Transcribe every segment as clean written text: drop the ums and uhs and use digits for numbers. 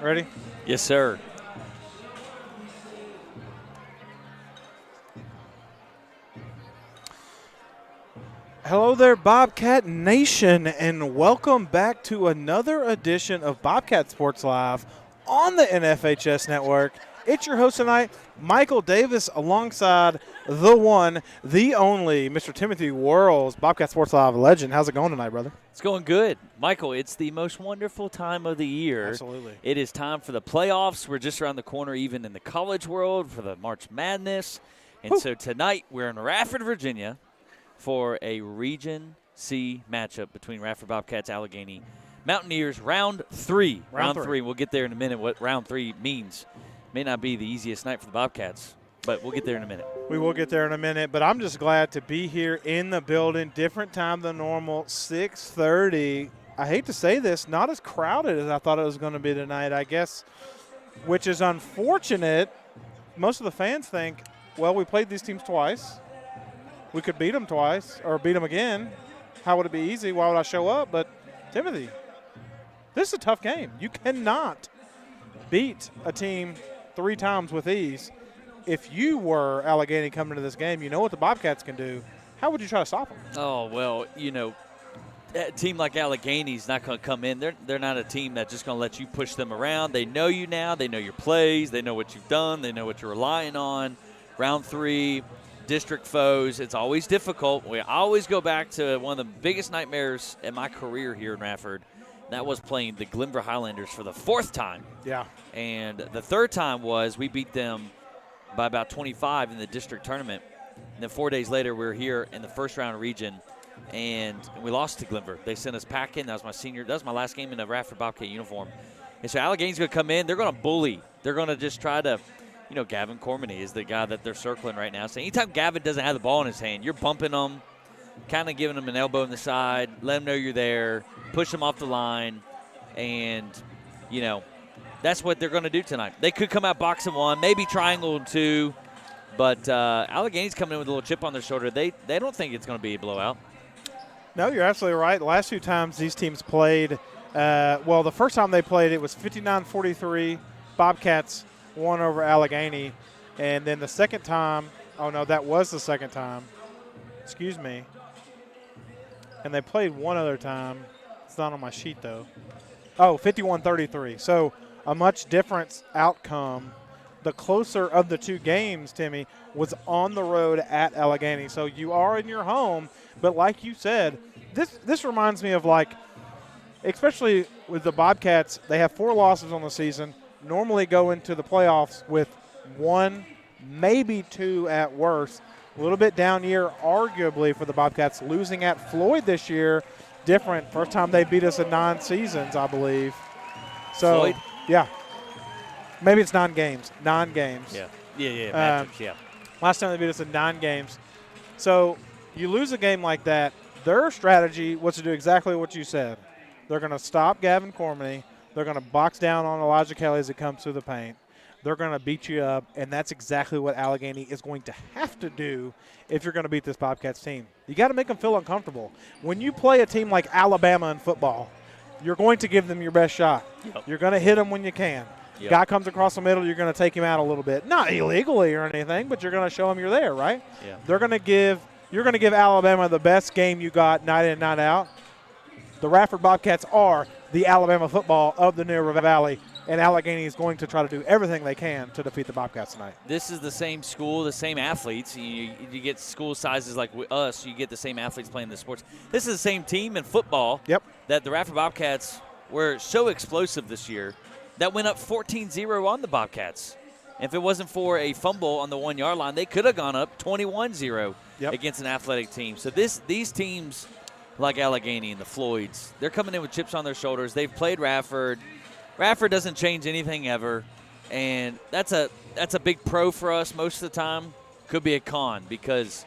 Ready? Yes, sir. Hello there, Bobcat Nation, and welcome back to another edition of Bobcat Sports Live on the NFHS Network. It's your host tonight, Michael Davis, alongside the one, the only, Mr. Timothy Worrells, Bobcat Sports Live legend. How's it going tonight, brother? It's going good. Michael, it's the most wonderful time of the year. Absolutely. It is time for the playoffs. We're just around the corner, even in the college world, for the March Madness. And so tonight we're in Radford, Virginia, for a Region C matchup between Radford Bobcats, Alleghany Mountaineers, round three. Round three. We'll get there in a minute what round three means. May not be the easiest night for the Bobcats, but we'll get there in a minute. We will get there in a minute, but I'm just glad to be here in the building. Different time than normal, 6:30. I hate to say this, not as crowded as I thought it was going to be tonight, I guess, which is unfortunate. Most of the fans think, well, we played these teams twice. We could beat them twice or beat them again. How would it be easy? Why would I show up? But, Timothy, this is a tough game. You cannot beat a team 3 times with ease. If you were Alleghany coming into this game, you know what the Bobcats can do. How would you try to stop them? Oh, well, you know, a team like Allegany's not going to come in. They're not a team that's just going to let you push them around. They know you now. They know your plays. They know what you've done. They know what you're relying on. Round 3, district foes, it's always difficult. We always go back to one of the biggest nightmares in my career here in Radford. That was playing the Glenver Highlanders for the 4th time. Yeah. And the 3rd time was we beat them by about 25 in the district tournament. And then 4 days later, we were here in the first round of region, and we lost to Glenver. They sent us packing. That was my last game in a Radford Bobcat uniform. And so Allegany's going to come in. They're going to bully. They're going to just try to, you know, Gavin Cormany is the guy that they're circling right now. So anytime Gavin doesn't have the ball in his hand, you're bumping them, kind of giving them an elbow in the side, let them know you're there, push them off the line, and, you know, that's what they're going to do tonight. They could come out boxing 1, maybe triangle 2, but Allegany's coming in with a little chip on their shoulder. They don't think it's going to be a blowout. No, you're absolutely right. The last 2 times these teams played, the first time they played it was 59-43. Bobcats won over Alleghany. And then the second time, that was the second time. Excuse me. And they played one other time. It's not on my sheet, though. 51-33. So a much different outcome. The closer of the 2 games, Timmy, was on the road at Alleghany. So you are in your home, but like you said, this reminds me of, like, especially with the Bobcats, they have 4 losses on the season, normally go into the playoffs with 1, maybe 2 at worst. A little bit down year, arguably, for the Bobcats. Losing at Floyd this year, different. First time they beat us in 9 seasons, I believe. So, Floyd? Yeah. Maybe it's 9 games. 9 games. Yeah. Matchups, yeah. Last time they beat us in 9 games. So you lose a game like that, their strategy was to do exactly what you said. They're going to stop Gavin Cormany. They're going to box down on Elijah Kelly as it comes through the paint. They're going to beat you up, and that's exactly what Alleghany is going to have to do if you're going to beat this Bobcats team. You got to make them feel uncomfortable. When you play a team like Alabama in football, you're going to give them your best shot. Yep. You're going to hit them when you can. Yep. Guy comes across the middle, you're going to take him out a little bit. Not illegally or anything, but you're going to show him you're there, right? Yeah. You're going to give Alabama the best game you got night in, night out. The Radford Bobcats are the Alabama football of the New River Valley, and Alleghany is going to try to do everything they can to defeat the Bobcats tonight. This is the same school, the same athletes. You get school sizes like us, you get the same athletes playing the sports. This is the same team in football. Yep. That the Radford Bobcats were so explosive this year that went up 14-0 on the Bobcats. If it wasn't for a fumble on the 1-yard line, they could have gone up 21-0 against an athletic team. So these teams like Alleghany and the Floyds, they're coming in with chips on their shoulders. They've played Radford. Radford doesn't change anything ever, and that's a big pro for us most of the time. Could be a con because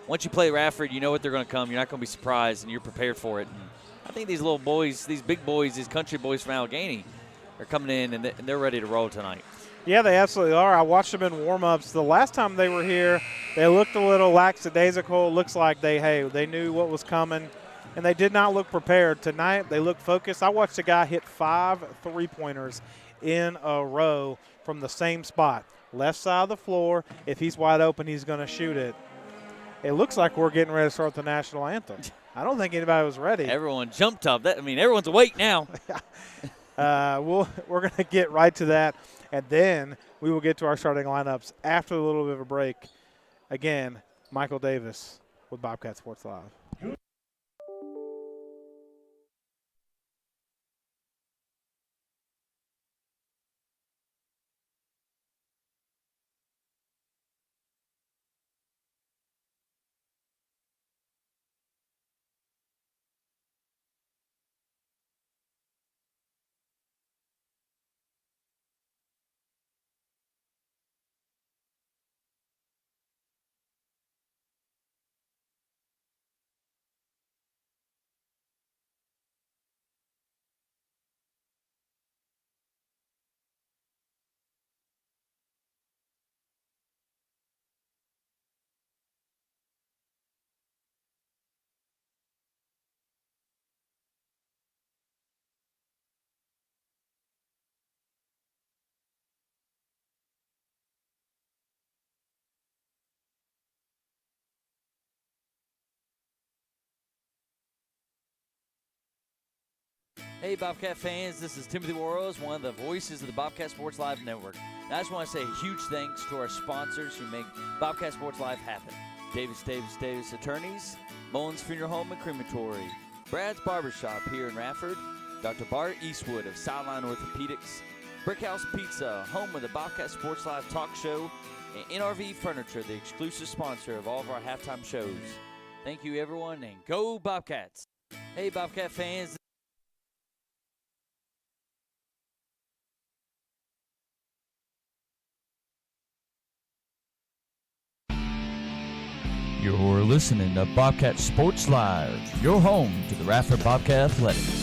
once you play Radford, you know what they're going to come. You're not going to be surprised, and you're prepared for it. And I think these little boys, these big boys, these country boys from Alleghany are coming in, and they're ready to roll tonight. Yeah, they absolutely are. I watched them in warm-ups. The last time they were here, they looked a little lackadaisical. Looks like they knew what was coming. and they did not look prepared. Tonight, they looked focused. I watched a guy hit 5 3-pointers in a row from the same spot. Left side of the floor. If he's wide open, he's going to shoot it. It looks like we're getting ready to start the national anthem. I don't think anybody was ready. Everyone jumped up. Everyone's awake now. We're going to get right to that, and then we will get to our starting lineups after a little bit of a break. Again, Michael Davis with Bobcat Sports Live. Hey, Bobcat fans, this is Timothy Warrels, one of the voices of the Bobcat Sports Live Network. And I just want to say a huge thanks to our sponsors who make Bobcat Sports Live happen. Davis Attorneys, Mullins Funeral Home and Crematory, Brad's Barbershop here in Radford, Dr. Bart Eastwood of Sideline Orthopedics, Brickhouse Pizza, home of the Bobcat Sports Live talk show, and NRV Furniture, the exclusive sponsor of all of our halftime shows. Thank you, everyone, and go Bobcats! Hey, Bobcat fans. You're listening to Bobcat Sports Live, your home to the Radford Bobcat Athletics.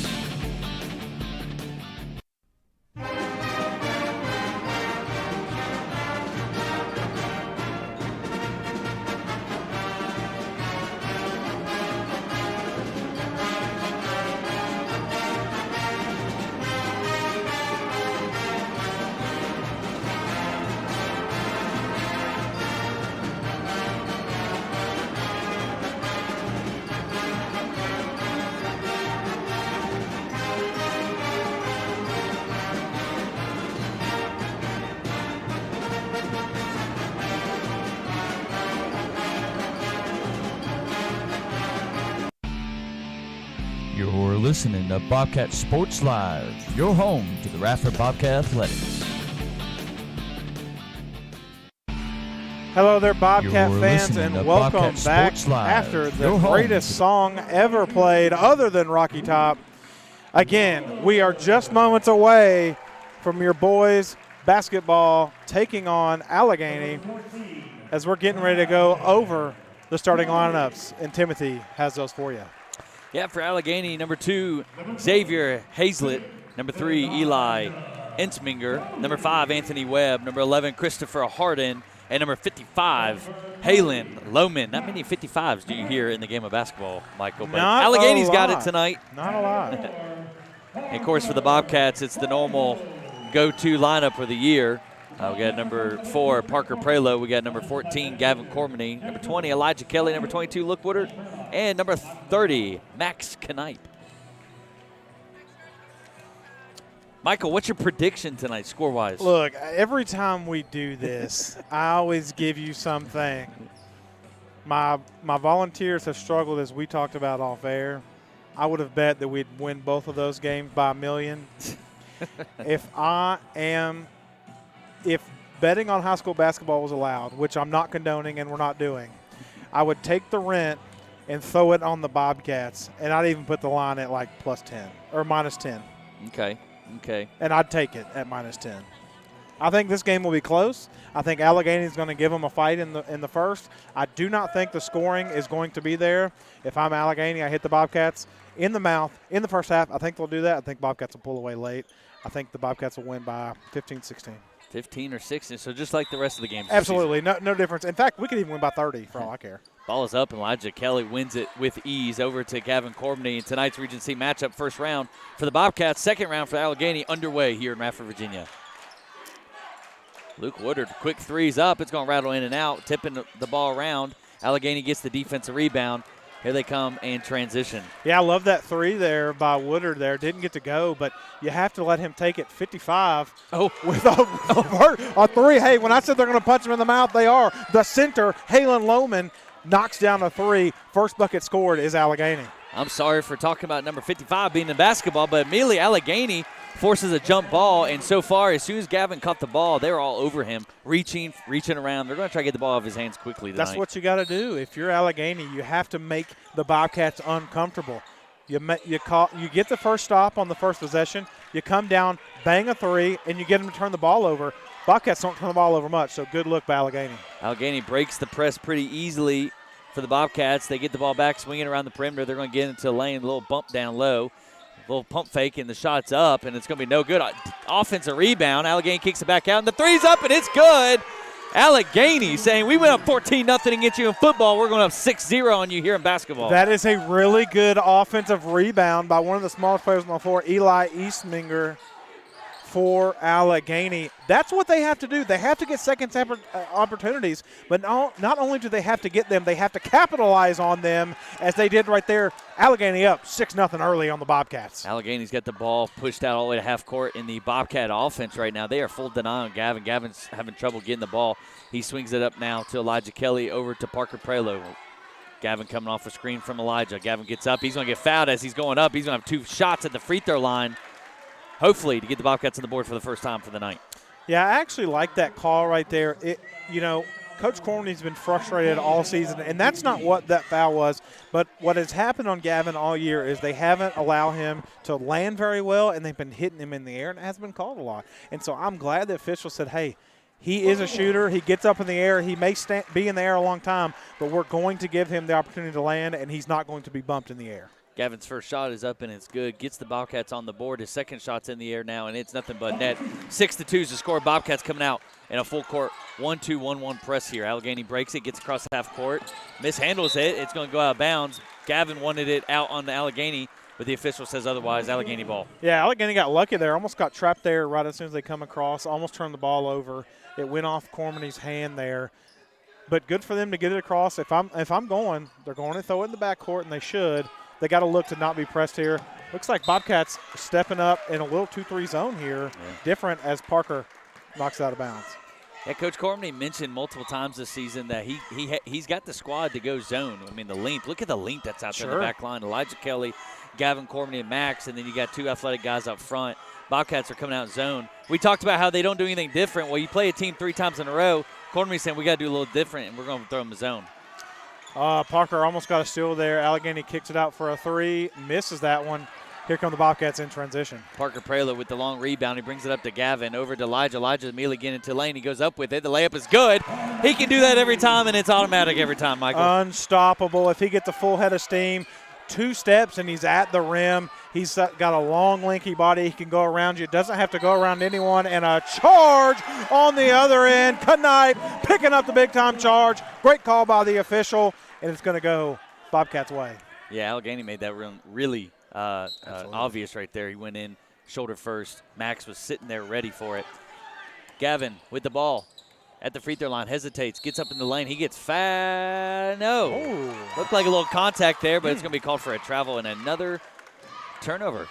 You're listening to Bobcat Sports Live, your home to the Radford Bobcat Athletics. Hello there, Bobcat fans, and welcome back after the greatest song ever played other than Rocky Top. Again, we are just moments away from your boys basketball taking on Alleghany as we're getting ready to go over the starting lineups, and Timothy has those for you. Yeah, for Alleghany, number 2, Xavier Hazlett. Number 3, Eli Ensminger. Number 5, Anthony Webb. Number 11, Christopher Harden. And number 55, Halen Lohman. Not many 55s do you hear in the game of basketball, Michael. But Not Allegany's got it tonight. Not a lot. And, of course, for the Bobcats, it's the normal go-to lineup for the year. We got number 4, Parker Prelo. We got number 14, Gavin Cormany. Number 20, Elijah Kelly. Number 22, Luke Woodard. And number 30, Max Knipe. Michael, what's your prediction tonight, score-wise? Look, every time we do this, I always give you something. My volunteers have struggled, as we talked about off air. I would have bet that we'd win both of those games by $1 million. If betting on high school basketball was allowed, which I'm not condoning and we're not doing, I would take the rent and throw it on the Bobcats, and I'd even put the line at like plus 10 or minus 10. Okay. And I'd take it at minus 10. I think this game will be close. I think Alleghany is going to give them a fight in the first. I do not think the scoring is going to be there. If I'm Alleghany, I hit the Bobcats in the mouth in the first half. I think they'll do that. I think Bobcats will pull away late. I think the Bobcats will win by 15-16. 15 or 16, so just like the rest of the games. Absolutely, no difference. In fact, we could even win by 30 for all I care. Ball is up, and Elijah Kelly wins it with ease over to Gavin Corbney in tonight's Region C matchup. First round for the Bobcats, second round for Alleghany underway here in Radford, Virginia. Luke Woodard, quick threes up. It's going to rattle in and out, tipping the ball around. Alleghany gets the defensive rebound. Here they come in transition. Yeah, I love that three there by Woodard there. Didn't get to go, but you have to let him take it 55 with a three. Hey, when I said they're going to punch him in the mouth, they are. The center, Halen Lohman, knocks down a three. First bucket scored is Alleghany. I'm sorry for talking about number 55 being in basketball, but immediately Alleghany forces a jump ball, and so far, as soon as Gavin caught the ball, they were all over him, reaching around. They're going to try to get the ball off his hands quickly tonight. That's what you got to do. If you're Alleghany, you have to make the Bobcats uncomfortable. You get the first stop on the first possession, you come down, bang a three, and you get them to turn the ball over. Bobcats don't turn the ball over much, so good look by Alleghany. Alleghany breaks the press pretty easily for the Bobcats. They get the ball back, swinging around the perimeter. They're going to get into the lane, a little bump down low. A little pump fake, and the shot's up, and it's going to be no good. Offensive rebound. Alleghany kicks it back out, and the three's up, and it's good. Alleghany saying, we went up 14-0 against you in football. We're going up 6-0 on you here in basketball. That is a really good offensive rebound by one of the smallest players on the floor, Eli Eastminger, for Alleghany. That's what they have to do. They have to get second opportunities, but not only do they have to get them, they have to capitalize on them as they did right there. Alleghany up 6-0 early on the Bobcats. Allegany's got the ball pushed out all the way to half court in the Bobcat offense right now. They are full deny on Gavin. Gavin's having trouble getting the ball. He swings it up now to Elijah Kelly over to Parker Prelo. Gavin coming off a screen from Elijah. Gavin gets up. He's going to get fouled as he's going up. He's going to have two shots at the free throw line, hopefully to get the Bobcats on the board for the first time for the night. Yeah, I actually like that call right there. Coach Corney's been frustrated all season, and that's not what that foul was. But what has happened on Gavin all year is they haven't allowed him to land very well, and they've been hitting him in the air, and it has been called a lot. And so I'm glad the official said, hey, he is a shooter. He gets up in the air. He may be in the air a long time, but we're going to give him the opportunity to land, and he's not going to be bumped in the air. Gavin's first shot is up, and it's good. Gets the Bobcats on the board. His second shot's in the air now, and it's nothing but net. 6-2 is the score. Bobcats coming out in a full court 1-2-1-1 press here. Alleghany breaks it, gets across half court, mishandles it. It's going to go out of bounds. Gavin wanted it out on the Alleghany, but the official says otherwise. Alleghany ball. Yeah, Alleghany got lucky there. Almost got trapped there right as soon as they come across. Almost turned the ball over. It went off Cormany's hand there. But good for them to get it across. If I'm going, they're going to throw it in the backcourt, and they should. They got to look to not be pressed here. Looks like Bobcats stepping up in a little 2-3 zone here. Yeah. Different as Parker knocks it out of bounds. Yeah, Coach Cormany mentioned multiple times this season that he's got the squad to go zone. I mean, the length. Look at the length that's out there in the back line. Elijah Kelly, Gavin Cormany, and Max, and then you got two athletic guys up front. Bobcats are coming out zone. We talked about how they don't do anything different. Well, you play a team 3 times in a row. Cormany's saying we got to do a little different, and we're going to throw them a zone. Parker almost got a steal there. Alleghany kicks it out for a three, misses that one. Here come the Bobcats in transition. Parker Prelo with the long rebound. He brings it up to Gavin, over to Elijah. Elijah immediately getting into lane. He goes up with it. The layup is good. He can do that every time, and it's automatic every time, Michael. Unstoppable. If he gets a full head of steam, 2 steps, and he's at the rim. He's got a long, lanky body. He can go around you. Doesn't have to go around anyone. And a charge on the other end. Knight picking up the big-time charge. Great call by the official, and it's going to go Bobcats' way. Yeah, Alleghany made that really obvious right there. He went in shoulder first. Max was sitting there ready for it. Gavin with the ball at the free throw line, hesitates, gets up in the lane. He gets looked like a little contact there, but it's going to be called for a travel and another turnover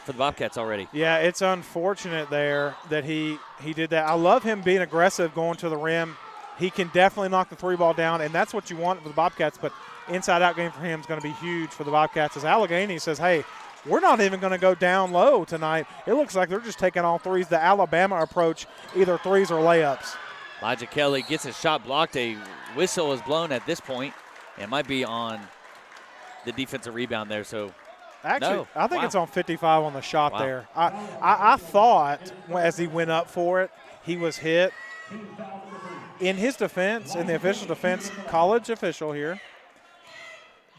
for the Bobcats already. Yeah, it's unfortunate there that he did that. I love him being aggressive going to the rim. He can definitely knock the 3 ball down, and that's what you want for the Bobcats, but inside-out game for him is going to be huge for the Bobcats as Alleghany says, hey, we're not even going to go down low tonight. It looks like they're just taking all threes. The Alabama approach, either threes or layups. Elijah Kelly gets his shot blocked. A whistle is blown at this point. It might be on the defensive rebound there. So, actually, no. I think it's on 55 on the shot there. I thought as he went up for it, he was hit. In his defense, in the official defense, college official here,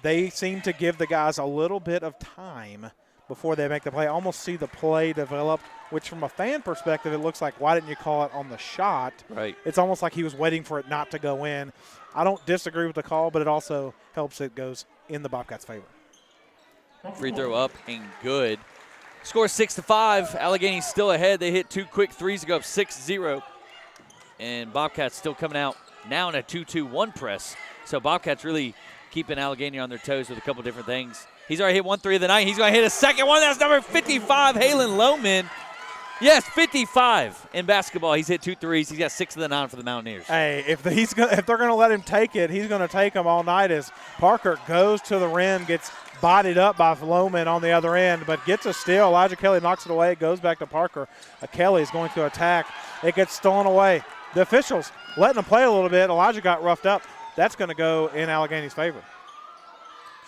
they seem to give the guys a little bit of time before they make the play. I almost see the play develop, which from a fan perspective, it looks like, why didn't you call it on the shot? Right. It's almost like he was waiting for it not to go in. I don't disagree with the call, but it also helps it goes in the Bobcats' favor. Free throw up and good. Score 6-5. Alleghany still ahead. They hit 2 quick threes to go up 6-0. And Bobcats still coming out now in a 2-2-1 press. So Bobcats really keeping Alleghany on their toes with a couple different things. He's already hit 1 3 of the night. He's going to hit a second one. That's number 55, Halen Lohman. Yes, 55 in basketball. He's hit 2 threes. He's got 6 of the 9 for the Mountaineers. Hey, if they're going to let him take it, he's going to take them all night as Parker goes to the rim, gets bodied up by Lohman on the other end, but gets a steal. Elijah Kelly knocks it away. It goes back to Parker. Kelly is going to attack. It gets stolen away. The officials letting him play a little bit. Elijah got roughed up. That's going to go in Allegany's favor.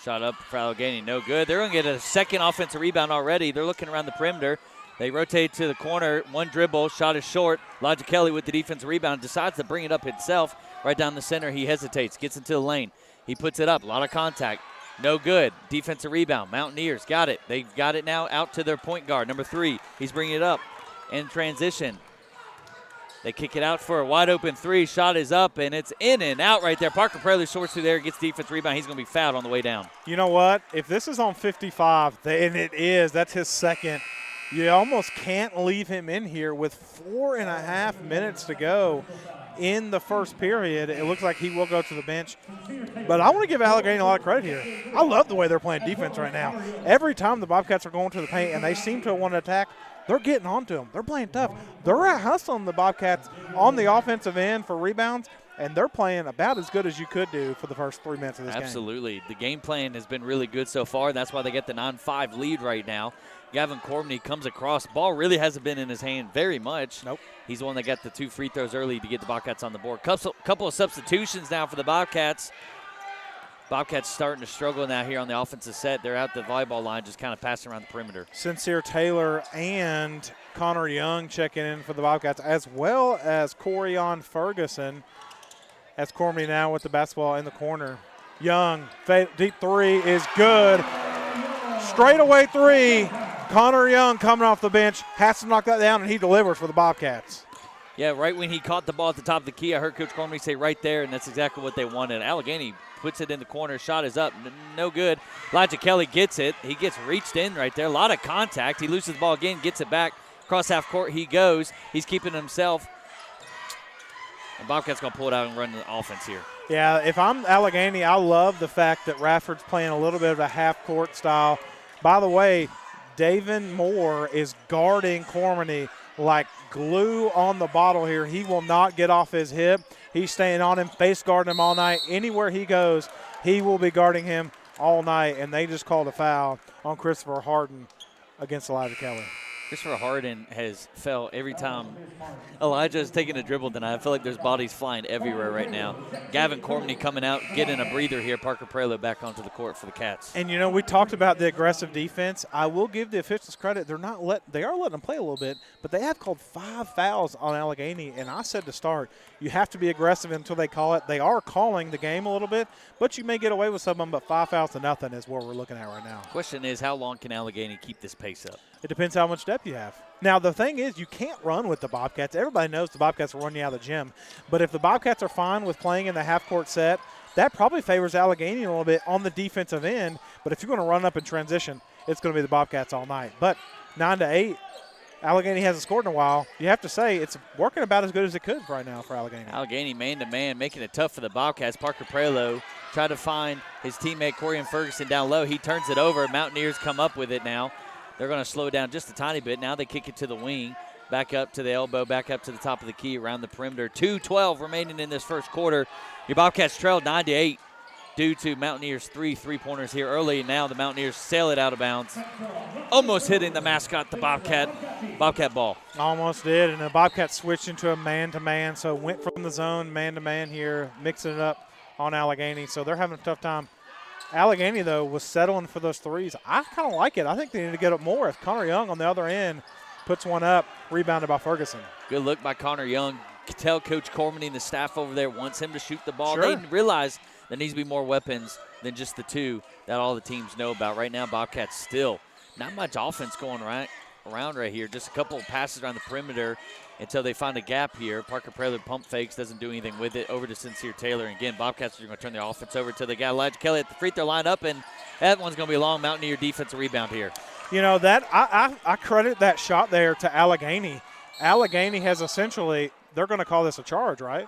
Shot up for Alleghany, no good. They're going to get a second offensive rebound already. They're looking around the perimeter. They rotate to the corner. One dribble, shot is short. Elijah Kelly with the defensive rebound decides to bring it up himself. Right down the center, he hesitates, gets into the lane. He puts it up, a lot of contact. No good. Defensive rebound. Mountaineers got it. They've got it now out to their point guard, number 3. He's bringing it up in transition. They kick it out for a wide-open 3. Shot is up, and it's in and out right there. Parker Prelude shorts through there, gets defense rebound. He's going to be fouled on the way down. You know what? If this is on 55, and it is, that's his second, you almost can't leave him in here with 4.5 minutes to go in the first period. It looks like he will go to the bench. But I want to give Alleghany a lot of credit here. I love the way they're playing defense right now. Every time the Bobcats are going to the paint and they seem to want to attack, they're getting onto them. They're playing tough. They're out hustling the Bobcats on the offensive end for rebounds, and they're playing about as good as you could do for the first 3 minutes of this game. Absolutely. The game plan has been really good so far. That's why they get the 9-5 lead right now. Gavin Corbney comes across. Ball really hasn't been in his hand very much. Nope. He's the one that got the 2 free throws early to get the Bobcats on the board. Couple of substitutions now for the Bobcats. Bobcats starting to struggle now here on the offensive set. They're out the volleyball line, just kind of passing around the perimeter. Sincere Taylor and Connor Young checking in for the Bobcats, as well as Corion Ferguson. As Corbney now with the basketball in the corner. Young, deep 3 is good. Straightaway 3. Connor Young coming off the bench, has to knock that down, and he delivers for the Bobcats. Yeah, right when he caught the ball at the top of the key, I heard Coach Corbney say right there, and that's exactly what they wanted. Alleghany puts it in the corner. Shot is up. No good. Elijah Kelly gets it. He gets reached in right there. A lot of contact. He loses the ball again, gets it back. Cross half court he goes. He's keeping himself. And Bobcats going to pull it out and run the offense here. Yeah, if I'm Alleghany, I love the fact that Radford's playing a little bit of a half-court style. By the way, Davin Moore is guarding Corbney like glue on the bottle here. He will not get off his hip. He's staying on him, face guarding him all night. Anywhere he goes, he will be guarding him all night, and they just called a foul on Christopher Harden against Elijah Kelly. Christopher Harden has fell every time Elijah has taken a dribble tonight. I feel like there's bodies flying everywhere right now. Gavin Corbney coming out, getting a breather here. Parker Prelude back onto the court for the Cats. And, you know, we talked about the aggressive defense. I will give the officials credit. They are letting them play a little bit, but they have called 5 fouls on Alleghany. And I said to start, you have to be aggressive until they call it. They are calling the game a little bit, but you may get away with some of them, but 5 fouls to nothing is what we're looking at right now. Question is, how long can Alleghany keep this pace up? It depends how much depth you have. Now, the thing is, you can't run with the Bobcats. Everybody knows the Bobcats will run you out of the gym. But if the Bobcats are fine with playing in the half-court set, that probably favors Alleghany a little bit on the defensive end. But if you're going to run up in transition, it's going to be the Bobcats all night. But 9-8, Alleghany hasn't scored in a while. You have to say it's working about as good as it could right now for Alleghany. Alleghany man-to-man, making it tough for the Bobcats. Parker Prelude tried to find his teammate Corian Ferguson down low. He turns it over. Mountaineers come up with it now. They're going to slow it down just a tiny bit. Now they kick it to the wing, back up to the elbow, back up to the top of the key around the perimeter. 2:12 remaining in this first quarter. Your Bobcats trailed 9-8 due to Mountaineers' 3 three-pointers here early. Now the Mountaineers sail it out of bounds, almost hitting the mascot, the Bobcat ball. Almost did, and the Bobcats switched into a man-to-man, so went from the zone man-to-man here, mixing it up on Alleghany. So they're having a tough time. Alleghany, though, was settling for those threes. I kind of like it. I think they need to get up more. If Connor Young on the other end puts one up, rebounded by Ferguson. Good look by Connor Young. Tell Coach Corbney and the staff over there wants him to shoot the ball. Sure. They realize there needs to be more weapons than just the 2 that all the teams know about. Right now, Bobcats still not much offense going around right here. Just a couple of passes around the perimeter until they find a gap here. Parker Prelude pump fakes, doesn't do anything with it. Over to Sincere Taylor. And again, Bobcats are going to turn their offense over until they got Elijah Kelly at the free throw line up, and that one's going to be a long Mountaineer defensive rebound here. You know, that I credit that shot there to Alleghany. Alleghany has essentially, they're going to call this a charge, right?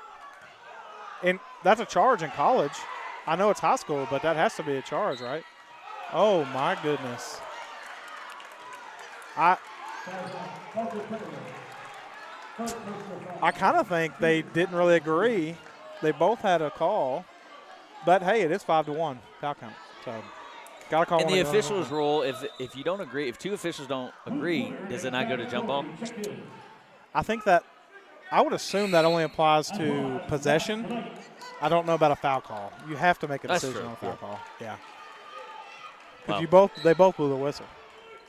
And that's a charge in college. I know it's high school, but that has to be a charge, right? Oh, my goodness. I kind of think they didn't really agree. They both had a call. But, hey, it is 5-1 foul count. So, got to call and one. And the officials rule, if you don't agree, if two officials don't agree, does it not go to jump ball? I think that I would assume that only applies to possession. I don't know about a foul call. You have to make a decision on a foul call. Yeah. Because they both blew the whistle.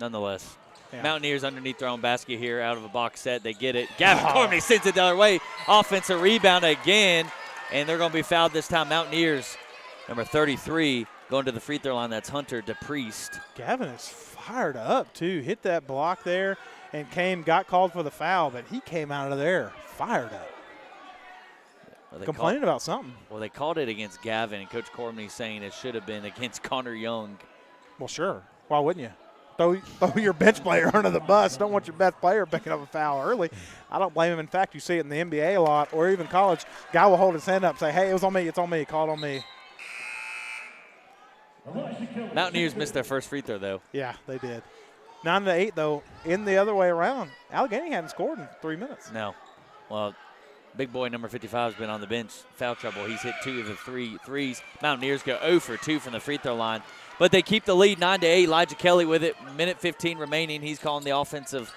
Nonetheless. Yeah. Mountaineers underneath their own basket here out of a box set. They get it. Gavin Courtney sends it the other way. Offensive rebound again, and they're going to be fouled this time. Mountaineers, number 33, going to the free throw line. That's Hunter DePriest. Gavin is fired up, too. Hit that block there and got called for the foul, but he came out of there fired up. Well, complaining about something. Well, they called it against Gavin, and Coach Courtney saying it should have been against Connor Young. Well, sure. Why wouldn't you? Throw your bench player under the bus. Don't want your best player picking up a foul early. I don't blame him. In fact, you see it in the NBA a lot, or even college. Guy will hold his hand up and say, hey, it was on me. It's on me. Call it on me. Mountaineers missed their first free throw, though. Yeah, they did. 9-8, though, in the other way around. Alleghany hadn't scored in 3 minutes. No. Well, big boy number 55 has been on the bench. Foul trouble. He's hit 2 of the threes. Mountaineers go 0 for 2 from the free throw line. But they keep the lead 9-8. Elijah Kelly with it. Minute 15 remaining. He's calling the offensive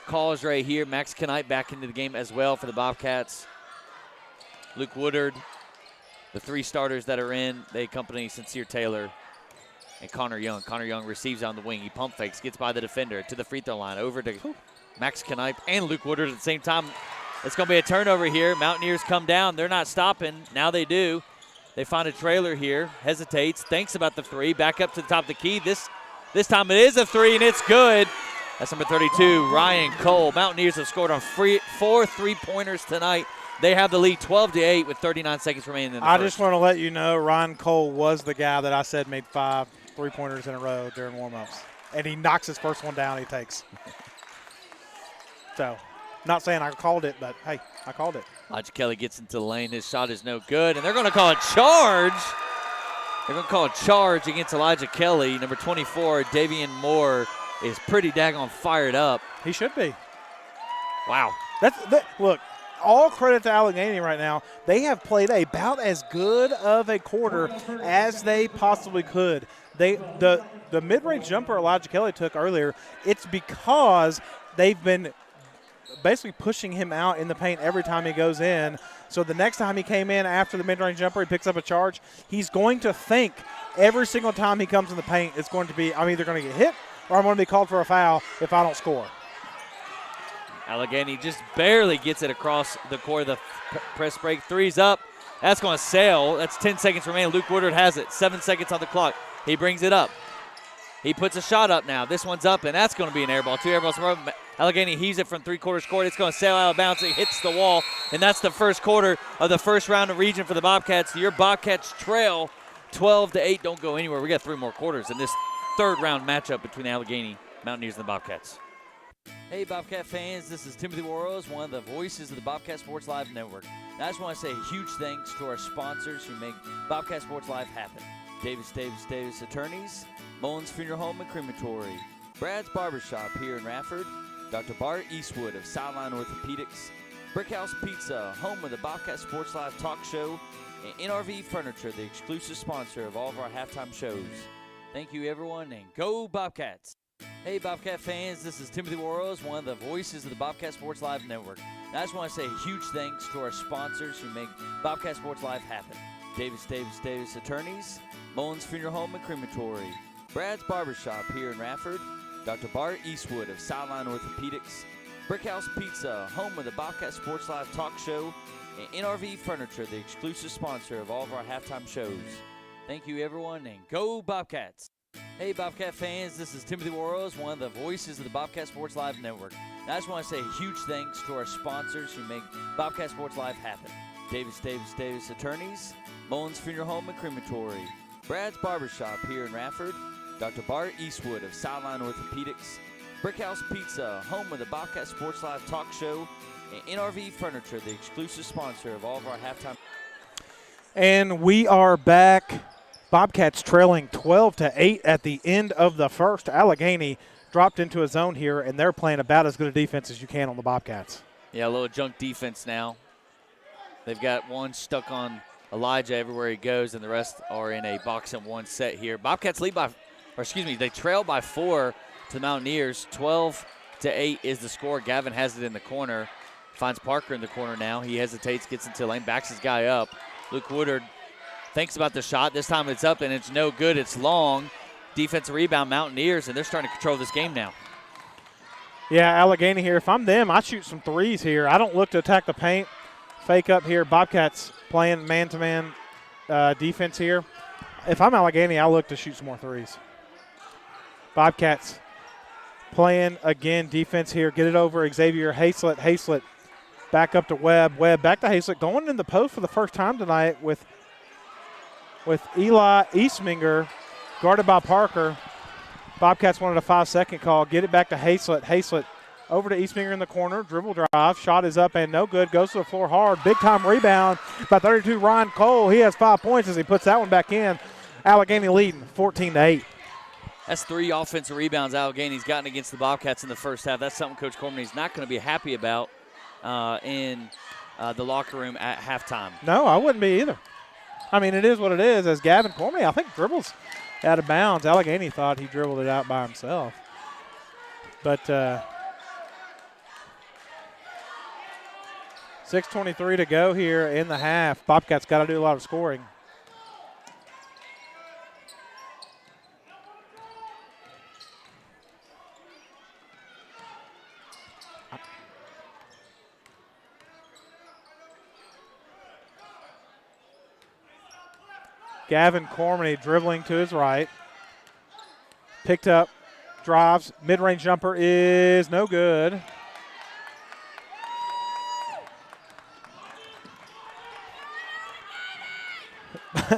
calls right here. Max Knight back into the game as well for the Bobcats. Luke Woodard, the 3 starters that are in, they accompany Sincere Taylor and Connor Young. Connor Young receives on the wing. He pump fakes, gets by the defender to the free throw line. Over to Max Knipe and Luke Woodard at the same time. It's going to be a turnover here. Mountaineers come down. They're not stopping. Now they do. They find a trailer here. Hesitates. Thinks about the 3. Back up to the top of the key. This time it is a 3, and it's good. That's number 32, Ryan Cole. Mountaineers have scored on 4 3-pointers tonight. They have the lead 12-8 with 39 seconds remaining in the first. Just want to let you know Ryan Cole was the guy that I said made 5 3-pointers in a row during warm-ups. And he knocks his first one down, he takes. So, not saying I called it, but, hey, I called it. Elijah Kelly gets into the lane. His shot is no good, and they're going to call a charge. They're going to call a charge against Elijah Kelly. Number 24, Davian Moore, is pretty daggone fired up. He should be. Wow. Look, all credit to Alleghany right now. They have played about as good of a quarter as they possibly could. The mid-range jumper Elijah Kelly took earlier, it's because they've been basically pushing him out in the paint every time he goes in. So the next time he came in after the mid-range jumper, he picks up a charge. He's going to think every single time he comes in the paint, it's going to be, I'm either going to get hit or I'm going to be called for a foul if I don't score. Alleghany just barely gets it across the court of the press break. 3's up. That's going to sail. That's 10 seconds remaining. Luke Woodard has it. 7 seconds on the clock. He brings it up. He puts a shot up now. This one's up, and that's going to be an air ball. 2 air balls. Alleghany heaves it from 3/4 court. It's going to sail out of bounds. It hits the wall, and that's the first quarter of the first round of region for the Bobcats. Your Bobcats trail 12-8. Don't go anywhere. We got 3 more quarters in this third round matchup between Alleghany, Mountaineers, and the Bobcats. Hey, Bobcat fans, this is Timothy Warrells, one of the voices of the Bobcat Sports Live Network. And I just want to say a huge thanks to our sponsors who make Bobcat Sports Live happen. Davis Attorneys, Mullins Funeral Home and Crematory, Brad's Barbershop here in Radford, Dr. Bart Eastwood of Sideline Orthopedics, Brickhouse Pizza, home of the Bobcat Sports Live talk show, and NRV Furniture, the exclusive sponsor of all of our halftime shows. Thank you, everyone, and go Bobcats! Hey, Bobcat fans, this is Timothy Warrells, one of the voices of the Bobcat Sports Live Network. And I just want to say a huge thanks to our sponsors who make Bobcat Sports Live happen. Davis Attorneys, Mullins Funeral Home and Crematory, Brad's Barbershop here in Radford, Dr. Bart Eastwood of Sideline Orthopedics, Brickhouse Pizza, home of the Bobcat Sports Live talk show, and NRV Furniture, the exclusive sponsor of all of our halftime shows. Thank you, everyone, and go Bobcats! Hey, Bobcat fans, this is Timothy Worrells, one of the voices of the Bobcat Sports Live Network. And I just want to say a huge thanks to our sponsors who make Bobcat Sports Live happen. Davis Attorneys, Mullins Funeral Home and Crematory, Brad's Barbershop here in Radford, Dr. Bart Eastwood of Sideline Orthopedics, Brickhouse Pizza, home of the Bobcat Sports Live talk show, and NRV Furniture, the exclusive sponsor of all of our halftime. And we are back. Bobcats trailing 12-8 at the end of the first. Alleghany dropped into a zone here, and they're playing about as good a defense as you can on the Bobcats. Yeah, a little junk defense now. They've got one stuck on Elijah everywhere he goes, and the rest are in a box and one set here. Bobcats they trail by 4 to the Mountaineers. 12-8 is the score. Gavin has it in the corner. Finds Parker in the corner now. He hesitates, gets into lane, backs his guy up. Luke Woodard thinks about the shot. This time it's up, and it's no good. It's long. Defensive rebound, Mountaineers, and they're starting to control this game now. Yeah, Alleghany here. If I'm them, I shoot some threes here. I don't look to attack the paint. Fake up here. Bobcats playing man-to-man defense here. If I'm Alleghany, I look to shoot some more threes. Bobcats playing, again, defense here. Get it over Xavier Hayslett. Hayslett back up to Webb. Webb back to Hayslett. Going in the post for the first time tonight with Eli Eastminger guarded by Parker. Bobcats wanted a 5-second call. Get it back to Hayslett. Hayslett over to Eastminger in the corner. Dribble drive. Shot is up and no good. Goes to the floor hard. Big time rebound by 32 Ryan Cole. He has 5 points as he puts that one back in. Alleghany leading 14-8. That's 3 offensive rebounds Allegany's gotten against the Bobcats in the first half. That's something Coach Cormany's not going to be happy about in the locker room at halftime. No, I wouldn't be either. I mean, it is what it is. As Gavin Cormany, I think, dribbles out of bounds. Alleghany thought he dribbled it out by himself. But 6:23 to go here in the half. Bobcats got to do a lot of scoring. Gavin Cormany dribbling to his right. Picked up, drives, mid-range jumper is no good.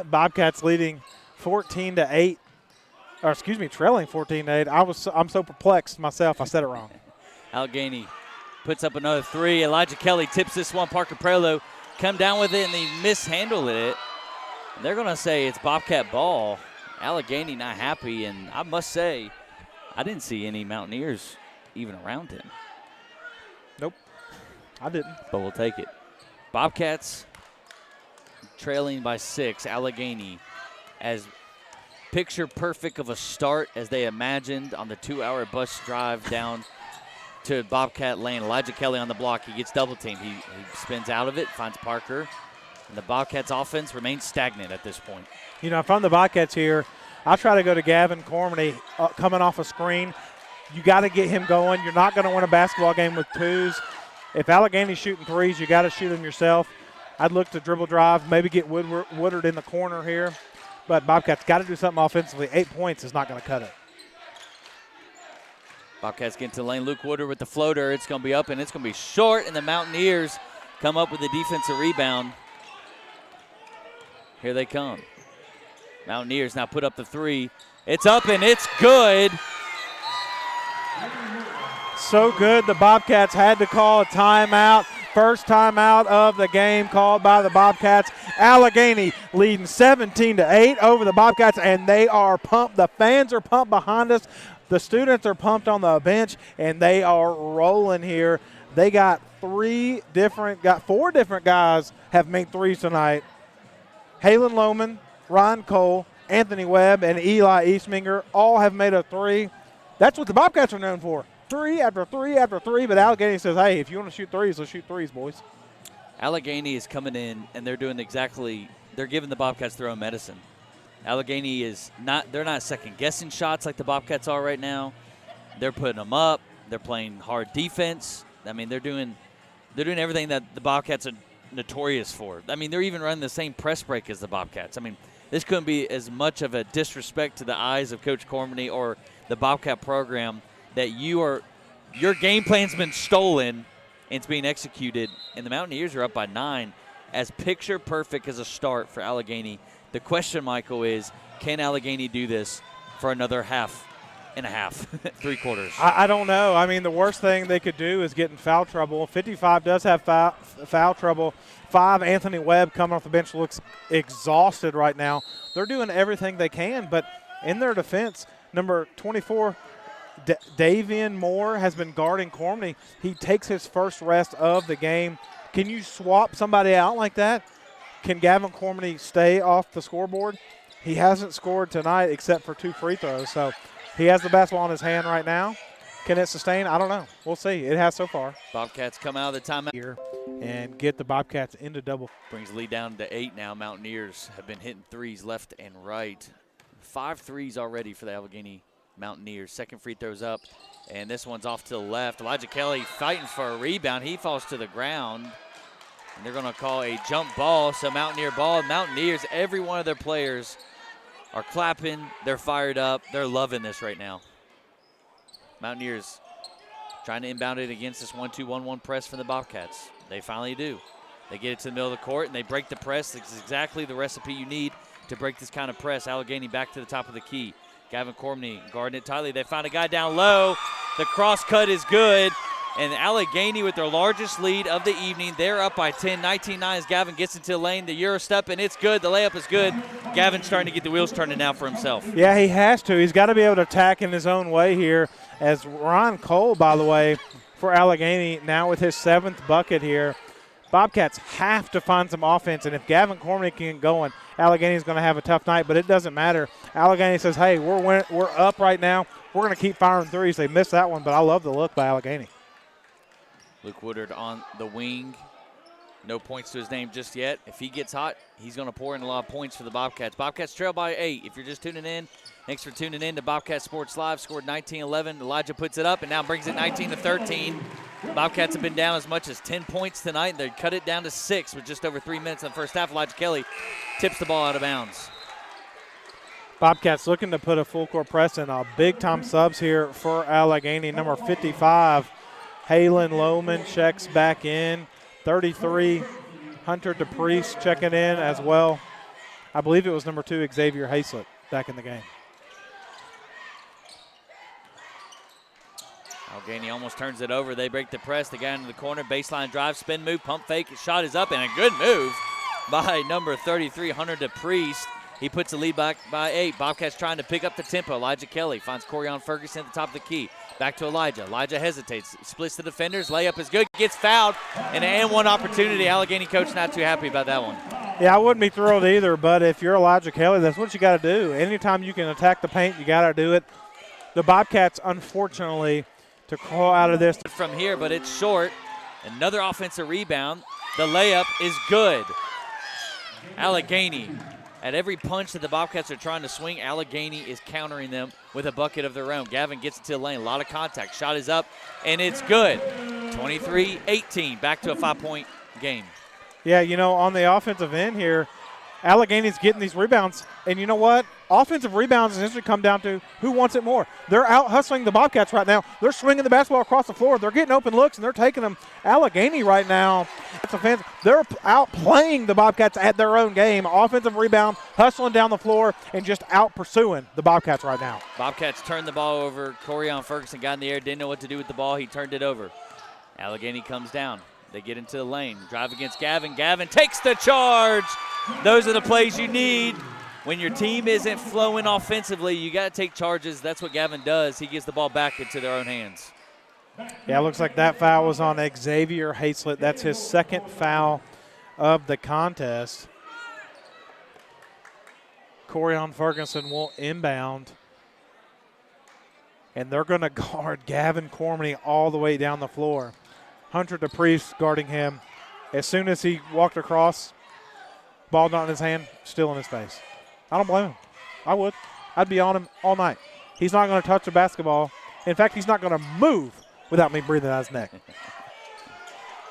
Bobcats leading 14-8, or excuse me, trailing 14-8. I'm so perplexed myself. I said it wrong. Alleghany puts up another 3. Elijah Kelly tips this one. Parker Prelo come down with it, and they mishandled it. They're going to say it's Bobcat ball. Alleghany not happy, and I must say, I didn't see any Mountaineers even around him. Nope, I didn't. But we'll take it. Bobcats trailing by 6. Alleghany as picture perfect of a start as they imagined on the 2-hour bus drive down to Bobcat Lane. Elijah Kelly on the block. He gets double teamed. He spins out of it, finds Parker. And the Bobcats offense remains stagnant at this point. You know, if I'm the Bobcats here, I'll try to go to Gavin Cormany coming off a screen. You got to get him going. You're not going to win a basketball game with 2s. If Allegany's shooting 3s, you got to shoot them yourself. I'd look to dribble drive, maybe get Woodard in the corner here. But Bobcats got to do something offensively. 8 points is not going to cut it. Bobcats get into the lane. Luke Woodard with the floater. It's going to be up, and it's going to be short, and the Mountaineers come up with the defensive rebound. Here they come. Mountaineers now put up the 3. It's up, and it's good. So good, the Bobcats had to call a timeout. First timeout of the game called by the Bobcats. Alleghany leading 17-8 over the Bobcats, and they are pumped. The fans are pumped behind us. The students are pumped on the bench, and they are rolling here. They got 4 different guys have made 3s tonight. Halen Lohman, Ryan Cole, Anthony Webb, and Eli Eastminger all have made a 3. That's what the Bobcats are known for. 3 after 3 after 3, but Alleghany says, hey, if you want to shoot 3s, let's shoot 3s, boys. Alleghany is coming in, and they're doing they're giving the Bobcats their own medicine. Alleghany they're not second-guessing shots like the Bobcats are right now. They're putting them up. They're playing hard defense. I mean, they're doing everything that the Bobcats are notorious for. I mean, they're even running the same press break as the Bobcats. I mean, this couldn't be as much of a disrespect to the eyes of Coach Cormany or the Bobcat program that your game plan's been stolen and it's being executed, and the Mountaineers are up by 9 as picture perfect as a start for Alleghany. The question, Michael, is can Alleghany do this for another half and a half, 3 quarters? I don't know. I mean, the worst thing they could do is get in foul trouble. 55 does have foul trouble. 5, Anthony Webb coming off the bench, looks exhausted right now. They're doing everything they can, but in their defense, number 24, Davian Moore has been guarding Cormany. He takes his first rest of the game. Can you swap somebody out like that? Can Gavin Cormany stay off the scoreboard? He hasn't scored tonight except for 2 free throws, so he has the basketball in his hand right now. Can it sustain? I don't know. We'll see. It has so far. Bobcats come out of the timeout here and get the Bobcats into double. Brings the lead down to 8 now. Mountaineers have been hitting threes left and right. 5 threes already for the Alleghany Mountaineers. Second free throw's up, and this one's off to the left. Elijah Kelly fighting for a rebound. He falls to the ground, and they're going to call a jump ball, so Mountaineer ball. Mountaineers, every one of their players are clapping. They're fired up. They're loving this right now. Mountaineers trying to inbound it against this 1-2-1-1 press from the Bobcats. They finally do. They get it to the middle of the court, and they break the press. It's exactly the recipe you need to break this kind of press. Alleghany back to the top of the key. Gavin Cormany guarding it tightly. They find a guy down low. The cross cut is good. And Alleghany with their largest lead of the evening. They're up by 10, 19-9 as Gavin gets into the lane. The Euro step, and it's good. The layup is good. Gavin's starting to get the wheels turning now for himself. Yeah, he has to. He's got to be able to attack in his own way here. As Ron Cole, by the way, for Alleghany, now with his 7th bucket here. Bobcats have to find some offense, and if Gavin Cormany can get going, Allegany's going to have a tough night, but it doesn't matter. Alleghany says, hey, we're up right now. We're going to keep firing threes. They missed that one, but I love the look by Alleghany. Luke Woodard on the wing. No points to his name just yet. If he gets hot, he's going to pour in a lot of points for the Bobcats. Bobcats trail by 8. If you're just tuning in, thanks for tuning in to Bobcat Sports Live. Scored 19-11. Elijah puts it up and now brings it 19-13. Bobcats have been down as much as 10 points tonight, and they cut it down to 6 with just over 3 minutes in the first half. Elijah Kelly tips the ball out of bounds. Bobcats looking to put a full court press in. Big-time subs here for Alleghany. Number 55, Halen Lohman checks back in. 33, Hunter DePriest checking in as well. I believe it was number 2, Xavier Hazlett, back in the game. Alleghany almost turns it over. They break the press. The guy into the corner, baseline drive, spin move, pump fake. Shot is up, and a good move by number 33, Hunter DePriest. He puts the lead back by 8. Bobcats trying to pick up the tempo. Elijah Kelly finds Corian Ferguson at the top of the key. Back to Elijah. Elijah hesitates, splits the defenders. Layup is good, gets fouled, and an and one opportunity. Alleghany coach not too happy about that one. Yeah, I wouldn't be thrilled either, but if you're Elijah Kelly, that's what you got to do. Anytime you can attack the paint, you got to do it. The Bobcats, unfortunately, to crawl out of this. From here, but it's short. Another offensive rebound. The layup is good. Alleghany. At every punch that the Bobcats are trying to swing, Alleghany is countering them with a bucket of their own. Gavin gets into the lane. A lot of contact. Shot is up, and it's good. 23-18. Back to a 5-point game. Yeah, you know, on the offensive end here, Allegany's getting these rebounds. And you know what? Offensive rebounds essentially come down to who wants it more. They're out hustling the Bobcats right now. They're swinging the basketball across the floor. They're getting open looks, and they're taking them. Alleghany right now, they're out playing the Bobcats at their own game. Offensive rebound, hustling down the floor, and just out pursuing the Bobcats right now. Bobcats turned the ball over. Corian Ferguson got in the air, didn't know what to do with the ball. He turned it over. Alleghany comes down. They get into the lane. Drive against Gavin. Gavin takes the charge. Those are the plays you need. When your team isn't flowing offensively, you got to take charges. That's what Gavin does. He gives the ball back into their own hands. Yeah, it looks like that foul was on Xavier Hazlett. That's his 2nd foul of the contest. Corian Ferguson will inbound. And they're going to guard Gavin Cormany all the way down the floor. Hunter DePriest guarding him. As soon as he walked across, ball not in his hand, still in his face. I don't blame him. I would. I'd be on him all night. He's not going to touch the basketball. In fact, he's not going to move without me breathing out his neck.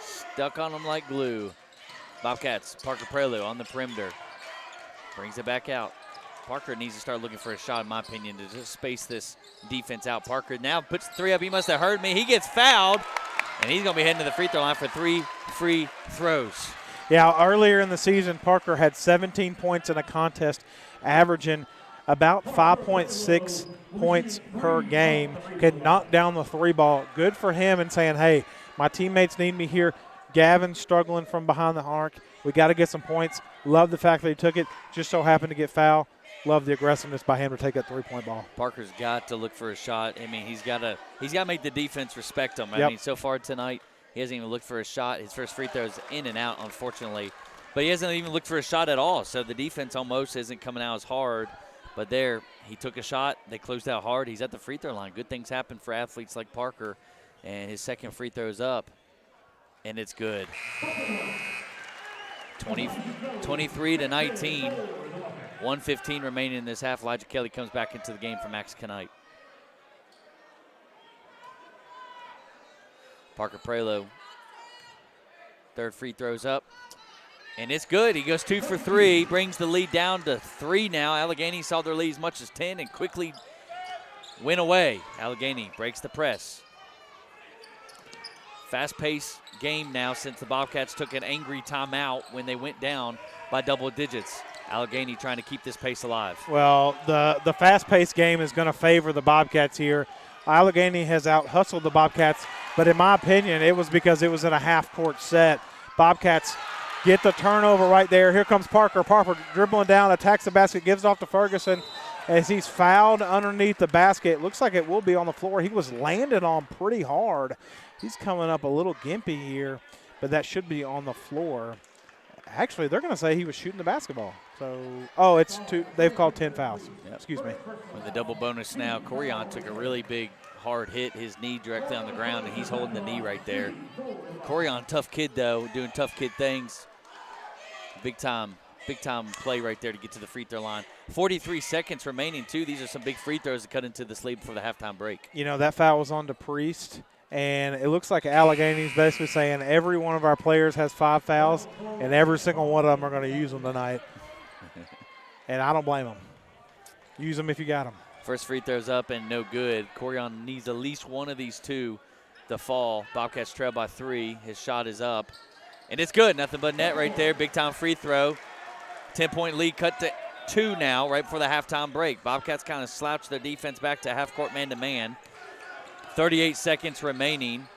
Stuck on him like glue. Bobcats, Parker Prelude on the perimeter. Brings it back out. Parker needs to start looking for a shot, in my opinion, to just space this defense out. Parker now puts 3 up. He must have heard me. He gets fouled, and he's going to be heading to the free throw line for 3 free throws. Yeah, earlier in the season, Parker had 17 points in a contest, averaging about 5.6 points per game. Could knock down the 3 ball. Good for him and saying, hey, my teammates need me here. Gavin's struggling from behind the arc. We got to get some points. Love the fact that he took it. Just so happened to get fouled. Love the aggressiveness by him to take that 3-point ball. Parker's got to look for a shot. I mean, he's got to make the defense respect him. I Yep. mean, so far tonight, he hasn't even looked for a shot. His first free throw is in and out, unfortunately. But he hasn't even looked for a shot at all. So the defense almost isn't coming out as hard. But there, he took a shot. They closed out hard. He's at the free throw line. Good things happen for athletes like Parker. And his second free throw is up, and it's good. 23-19. 1:15 remaining in this half. Elijah Kelly comes back into the game for Max Knight. Parker Prelo, third free throws up, and it's good. He goes 2 for 3, brings the lead down to 3 now. Alleghany saw their lead as much as 10 and quickly went away. Alleghany breaks the press. Fast-paced game now since the Bobcats took an angry timeout when they went down by double digits. Alleghany trying to keep this pace alive. Well, the fast-paced game is going to favor the Bobcats here. Alleghany has out-hustled the Bobcats, but in my opinion, it was because it was in a half-court set. Bobcats get the turnover right there. Here comes Parker. Parker dribbling down, attacks the basket, gives off to Ferguson as he's fouled underneath the basket. It looks like it will be on the floor. He was landed on pretty hard. He's coming up a little gimpy here, but that should be on the floor. Actually, they're going to say he was shooting the basketball. So, it's 2. They've called 10 fouls. Yep. Excuse me. With the double bonus now, Corian took a really big hard hit, his knee directly on the ground, and he's holding the knee right there. Corian, tough kid though, doing tough kid things. Big time play right there to get to the free throw line. 43 seconds remaining too. These are some big free throws to cut into this lead before the halftime break. You know, that foul was on to Priest. And it looks like Allegany's basically saying every one of our players has 5 fouls, and every single one of them are going to use them tonight. And I don't blame them. Use them if you got them. First free throw's up and no good. Corian needs at least one of these 2 to fall. Bobcats trail by 3. His shot is up. And it's good. Nothing but net right there. Big-time free throw. 10-point lead cut to 2 now right before the halftime break. Bobcats kind of slouched their defense back to half-court man-to-man. 38 seconds remaining.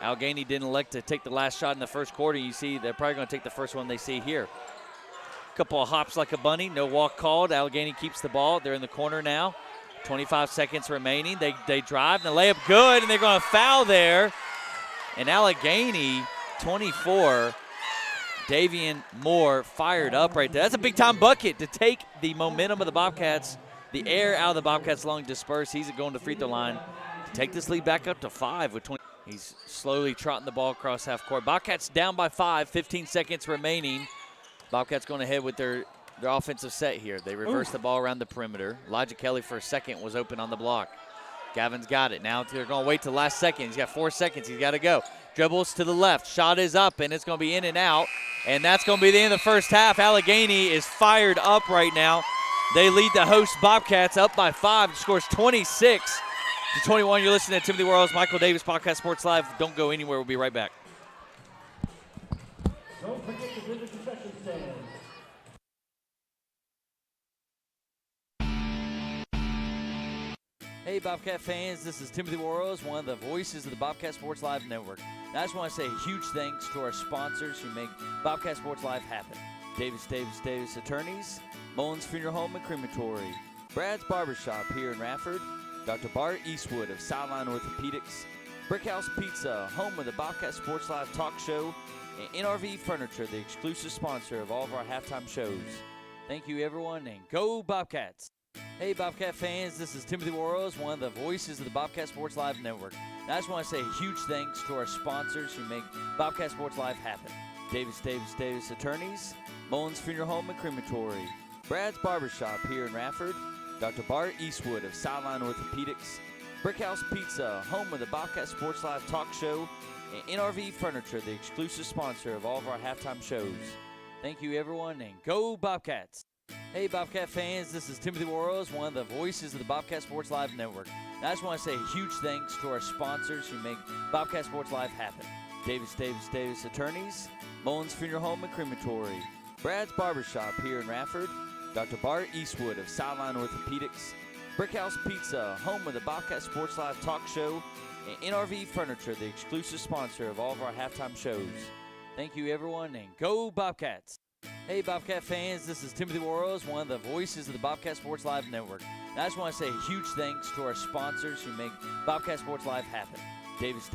Alleghany didn't elect to take the last shot in the first quarter. You see they're probably going to take the first one they see here. Couple of hops like a bunny. No walk called. Alleghany keeps the ball. They're in the corner now. 25 seconds remaining. They drive and the layup good, and they're going to foul there. And Alleghany, 24. Davian Moore fired up right there. That's a big-time bucket to take the momentum of the Bobcats. The air out of the Bobcats long dispersed. He's going to the free throw line to take this lead back up to 5 with 20. He's slowly trotting the ball across half court. Bobcats down by 5, 15 seconds remaining. Bobcats going ahead with their offensive set here. They reverse the ball around the perimeter. Elijah Kelly for a second was open on the block. Gavin's got it. Now they're going to wait till the last second. He's got 4 seconds. He's got to go. Dribbles to the left. Shot is up, and it's going to be in and out. And that's going to be the end of the first half. Alleghany is fired up right now. They lead the host Bobcats up by 5. It scores 26-21. You're listening to Timothy Worrell's Michael Davis Podcast Sports Live. Don't go anywhere. We'll be right back. Don't forget to visit the concession stand. Hey, Bobcat fans. This is Timothy Worrell, one of the voices of the Bobcat Sports Live Network. And I just want to say a huge thanks to our sponsors who make Bobcat Sports Live happen. Davis Attorneys, Mullins Funeral Home and Crematory, Brad's Barbershop here in Radford, Dr. Bart Eastwood of Sideline Orthopedics, Brickhouse Pizza, home of the Bobcat Sports Live talk show, and NRV Furniture, the exclusive sponsor of all of our halftime shows. Thank you, everyone, and go Bobcats! Hey, Bobcat fans, this is Timothy Worrell, one of the voices of the Bobcat Sports Live Network. And I just want to say a huge thanks to our sponsors who make Bobcat Sports Live happen. Davis Attorneys, Mullins Funeral Home and Crematory, Brad's Barbershop here in Radford, Dr. Bart Eastwood of Sideline Orthopedics, Brickhouse Pizza, home of the Bobcat Sports Live talk show, and NRV Furniture, the exclusive sponsor of all of our halftime shows. Thank you, everyone, and go Bobcats. Hey, Bobcat fans, this is Timothy Worrells, one of the voices of the Bobcat Sports Live Network. And I just want to say a huge thanks to our sponsors who make Bobcat Sports Live happen. Davis Attorneys, Mullins Funeral Home and Crematory, Brad's Barbershop here in Radford, Dr. Bart Eastwood of Sideline Orthopedics, Brickhouse Pizza, home of the Bobcat Sports Live talk show, and NRV Furniture, the exclusive sponsor of all of our halftime shows. Thank you, everyone, and go Bobcats. Hey, Bobcat fans, this is Timothy Worrells, one of the voices of the Bobcat Sports Live Network. And I just want to say a huge thanks to our sponsors who make Bobcat Sports Live happen. Davis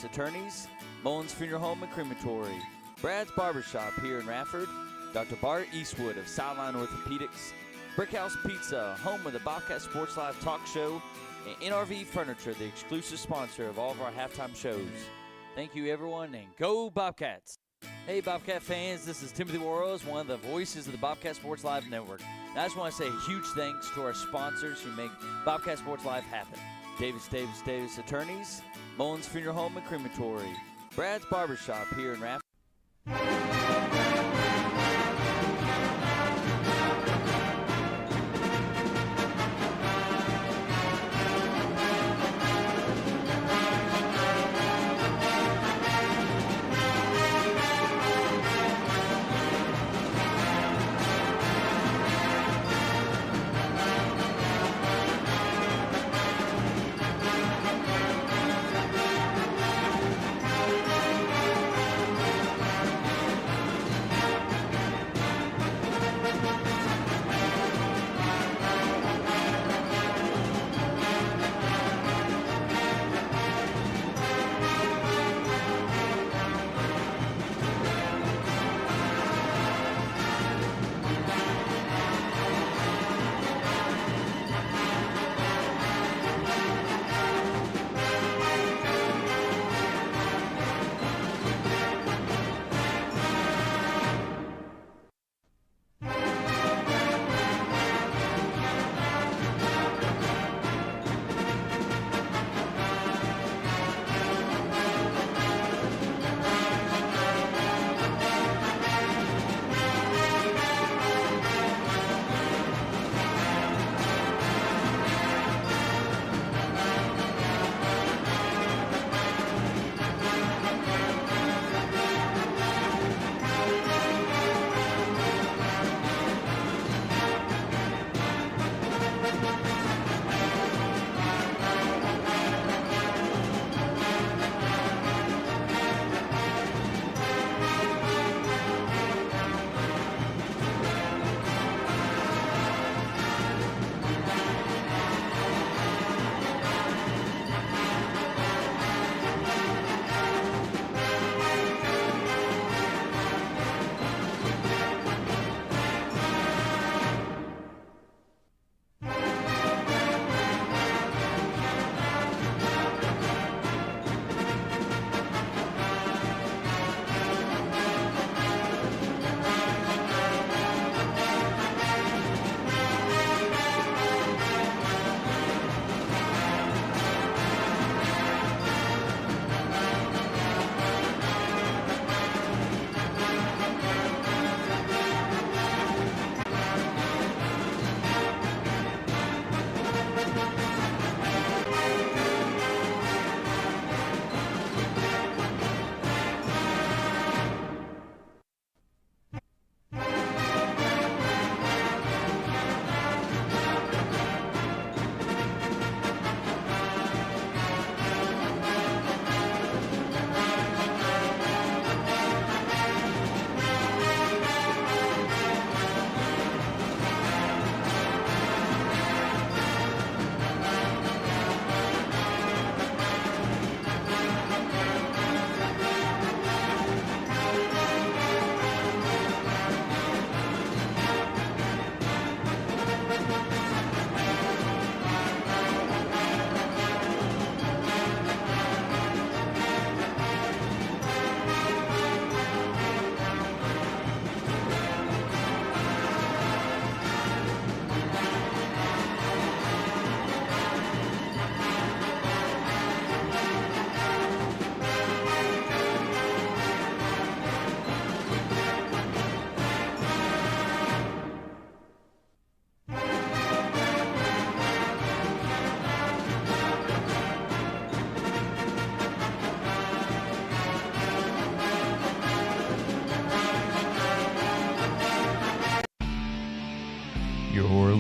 Attorneys, Mullins Funeral Home and Crematory, Brad's Barbershop here in Radford, Dr. Bart Eastwood of Sideline Orthopedics, Brickhouse Pizza, home of the Bobcat Sports Live talk show, and NRV Furniture, the exclusive sponsor of all of our halftime shows. Thank you, everyone, and go Bobcats. Hey, Bobcat fans, this is Timothy Worrells, one of the voices of the Bobcat Sports Live Network. And I just want to say a huge thanks to our sponsors who make Bobcat Sports Live happen. Davis Attorneys, Mullins Funeral Home and Crematory, Brad's Barbershop here in Radford.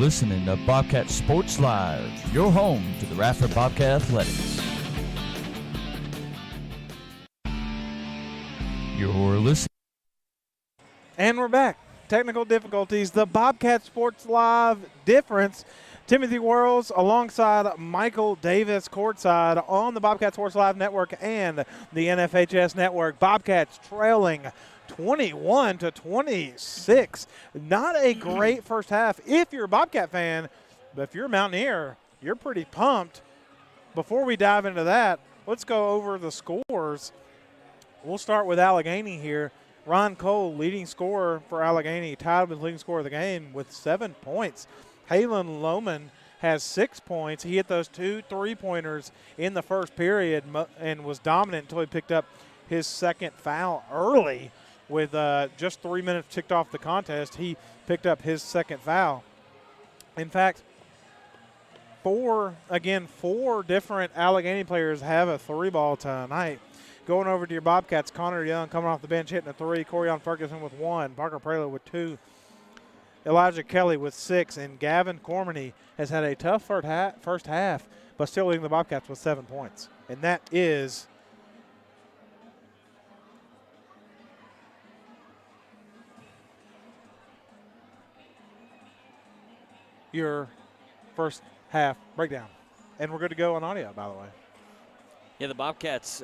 listening to Bobcat Sports Live, your home to the Radford Bobcat Athletics. You're listening. And we're back. Technical difficulties. The Bobcat Sports Live difference. Timothy Worrells alongside Michael Davis courtside on the Bobcat Sports Live Network and the NFHS Network. Bobcats trailing 21-26. Not a great first half if you're a Bobcat fan, but if you're a Mountaineer, you're pretty pumped. Before we dive into that, let's go over the scores. We'll start with Alleghany here. Ron Cole, leading scorer for Alleghany, tied with leading scorer of the game with 7 points. Halen Lohman has 6 points. He hit those 2 3-pointers in the first period and was dominant until he picked up his second foul early with just 3 minutes ticked off the contest. He picked up his second foul. In fact, four different Alleghany players have a 3-ball tonight. Going over to your Bobcats, Connor Young coming off the bench hitting a 3, Corian Ferguson with 1, Parker Prelo with 2, Elijah Kelly with 6, and Gavin Cormany has had a tough first half, but still leading the Bobcats with 7 points. And that is your first half breakdown. And we're good to go on audio, by the way. Yeah, the Bobcats,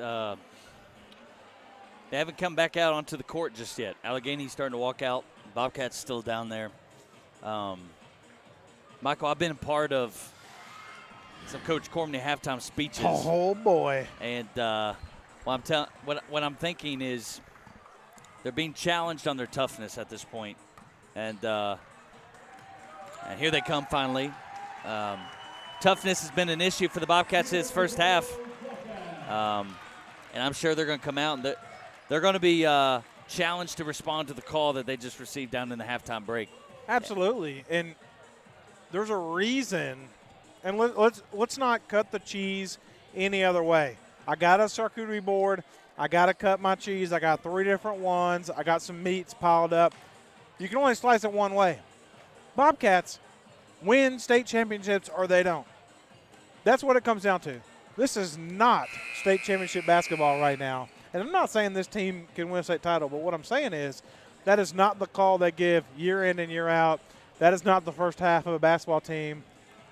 they haven't come back out onto the court just yet. Allegany's starting to walk out. Bobcats still down there. Michael, I've been a part of some Coach Cormany halftime speeches. Oh, boy. And what I'm thinking is they're being challenged on their toughness at this point. And here they come finally. Toughness has been an issue for the Bobcats this first half. And I'm sure they're going to come out and they're going to be challenged to respond to the call that they just received down in the halftime break. Absolutely. And there's a reason. And let's not cut the cheese any other way. I got a charcuterie board. I got to cut my cheese. I got 3 different ones. I got some meats piled up. You can only slice it one way. Bobcats win state championships or they don't. That's what it comes down to. This is not state championship basketball right now. And I'm not saying this team can win a state title, but what I'm saying is that is not the call they give year in and year out. That is not the first half of a basketball team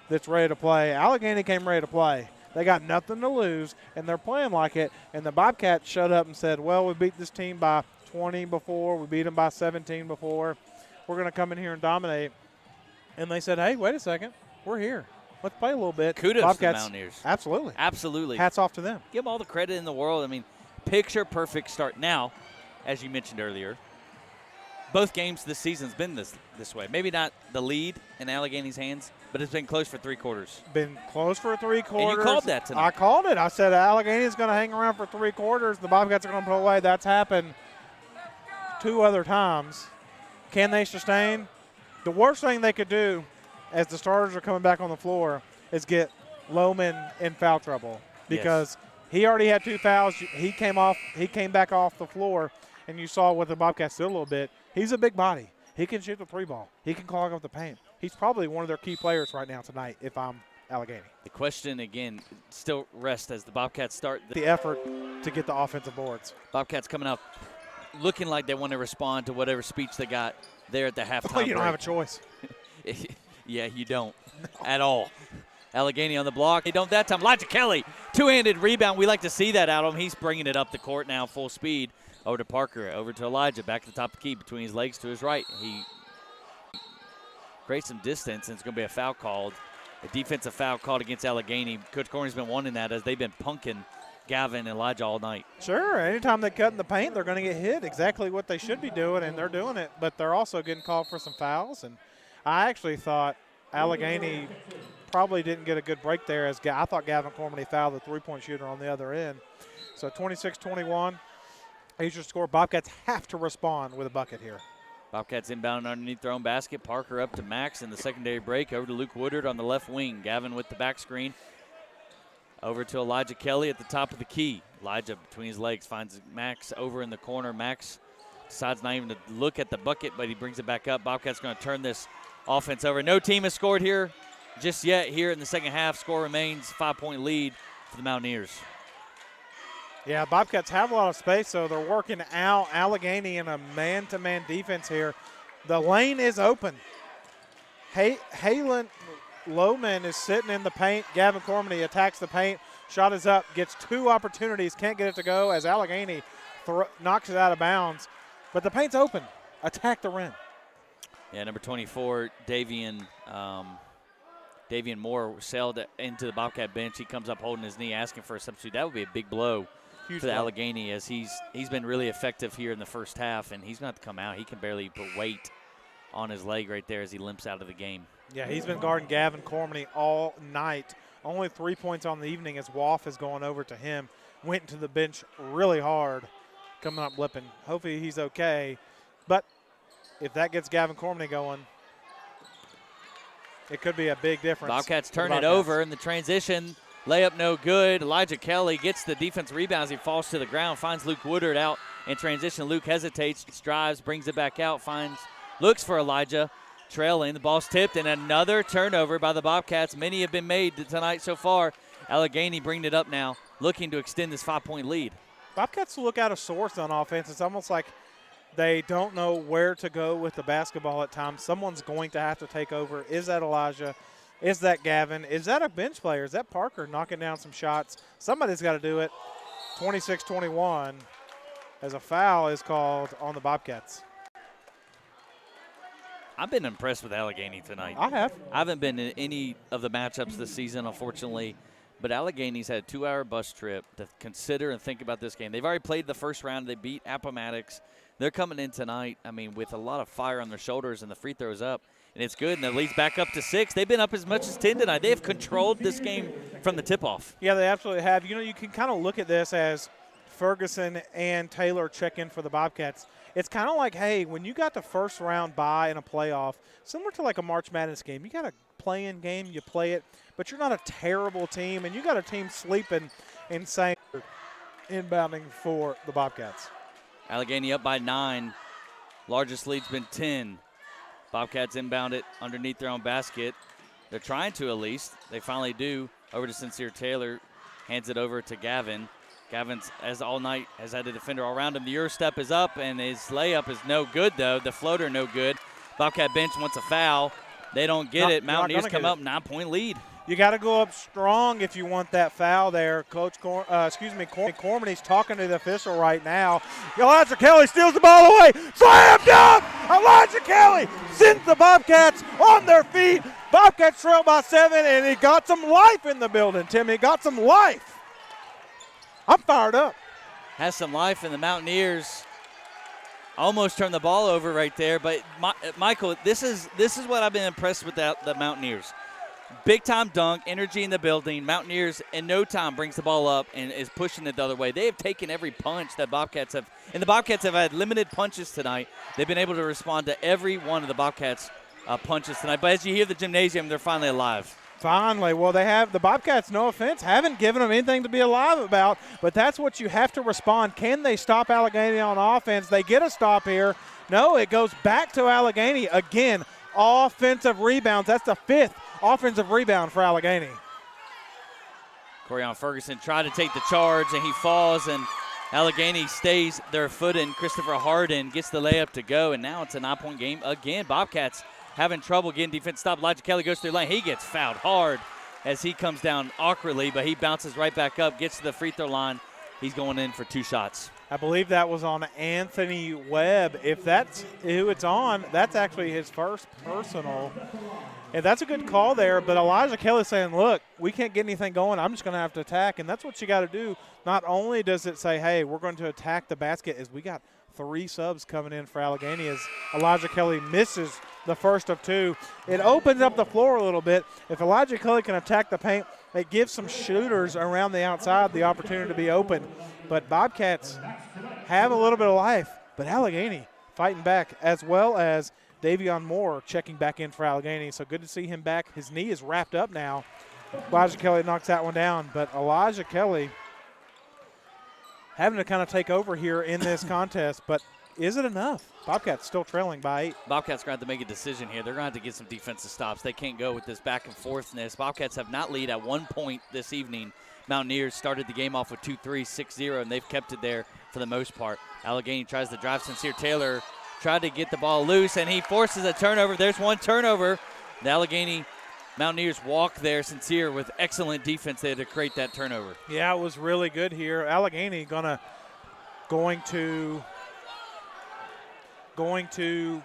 that's ready to play. Alleghany came ready to play. They got nothing to lose, and they're playing like it. And the Bobcats shut up and said, well, we beat this team by 20 before. We beat them by 17 before. We're going to come in here and dominate. And they said, hey, wait a second. We're here. Let's play a little bit. Kudos Bobcats, to the Mountaineers. Absolutely. Absolutely. Hats off to them. Give them all the credit in the world. I mean, picture-perfect start. Now, as you mentioned earlier, both games this season's been this way. Maybe not the lead in Allegany's hands, but it's been close for 3 quarters. Been close for 3 quarters. And you called that tonight. I called it. I said Allegany's going to hang around for 3 quarters. The Bobcats are going to pull away. That's happened 2 other times. Can they sustain? The worst thing they could do as the starters are coming back on the floor is get Lohman in foul trouble because he already had 2 fouls. He came back off the floor, and you saw what the Bobcats did a little bit. He's a big body. He can shoot the 3-ball. He can clog up the paint. He's probably one of their key players right now tonight if I'm Alleghany. The question, again, still rests as the Bobcats start. The effort to get the offensive boards. Bobcats coming out looking like they want to respond to whatever speech they got there at the halftime Well, you don't break. have a choice. Yeah, you don't at all. Alleghany on the block. They don't that time. Elijah Kelly, 2-handed rebound. We like to see that out of him. He's bringing it up the court now full speed. Over to Parker, over to Elijah, back to the top of the key between his legs to his right. He creates some distance, and it's going to be a foul called. A defensive foul called against Alleghany. Coach Corney's been wanting that as they've been punking Gavin and Elijah all night. Sure, anytime they cut in the paint, they're going to get hit. Exactly what they should be doing, and they're doing it. But they're also getting called for some fouls. And I actually thought Alleghany probably didn't get a good break there. As I thought Gavin Cormany fouled the 3-point shooter on the other end. So 26-21. Here's your score. Bobcats have to respond with a bucket here. Bobcats inbound underneath their own basket. Parker up to Max in the secondary break. Over to Luke Woodard on the left wing. Gavin with the back screen. Over to Elijah Kelly at the top of the key. Elijah between his legs finds Max over in the corner. Max decides not even to look at the bucket, but he brings it back up. Bobcats going to turn this offense over. No team has scored here just yet here in the second half. Score remains 5-point lead for the Mountaineers. Yeah, Bobcats have a lot of space, so they're working out Alleghany in a man-to-man defense here. The lane is open. Halen Lowman is sitting in the paint. Gavin Cormany attacks the paint. Shot is up, gets 2 opportunities, can't get it to go as Alleghany knocks it out of bounds. But the paint's open. Attack the rim. Yeah, number 24, Davian Moore sailed into the Bobcat bench. He comes up holding his knee, asking for a substitute. That would be a big blow for the Alleghany, as he's been really effective here in the first half, and he's going to have to come out. He can barely put weight on his leg right there as he limps out of the game. Yeah, he's been guarding Gavin Cormany all night. Only 3 points on the evening as Woff is going over to him. Went to the bench really hard, coming up lipping. Hopefully he's okay. But if that gets Gavin Cormany going, it could be a big difference. Bobcats turn it over in the transition. Layup no good. Elijah Kelly gets the defense rebounds. He falls to the ground, finds Luke Woodard out in transition. Luke hesitates, drives, brings it back out, looks for Elijah. Trailing, the ball's tipped, and another turnover by the Bobcats. Many have been made tonight so far. Alleghany bringing it up now, looking to extend this 5-point lead. Bobcats look out of sorts on offense. It's almost like they don't know where to go with the basketball at times. Someone's going to have to take over. Is that Elijah? Is that Gavin? Is that a bench player? Is that Parker knocking down some shots? Somebody's got to do it. 26-21 as a foul is called on the Bobcats. I've been impressed with Alleghany tonight. I have. I haven't been in any of the matchups this season, unfortunately, but Alleghany's had a 2-hour bus trip to consider and think about this game. They've already played the first round. They beat Appomattox. They're coming in tonight, with a lot of fire on their shoulders and the free throws up, and it's good, and the lead's back up to 6. They've been up as much as 10 tonight. They have controlled this game from the tip-off. Yeah, they absolutely have. You can kind of look at this as Ferguson and Taylor check in for the Bobcats. It's kind of like, hey, when you got the first round bye in a playoff, similar to like a March Madness game, you got a play-in game, you play it, but you're not a terrible team, and you got a team sleeping insane inbounding for the Bobcats. Alleghany up by 9. Largest lead's been 10. Bobcats inbound it underneath their own basket. They're trying to at least. They finally do. Over to Sincere Taylor. Hands it over to Gavin. Gavin's, as all night, has had a defender all around him. The Euro step is up, and his layup is no good, though. The floater no good. Bobcat bench wants a foul. They don't get it. Mountaineers come up, 9-point lead. You got to go up strong if you want that foul there. Cormany's talking to the official right now. Elijah Kelly steals the ball away. Slam dunk! Elijah Kelly sends the Bobcats on their feet. Bobcats trail by 7, and he got some life in the building, Tim. He got some life. I'm fired up. Has some life, and the Mountaineers almost turned the ball over right there. But, Michael, this is what I've been impressed with the Mountaineers. Big-time dunk, energy in the building. Mountaineers in no time brings the ball up and is pushing it the other way. They have taken every punch that Bobcats have. And the Bobcats have had limited punches tonight. They've been able to respond to every one of the Bobcats' punches tonight. But as you hear the gymnasium, they're finally alive. Finally. Well, they have the Bobcats, no offense, haven't given them anything to be alive about, but that's what you have to respond. Can they stop Alleghany on offense? They get a stop here. No, it goes back to Alleghany. Again, offensive rebounds. That's the 5th offensive rebound for Alleghany. Corian Ferguson tried to take the charge, and he falls, and Alleghany stays their foot in. Christopher Harden gets the layup to go, and now it's a 9-point game again. Bobcats having trouble getting defense stopped. Elijah Kelly goes through the lane. He gets fouled hard as he comes down awkwardly, but he bounces right back up, gets to the free throw line. He's going in for 2 shots. I believe that was on Anthony Webb. If that's who it's on, that's actually his first personal. And that's a good call there, but Elijah Kelly saying, look, we can't get anything going. I'm just going to have to attack, and that's what you got to do. Not only does it say, hey, we're going to attack the basket, as we got 3 subs coming in for Alleghany as Elijah Kelly misses the first of 2. It opens up the floor a little bit. If Elijah Kelly can attack the paint, it gives some shooters around the outside the opportunity to be open. But Bobcats have a little bit of life, but Alleghany fighting back, as well as Davion Moore checking back in for Alleghany. So good to see him back. His knee is wrapped up now. Elijah Kelly knocks that one down, but Elijah Kelly having to kind of take over here in this contest, but is it enough? Bobcats still trailing by 8. Bobcats are going to have to make a decision here. They're going to have to get some defensive stops. They can't go with this back and forthness. Bobcats have not lead at 1 point this evening. Mountaineers started the game off with 2-3, 6-0, and they've kept it there for the most part. Alleghany tries to drive. Sincere Taylor tried to get the ball loose, and he forces a turnover. There's one turnover. The Alleghany Mountaineers walk there. Sincere with excellent defense there to create that turnover. Yeah, it was really good here. Alleghany going to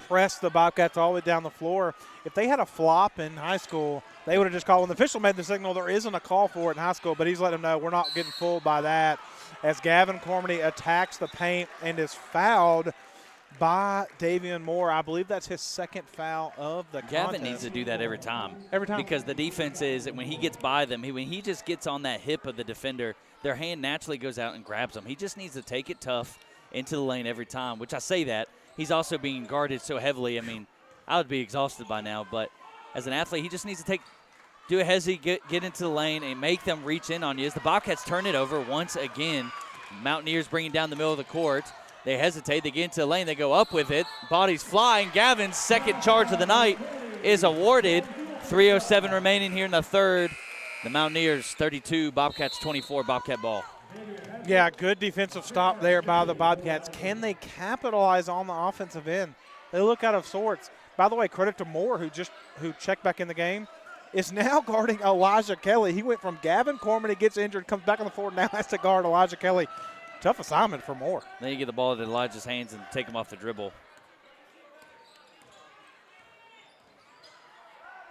press the Bobcats all the way down the floor. If they had a flop in high school, they would have just called. When the official made the signal, there isn't a call for it in high school, but he's letting them know we're not getting fooled by that. As Gavin Cormany attacks the paint and is fouled by Davian Moore. I believe that's his second foul of the contest. Gavin needs to do that every time. Every time. Because the defense is, when he gets by them, when he just gets on that hip of the defender, their hand naturally goes out and grabs them. He just needs to take it tough into the lane every time, which I say that. He's also being guarded so heavily. I mean, I would be exhausted by now, but as an athlete, he just needs to do a hezzy, get into the lane, and make them reach in on you. As the Bobcats turn it over once again, Mountaineers bringing down the middle of the court. They hesitate. They get into the lane. They go up with it. Bodies fly, and Gavin's second charge of the night is awarded. 3:07 remaining here in the third. The Mountaineers 32, Bobcats 24, Bobcat ball. Yeah, good defensive stop there by the Bobcats. Can they capitalize on the offensive end? They look out of sorts. By the way, credit to Moore, who checked back in the game, is now guarding Elijah Kelly. He went from Gavin Cormany, gets injured, comes back on the floor, now has to guard Elijah Kelly. Tough assignment for Moore. Then you get the ball to Elijah's hands and take him off the dribble.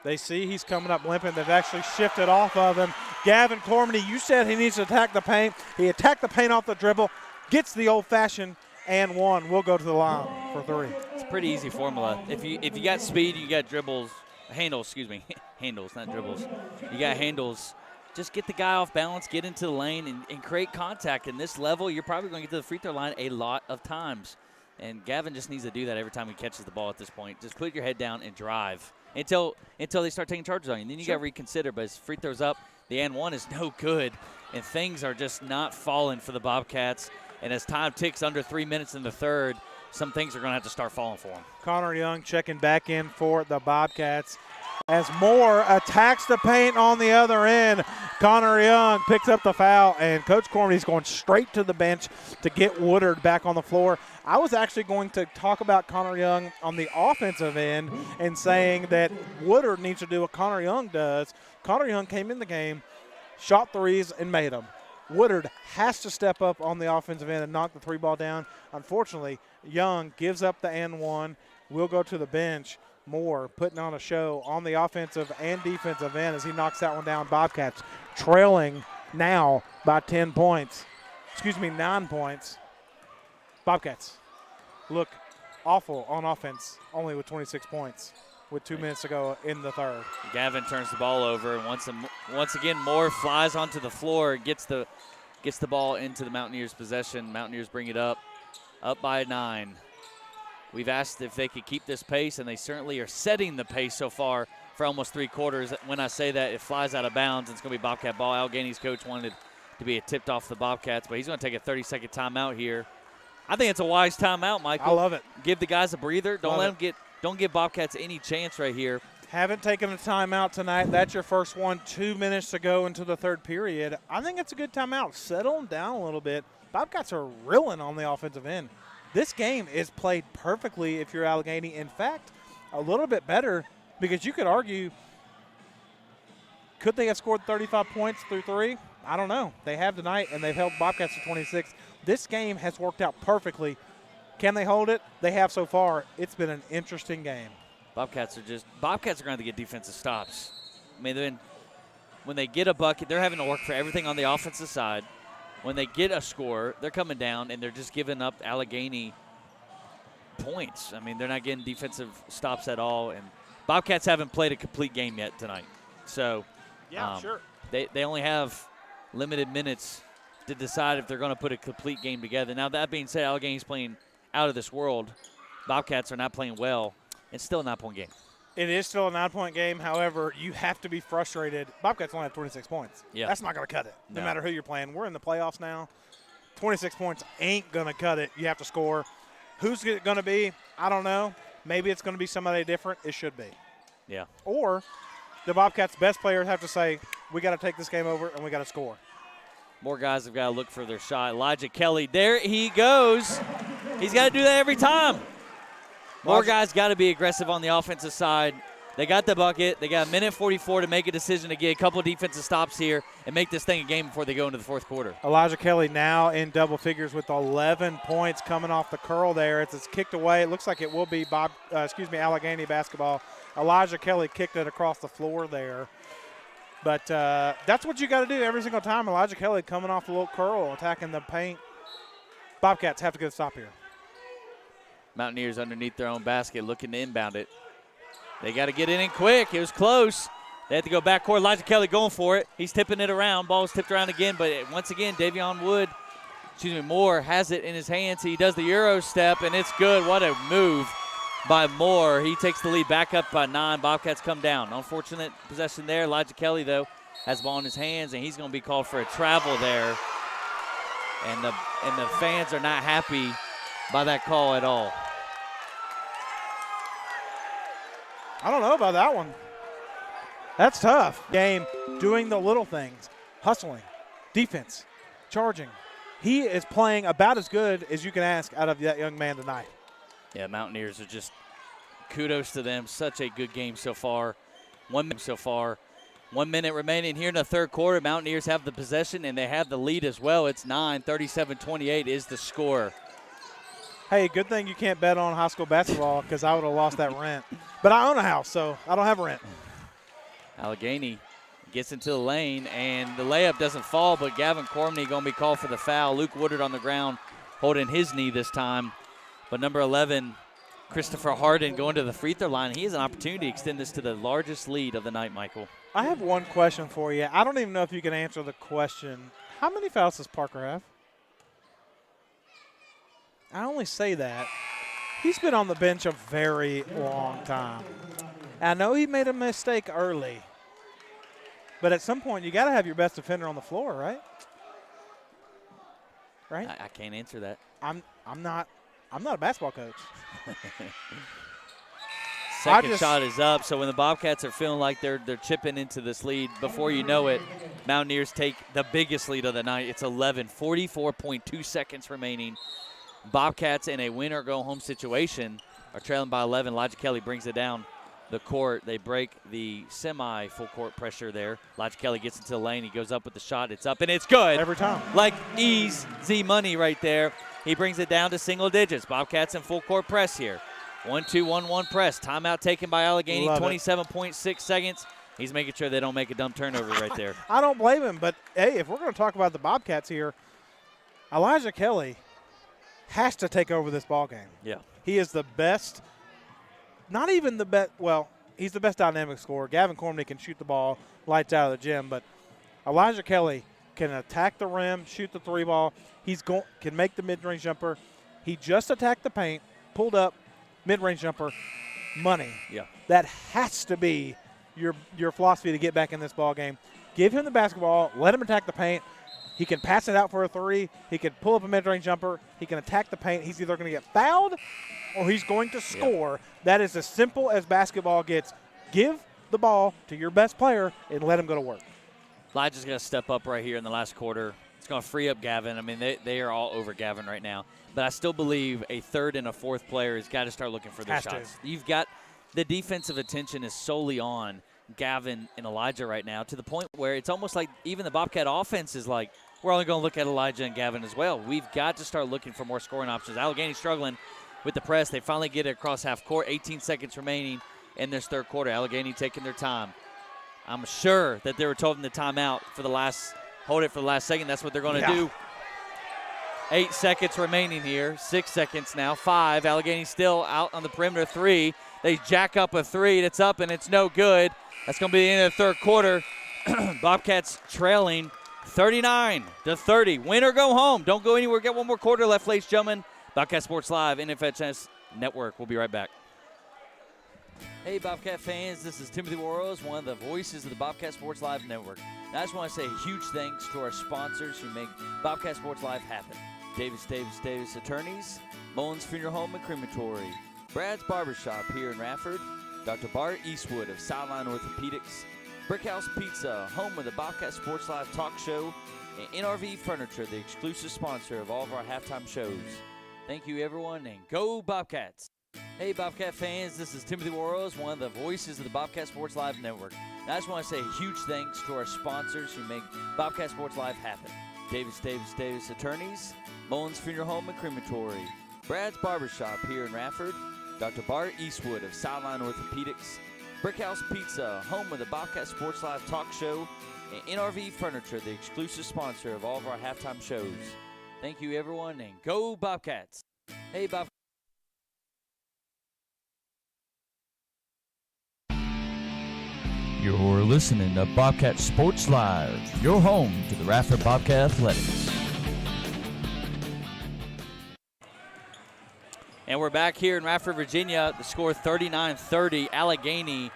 They see he's coming up limping. They've actually shifted off of him. Gavin Cormany, you said he needs to attack the paint. He attacked the paint off the dribble, gets the old-fashioned and one. We'll go to the line for 3. It's a pretty easy formula. If you got speed, you got handles, handles, not dribbles. You got handles. Just get the guy off balance, get into the lane, and create contact. In this level, you're probably going to get to the free throw line a lot of times. And Gavin just needs to do that every time he catches the ball at this point. Just put your head down and drive until they start taking charges on you. And then you got to reconsider. But as free throws up, the and one is no good. And things are just not falling for the Bobcats. And as time ticks under 3 minutes in the third, some things are going to have to start falling for them. Connor Young checking back in for the Bobcats. As Moore attacks the paint on the other end, Connor Young picks up the foul, and Coach Cormany's going straight to the bench to get Woodard back on the floor. I was actually going to talk about Connor Young on the offensive end and saying that Woodard needs to do what Connor Young does. Connor Young came in the game, shot threes, and made them. Woodard has to step up on the offensive end and knock the 3 ball down. Unfortunately, Young gives up the and one. We'll go to the bench. Moore putting on a show on the offensive and defensive end as he knocks that one down. Bobcats trailing now by 9 points. Bobcats look awful on offense, only with 26 points with 2 minutes to go in the third. Gavin turns the ball over, and once again, Moore flies onto the floor, gets the ball into the Mountaineers' possession. Mountaineers bring it up by 9. We've asked if they could keep this pace, and they certainly are setting the pace so far for almost 3 quarters. When I say that, it flies out of bounds. It's going to be Bobcat ball. Alleghany's coach wanted to be tipped off the Bobcats, but he's going to take a 30-second timeout here. I think it's a wise timeout, Michael. I love it. Give the guys a breather. Don't give Bobcats any chance right here. Haven't taken a timeout tonight. That's your first one. 2 minutes to go into the third period. I think it's a good timeout. Settle them down a little bit. Bobcats are reeling on the offensive end. This game is played perfectly if you're Alleghany. In fact, a little bit better because you could argue, could they have scored 35 points through 3? I don't know. They have tonight, and they've held Bobcats to 26. This game has worked out perfectly. Can they hold it? They have so far. It's been an interesting game. Bobcats are going to have to get defensive stops. I mean, when they get a bucket, they're having to work for everything on the offensive side. When they get a score, they're coming down, and they're just giving up Alleghany points. I mean, they're not getting defensive stops at all. And Bobcats haven't played a complete game yet tonight. So Sure. They only have limited minutes to decide if they're going to put a complete game together. Now, that being said, Allegany's playing out of this world. Bobcats are not playing well. It's still a 9-point game. It is still a 9-point game. However, you have to be frustrated. Bobcats only have 26 points. Yeah. That's not going to cut it, no No. matter who you're playing. We're in the playoffs now. 26 points ain't going to cut it. You have to score. Who's it going to be? I don't know. Maybe it's going to be somebody different. It should be. Yeah. Or the Bobcats' best players have to say, we got to take this game over and we got to score. More guys have got to look for their shot. Elijah Kelly, there he goes. He's got to do that every time. More guys got to be aggressive on the offensive side. They got the bucket. They got a minute 44 to make a decision to get a couple of defensive stops here and make this thing a game before they go into the fourth quarter. Elijah Kelly now in double figures with 11 points coming off the curl there. It's kicked away. It looks like it will be Alleghany basketball. Elijah Kelly kicked it across the floor there. But that's what you got to do every single time. Elijah Kelly coming off a little curl, attacking the paint. Bobcats have to get a stop here. Mountaineers underneath their own basket looking to inbound it. They got to get in quick. It was close. They have to go backcourt. Elijah Kelly going for it. He's tipping it around. Ball was tipped around again, but once again, Moore has it in his hands. He does the Euro step, and it's good. What a move by Moore. He takes the lead back up by 9. Bobcats come down. Unfortunate possession there. Elijah Kelly, though, has the ball in his hands, and he's going to be called for a travel there. And the fans are not happy by that call at all. I don't know about that one. That's tough. Game doing the little things, hustling, defense, charging. He is playing about as good as you can ask out of that young man tonight. Yeah, Mountaineers are just kudos to them. Such a good game so far. 1 minute remaining here in the third quarter. Mountaineers have the possession, and they have the lead as well. It's 37-28 is the score. Hey, good thing you can't bet on high school basketball because I would have lost that rent. But I own a house, so I don't have rent. Alleghany gets into the lane, and the layup doesn't fall, but Gavin Cormney going to be called for the foul. Luke Woodard on the ground holding his knee this time. But number 11, Christopher Harden, going to the free throw line. He has an opportunity to extend this to the largest lead of the night, Michael. I have one question for you. I don't even know if you can answer the question. How many fouls does Parker have? I only say that. He's been on the bench a very long time. I know he made a mistake early, but at some point you got to have your best defender on the floor, right? Right? I can't answer that. I'm not a basketball coach. Second shot is up, so when the Bobcats are feeling like they're chipping into this lead, before you know it, Mountaineers take the biggest lead of the night. It's 11, 44.2 seconds remaining. Bobcats in a win-or-go-home situation are trailing by 11. Elijah Kelly brings it down the court. They break the semi-full court pressure there. Elijah Kelly gets into the lane. He goes up with the shot. It's up, and it's good. Every time. Like easy money right there. He brings it down to single digits. Bobcats in full court press here. 1-2-1-1 press. Timeout taken by Alleghany. 27.6 seconds. He's making sure they don't make a dumb turnover right there. I don't blame him, but, hey, if we're going to talk about the Bobcats here, Elijah Kelly has to take over this ball game. Yeah. He is the best, not even the best, well, he's the best dynamic scorer. Gavin Cormney can shoot the ball lights out of the gym, but Elijah Kelly can attack the rim, shoot the three ball. Can make the mid-range jumper. He just attacked the paint, pulled up, mid-range jumper, money. Yeah. That has to be your philosophy to get back in this ball game. Give him the basketball, let him attack the paint. He can pass it out for a three. He can pull up a mid-range jumper. He can attack the paint. He's either going to get fouled or he's going to score. Yeah. That is as simple as basketball gets. Give the ball to your best player and let him go to work. Elijah's going to step up right here in the last quarter. It's going to free up Gavin. I mean, they are all over Gavin right now. But I still believe a third and a fourth player has got to start looking for their shots. You've got the defensive attention is solely on Gavin and Elijah right now, to the point where it's almost like even the Bobcat offense is like, we're only going to look at Elijah and Gavin as well. We've got to start looking for more scoring options. Alleghany struggling with the press. They finally get it across half court. 18 seconds remaining in this third quarter. Alleghany taking their time. I'm sure that they were told in the timeout for the last, hold it for the last second. That's what they're going to do. 8 seconds remaining here. 6 seconds now. 5. Alleghany still out on the perimeter. 3. They jack up a 3. It's up and it's no good. That's going to be the end of the third quarter. Bobcats trailing 39-30. Win or go home. Don't go anywhere. Get one more quarter left, ladies and gentlemen. Bobcat Sports Live, NFHS Network. We'll be right back. Hey, Bobcat fans. This is Timothy Warros, one of the voices of the Bobcat Sports Live Network. And I just want to say a huge thanks to our sponsors who make Bobcat Sports Live happen. Davis Attorneys, Mullins Funeral Home and Crematory, Brad's Barbershop here in Radford, Dr. Bart Eastwood of Sideline Orthopedics, Brickhouse Pizza, home of the Bobcat Sports Live talk show, and NRV Furniture, the exclusive sponsor of all of our halftime shows. Thank you, everyone, and go Bobcats! Hey, Bobcat fans, this is Timothy Worrells, one of the voices of the Bobcat Sports Live Network. And I just want to say a huge thanks to our sponsors who make Bobcat Sports Live happen. Davis Attorneys, Mullins Funeral Home and Crematory, Brad's Barbershop here in Radford, Dr. Bart Eastwood of Sideline Orthopedics, Brickhouse Pizza, home of the Bobcat Sports Live talk show, and NRV Furniture, the exclusive sponsor of all of our halftime shows. Thank you, everyone, and go Bobcats! Hey, Bobcats. You're listening to Bobcat Sports Live, your home to the Radford Bobcat Athletics. And we're back here in Radford, Virginia. The score 39-30. Alleghany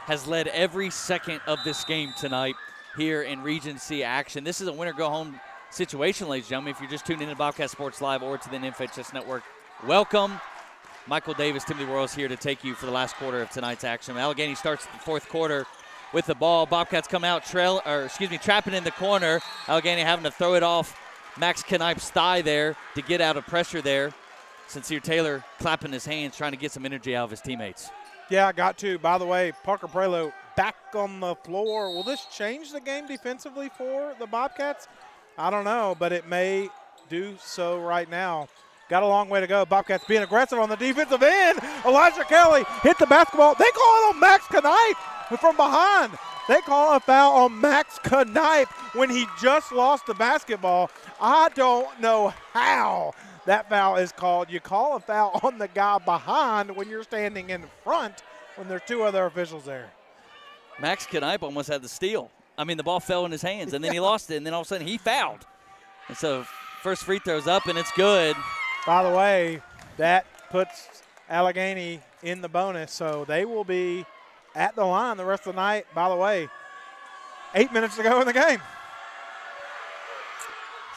has led every second of this game tonight here in Regency action. This is a winner-go-home situation, ladies and gentlemen. If you're just tuning in to Bobcat Sports Live or to the NFHS Network, welcome. Michael Davis, Timothy Worrells here to take you for the last quarter of tonight's action. Alleghany starts the fourth quarter with the ball. Bobcats come out trapping in the corner. Alleghany having to throw it off Max Knipe's thigh there to get out of pressure there. Sincere Taylor clapping his hands, trying to get some energy out of his teammates. Yeah, I got to. By the way, Parker Prelo back on the floor. Will this change the game defensively for the Bobcats? I don't know, but it may do so right now. Got a long way to go. Bobcats being aggressive on the defensive end. Elijah Kelly hit the basketball. They call it on Max Knipe from behind. They call a foul on Max Knipe when he just lost the basketball. I don't know how that foul is called. You call a foul on the guy behind when you're standing in front when there's two other officials there. Max Knipe almost had the steal. I mean, the ball fell in his hands, and then he lost it, and then all of a sudden he fouled. And so first free throw's up, and it's good. By the way, that puts Alleghany in the bonus, so they will be at the line the rest of the night. By the way, 8 minutes to go in the game.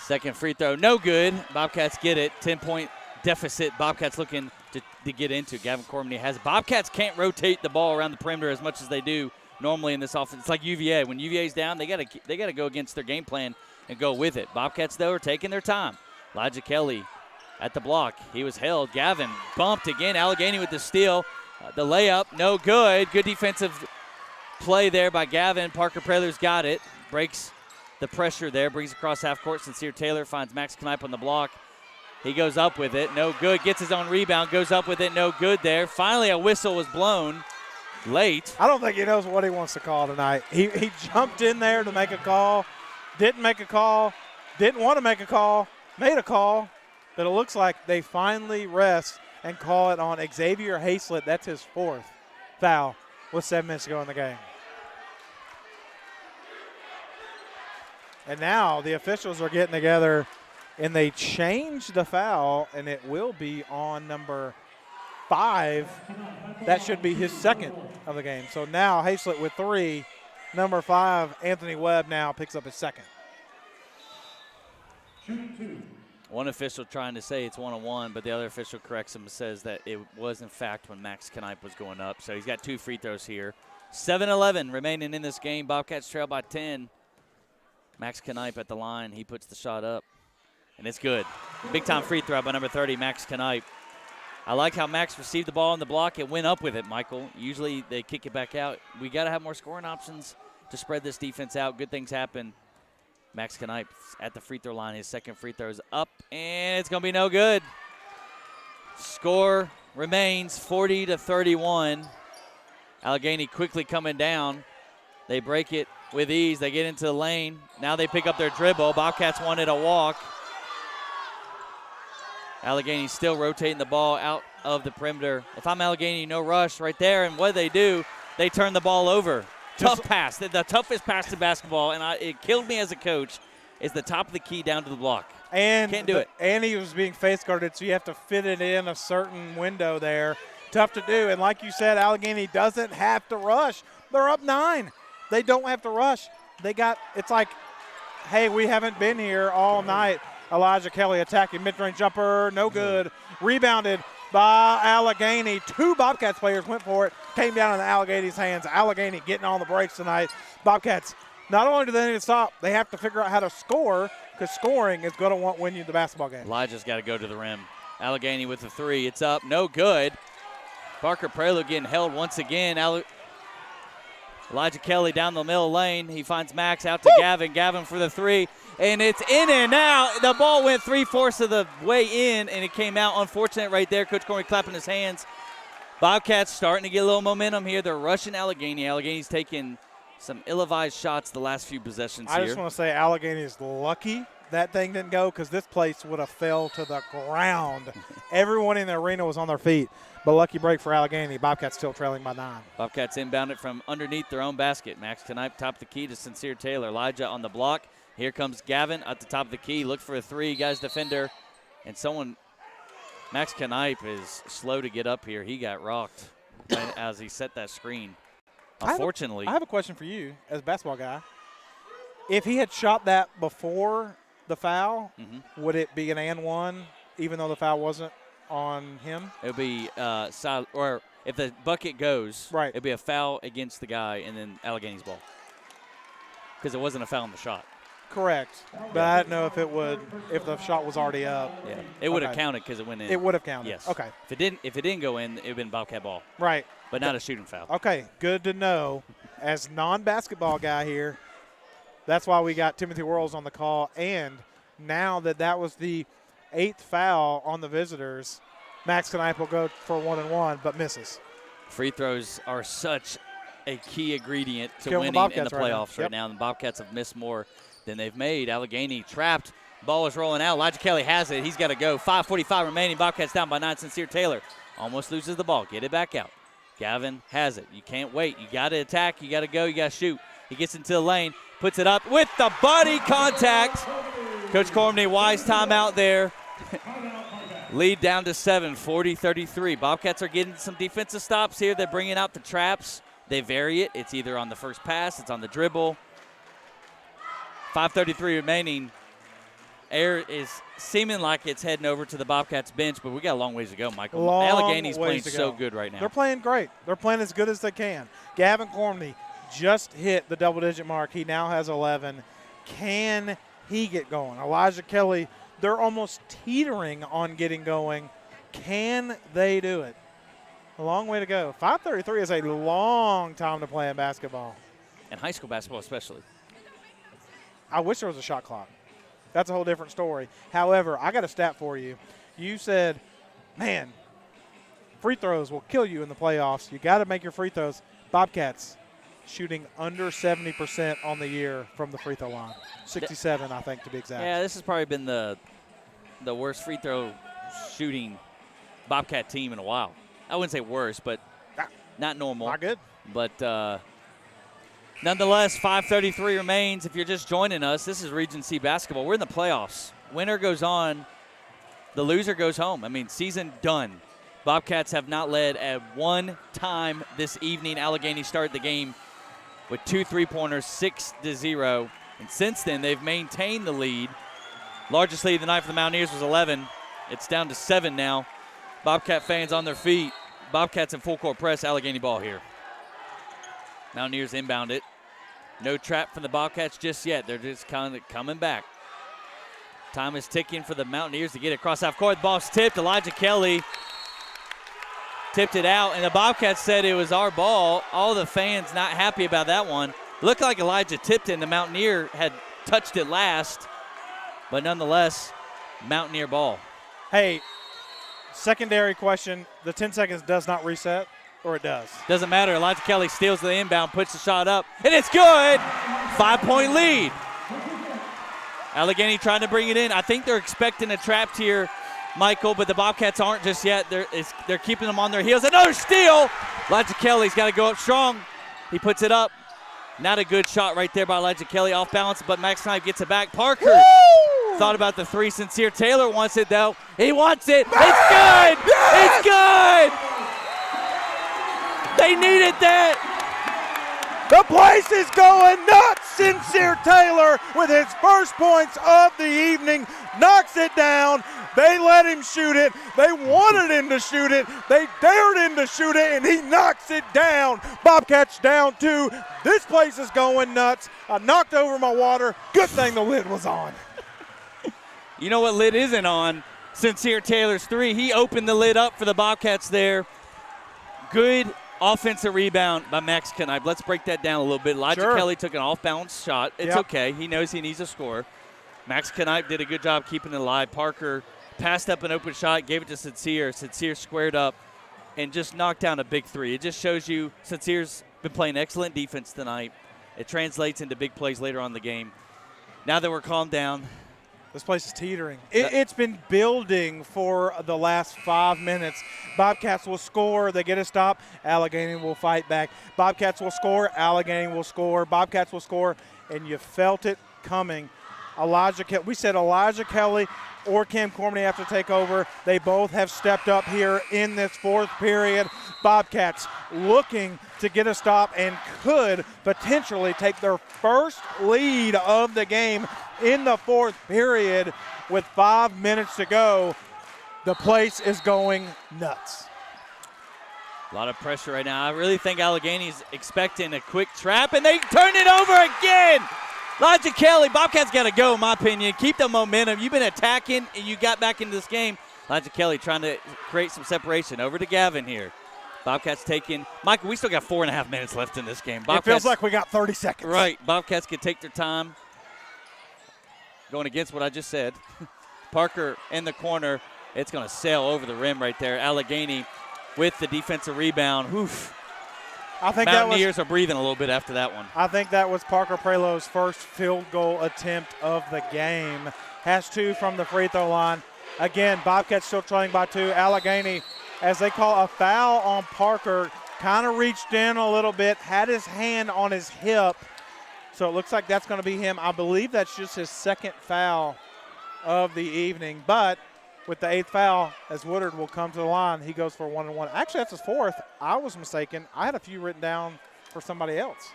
Second free throw, no good. Bobcats get it. 10-point deficit. Bobcats looking to get into. Gavin Cormany has it. Bobcats can't rotate the ball around the perimeter as much as they do normally in this offense. It's like UVA. When UVA's down, they gotta go against their game plan and go with it. Bobcats, though, are taking their time. Elijah Kelly at the block. He was held. Gavin bumped again. Alleghany with the steal. The layup, no good. Good defensive play there by Gavin. Parker Prelu's got it. Breaks the pressure there. Brings across half court. Sincere Taylor finds Max Knipe on the block. He goes up with it. No good. Gets his own rebound. Goes up with it. No good there. Finally, a whistle was blown late. I don't think he knows what he wants to call tonight. He jumped in there to make a call. Didn't make a call. Didn't want to make a call. Made a call. But it looks like they finally rest and call it on Xavier Haslett. That's his fourth foul with 7 minutes to go in the game. And now the officials are getting together, and they change the foul, and it will be on number 5. That should be his second of the game. So now Haslett with 3. Number 5, Anthony Webb, now picks up his second. One official trying to say it's 1-on-1, but the other official corrects him and says that it was, in fact, when Max Knipe was going up. So he's got 2 free throws here. 7-11 remaining in this game. Bobcats trail by 10. Max Knipe at the line. He puts the shot up, and it's good. Big-time free throw by number 30, Max Knipe. I like how Max received the ball on the block and went up with it, Michael. Usually they kick it back out. We got to have more scoring options to spread this defense out. Good things happen. Max Knipe at the free throw line. His second free throw is up, and it's going to be no good. Score remains 40-31. Alleghany quickly coming down. They break it with ease. They get into the lane. Now they pick up their dribble. Bobcats wanted a walk. Alleghany still rotating the ball out of the perimeter. If I'm Alleghany, no rush right there. And what do? They turn the ball over. Tough pass, the toughest pass to basketball, and it killed me as a coach, is the top of the key down to the block. And can't do it. And he was being face guarded, so you have to fit it in a certain window there. Tough to do, and like you said, Alleghany doesn't have to rush. They're up 9. They don't have to rush. It's like, hey, we haven't been here all night. Elijah Kelly attacking mid-range jumper, no good. Rebounded by Alleghany. 2 Bobcats players went for it, came down in the Allegany's hands. Alleghany getting on the breaks tonight. Bobcats, not only do they need to stop, they have to figure out how to score, because scoring is going to win you the basketball game. Elijah's got to go to the rim. Alleghany with the 3. It's up, no good. Parker Prelude getting held once again. Elijah Kelly down the middle lane. He finds Max out to Gavin. Gavin for the 3. And it's in and out. The ball went 3/4 of the way in, and it came out. Unfortunate right there. Coach Corey clapping his hands. Bobcats starting to get a little momentum here. They're rushing Alleghany. Allegany's taking some ill-advised shots the last few possessions here. I just want to say Alleghany is lucky that thing didn't go, because this place would have fell to the ground. Everyone in the arena was on their feet. But lucky break for Alleghany. Bobcats still trailing by 9. Bobcats inbound it from underneath their own basket. Max Knipe top of the key to Sincere Taylor. Elijah on the block. Here comes Gavin at the top of the key. Look for a 3. Guys defender. And Max Knipe is slow to get up here. He got rocked as he set that screen. Unfortunately. I have a question for you as a basketball guy. If he had shot that before the foul, would it be an and 1, even though the foul wasn't on him? It would be or if the bucket goes, right, it would be a foul against the guy and then Allegany's ball, because it wasn't a foul on the shot. Correct. But I didn't know if the shot was already up. Yeah, it would have counted because it went in. It would have counted. Yes. Okay. If it didn't go in, it would have been Bobcat ball. Right. But not a shooting foul. Okay, good to know. As non-basketball guy here, that's why we got Timothy Worrells on the call. And now that was the 8th foul on the visitors, Max Knipe will go for 1-1, but misses. Free throws are such a key ingredient to Killing winning the in the playoffs right now. And the Bobcats have missed more than they've made. Alleghany trapped. Ball is rolling out. Elijah Kelly has it. He's got to go. 5:45 remaining. Bobcats down by 9. Sincere Taylor almost loses the ball. Get it back out. Gavin has it. You can't wait. You got to attack. You got to go. You got to shoot. He gets into the lane, puts it up with the body contact. Coach Cormany, wise timeout there. Lead down to 7, 40-33. Bobcats are getting some defensive stops here. They're bringing out the traps. They vary it. It's either on the first pass, it's on the dribble. 5:33 remaining. Air is seeming like it's heading over to the Bobcats bench, but we got a long ways to go, Michael. Allegany's playing so good right now. They're playing great. They're playing as good as they can. Gavin Cormany just hit the double-digit mark. He now has 11. Can he get going? Elijah Kelly, they're almost teetering on getting going. Can they do it? A long way to go. 5:33 is a long time to play in basketball. And high school basketball especially. I wish there was a shot clock. That's a whole different story. However, I got a stat for you. You said, man, free throws will kill you in the playoffs. You got to make your free throws. Bobcats shooting under 70% on the year from the free throw line. 67, I think, to be exact. Yeah, this has probably been the worst free throw shooting Bobcat team in a while. I wouldn't say worse, but not normal. Not good. But nonetheless, 5:33 remains. If you're just joining us, this is Region C basketball. We're in the playoffs. Winner goes on. The loser goes home. I mean, season done. Bobcats have not led at one time this evening. Alleghany started the game with 2 3-pointers, 6-0. And since then, they've maintained the lead. Largest lead of the night for the Mountaineers was 11. It's down to 7 now. Bobcat fans on their feet. Bobcats in full court press. Alleghany ball here. Mountaineers inbound it. No trap from the Bobcats just yet. They're just kind of coming back. Time is ticking for the Mountaineers to get it across half court. The ball's tipped. Elijah Kelly tipped it out, and the Bobcats said it was our ball. All the fans not happy about that one. Looked like Elijah tipped it, and the Mountaineer had touched it last. But nonetheless, Mountaineer ball. Hey, secondary question. The 10 seconds does not reset, or it does? Doesn't matter. Elijah Kelly steals the inbound, puts the shot up, and it's good. 5-point lead. Alleghany trying to bring it in. I think they're expecting a trap here, Michael, but the Bobcats aren't just yet. They're keeping them on their heels. Another steal. Elijah Kelly's got to go up strong. He puts it up. Not a good shot right there by Elijah Kelly. Off balance, but Max Knipe gets it back. Parker thought about the 3. Sincere Taylor wants it, though. He wants it. It's good. It's good. They needed that. The place is going nuts. Sincere Taylor with his first points of the evening knocks it down. They let him shoot it. They wanted him to shoot it. They dared him to shoot it, and he knocks it down. Bobcats down 2. This place is going nuts. I knocked over my water. Good thing the lid was on. You know what lid isn't on? Sincere Taylor's 3. He opened the lid up for the Bobcats there. Good offensive rebound by Max Knipe. Let's break that down a little bit. Elijah Kelly took an off-balance shot. It's okay. He knows he needs a score. Max Knipe did a good job keeping it alive. Parker passed up an open shot, gave it to Sincere. Sincere squared up and just knocked down a big 3. It just shows you Sincere's been playing excellent defense tonight. It translates into big plays later on in the game. Now that we're calmed down, this place is teetering. It's been building for the last 5 minutes. Bobcats will score. They get a stop. Alleghany will fight back. Bobcats will score. Alleghany will score. Bobcats will score. And you felt it coming. We said Elijah Kelly or Cam Cormany have to take over. They both have stepped up here in this fourth period. Bobcats looking to get a stop and could potentially take their first lead of the game in the fourth period with 5 minutes to go. The place is going nuts. a lot of pressure right now. I really think Allegheny's expecting a quick trap, and they turn it over again. Elijah Kelly, Bobcats got to go, in my opinion. Keep the momentum. You've been attacking, and you got back into this game. Elijah Kelly trying to create some separation. Over to Gavin here. Bobcats taking – Michael, we still got 4.5 minutes left in this game. It feels like we got 30 seconds. Right. Bobcats can take their time. Going against what I just said. Parker in the corner. It's going to sail over the rim right there. Alleghany with the defensive rebound. Oof. I think Mountaineers are breathing a little bit after that one. I think that was Parker Prelo's first field goal attempt of the game. Has 2 from the free throw line. Again, Bobcats still trailing by 2. Alleghany, as they call a foul on Parker, kind of reached in a little bit, had his hand on his hip. So it looks like that's going to be him. I believe that's just his second foul of the evening. But with the 8th foul, as Woodard will come to the line, he goes for 1-1. Actually, that's his 4th. I was mistaken. I had a few written down for somebody else.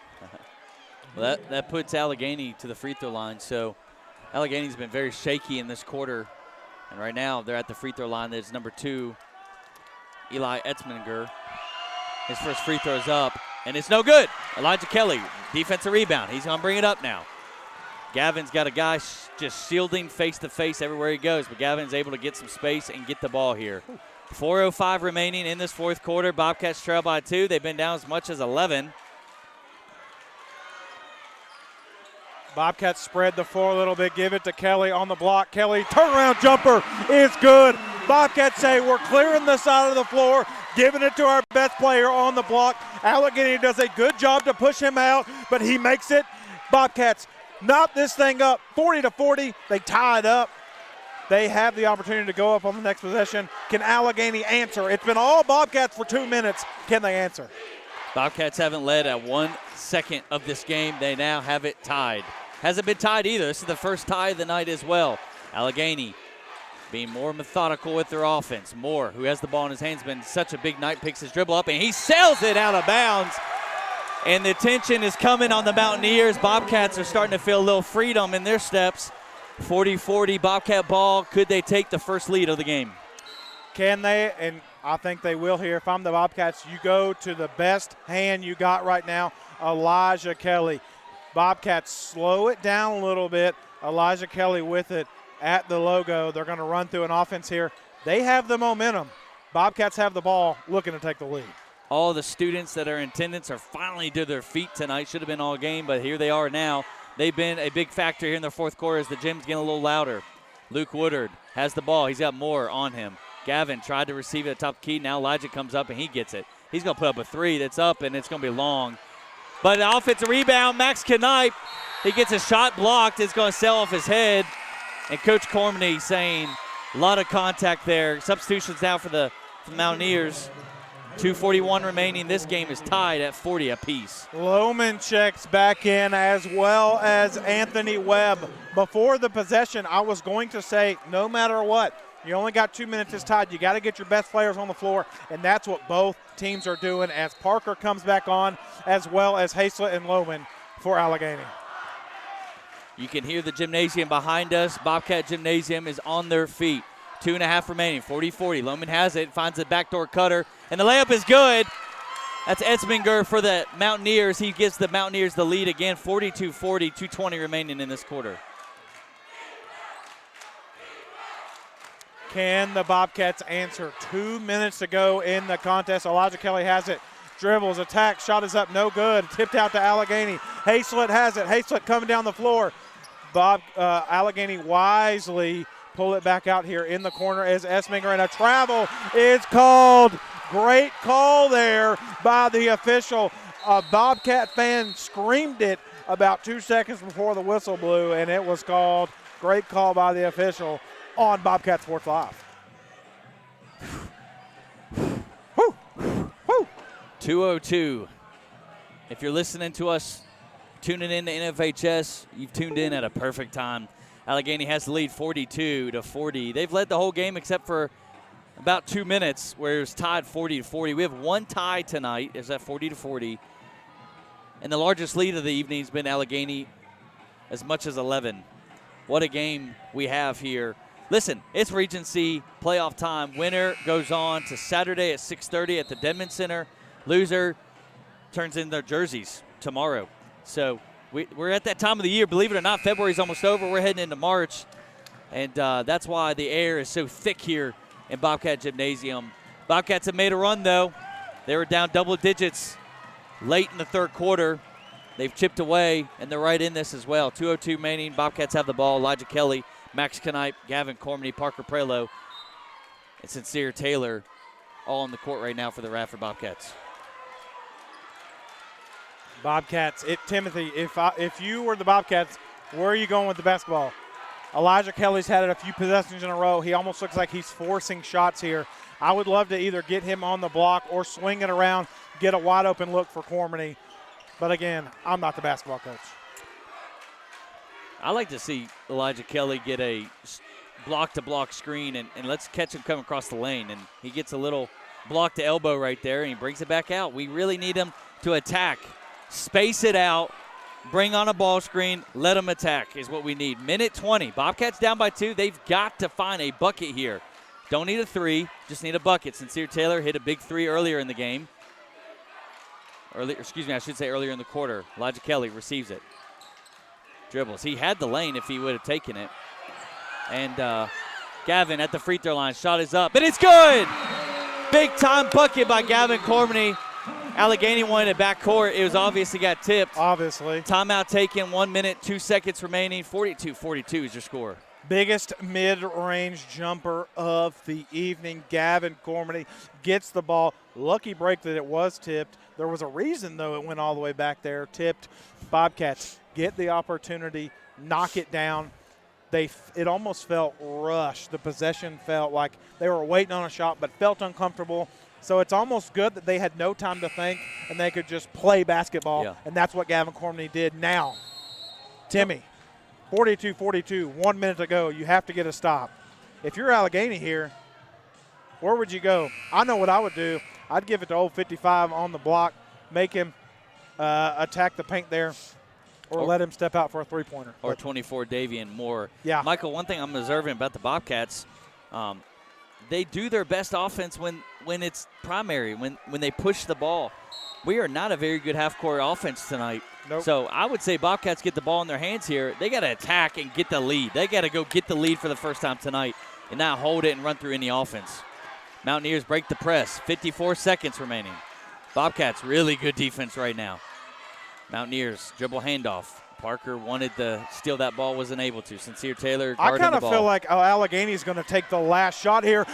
Well, that puts Alleghany to the free throw line. So Alleghany's been very shaky in this quarter. And right now they're at the free throw line. There's number 2, Eli Etzminger. His first free throw is up, and it's no good. Elijah Kelly, defensive rebound. He's going to bring it up now. Gavin's got a guy just shielding face-to-face everywhere he goes, but Gavin's able to get some space and get the ball here. 4:05 remaining in this fourth quarter. Bobcats trail by 2. They've been down as much as 11. Bobcats spread the floor a little bit, give it to Kelly on the block. Kelly, turnaround jumper is good. Bobcats say we're clearing the side of the floor, giving it to our best player on the block. Alleghany does a good job to push him out, but he makes it. Bobcats knot this thing up 40-40. They tie it up. They have the opportunity to go up on the next possession. Can Alleghany answer? It's been all Bobcats for 2 minutes. Can they answer? Bobcats haven't led at 1 second of this game. They now have it tied. Hasn't been tied either. This is the first tie of the night as well. Alleghany being more methodical with their offense. Moore, who has the ball in his hands, been such a big night, picks his dribble up, and he sails it out of bounds. And the tension is coming on the Mountaineers. Bobcats are starting to feel a little freedom in their steps. 40-40 Bobcat ball. Could they take the first lead of the game? Can they? And I think they will here. If I'm the Bobcats, you go to the best hand you got right now, Elijah Kelly. Bobcats slow it down a little bit. Elijah Kelly with it at the logo. They're going to run through an offense here. They have the momentum. Bobcats have the ball, looking to take the lead. All the students that are in attendance are finally to their feet tonight. Should have been all game, but here they are now. They've been a big factor here in the fourth quarter as the gym's getting a little louder. Luke Woodard has the ball. He's got Moore on him. Gavin tried to receive it at top key. Now Elijah comes up and he gets it. He's going to put up a 3 that's up, and it's going to be long. But the offensive rebound, Max Knipe, he gets a shot blocked. It's going to sail off his head. And Coach Cormany saying a lot of contact there. Substitutions now for the Mountaineers. 2:41 remaining. This game is tied at 40 apiece. Lohman checks back in, as well as Anthony Webb. Before the possession, I was going to say, no matter what, You only got 2 minutes this tied. You got to get your best players on the floor, and that's what both teams are doing as Parker comes back on, as well as Hazlett and Lohman for Alleghany. You can hear the gymnasium behind us. Bobcat Gymnasium is on their feet. 2.5 remaining, 40-40. Lohman has it, finds the backdoor cutter, and the layup is good. That's Etzminger for the Mountaineers. He gives the Mountaineers the lead again, 42-40, 2:20 remaining in this quarter. Can the Bobcats answer? 2 minutes to go in the contest. Elijah Kelly has it. Dribbles, attack, shot is up, no good. Tipped out to Alleghany. Hazlett has it. Hazlett coming down the floor. Alleghany wisely pull it back out here in the corner as Etzminger, and a travel is called. Great call there by the official. A Bobcat fan screamed it about 2 seconds before the whistle blew, and it was called. Great call by the official on Bobcat Sports Live. 2:02. If you're listening to us, tuning in to NFHS, you've tuned in at a perfect time. Alleghany has the lead 42-40. They've led the whole game except for about 2 minutes where it was tied 40-40. We have one tie tonight. Is that 40-40? And the largest lead of the evening has been Alleghany, as much as 11. What a game we have here. Listen, it's Regency playoff time. Winner goes on to Saturday at 6:30 at the Denman Center. Loser turns in their jerseys tomorrow. So we're at that time of the year. Believe it or not, February's almost over. We're heading into March. And that's why the air is so thick here in Bobcat Gymnasium. Bobcats have made a run, though. They were down double digits late in the third quarter. They've chipped away, and they're right in this as well. 2:02 remaining. Bobcats have the ball. Elijah Kelly, Max Knipe, Gavin Cormany, Parker Prelo, and Sincere Taylor all on the court right now for the Radford Bobcats. Bobcats, Timothy, if you were the Bobcats, where are you going with the basketball? Elijah Kelly's had it a few possessions in a row. He almost looks like he's forcing shots here. I would love to either get him on the block or swing it around, get a wide open look for Cormany. But again, I'm not the basketball coach. I like to see Elijah Kelly get a block-to-block screen, and let's catch him come across the lane. And he gets a little block to elbow right there, and he brings it back out. We really need him to attack. Space it out, bring on a ball screen, let him attack is what we need. Minute 20. Bobcats down by 2. They've got to find a bucket here. Don't need a 3, just need a bucket. Sincere Taylor hit a big 3 earlier in the game. Earlier in the quarter. Elijah Kelly receives it. Dribbles. He had the lane if he would have taken it. And Gavin at the free throw line. Shot is up, and it's good! Big time bucket by Gavin Cormany. Alleghany wanted it backcourt. It was obvious he got tipped. Obviously. Timeout taken, 1 minute, 2 seconds remaining. 42-42 is your score. Biggest mid-range jumper of the evening. Gavin Cormany gets the ball. Lucky break that it was tipped. There was a reason, though, it went all the way back there. Tipped. Bobcats get the opportunity, knock it down. It almost felt rushed. The possession felt like they were waiting on a shot but felt uncomfortable. So it's almost good that they had no time to think and they could just play basketball, and that's what Gavin Cormany did. Now, Timmy, 42-42, 1 minute to go. You have to get a stop. If you're Alleghany here, where would you go? I know what I would do. I'd give it to old 55 on the block, make him attack the paint there, or let him step out for a three-pointer. Or 24 Davian Moore. Yeah. Michael, one thing I'm observing about the Bobcats, they do their best offense when it's primary, when they push the ball. We are not a very good half-court offense tonight. Nope. So I would say Bobcats get the ball in their hands here. They got to attack and get the lead. They got to go get the lead for the first time tonight and not hold it and run through any offense. Mountaineers break the press. 54 seconds remaining. Bobcats, really good defense right now. Mountaineers dribble handoff. Parker wanted to steal that ball, wasn't able to. Sincere Taylor guarding the ball. I kind of feel like Alleghany is going to take the last shot here.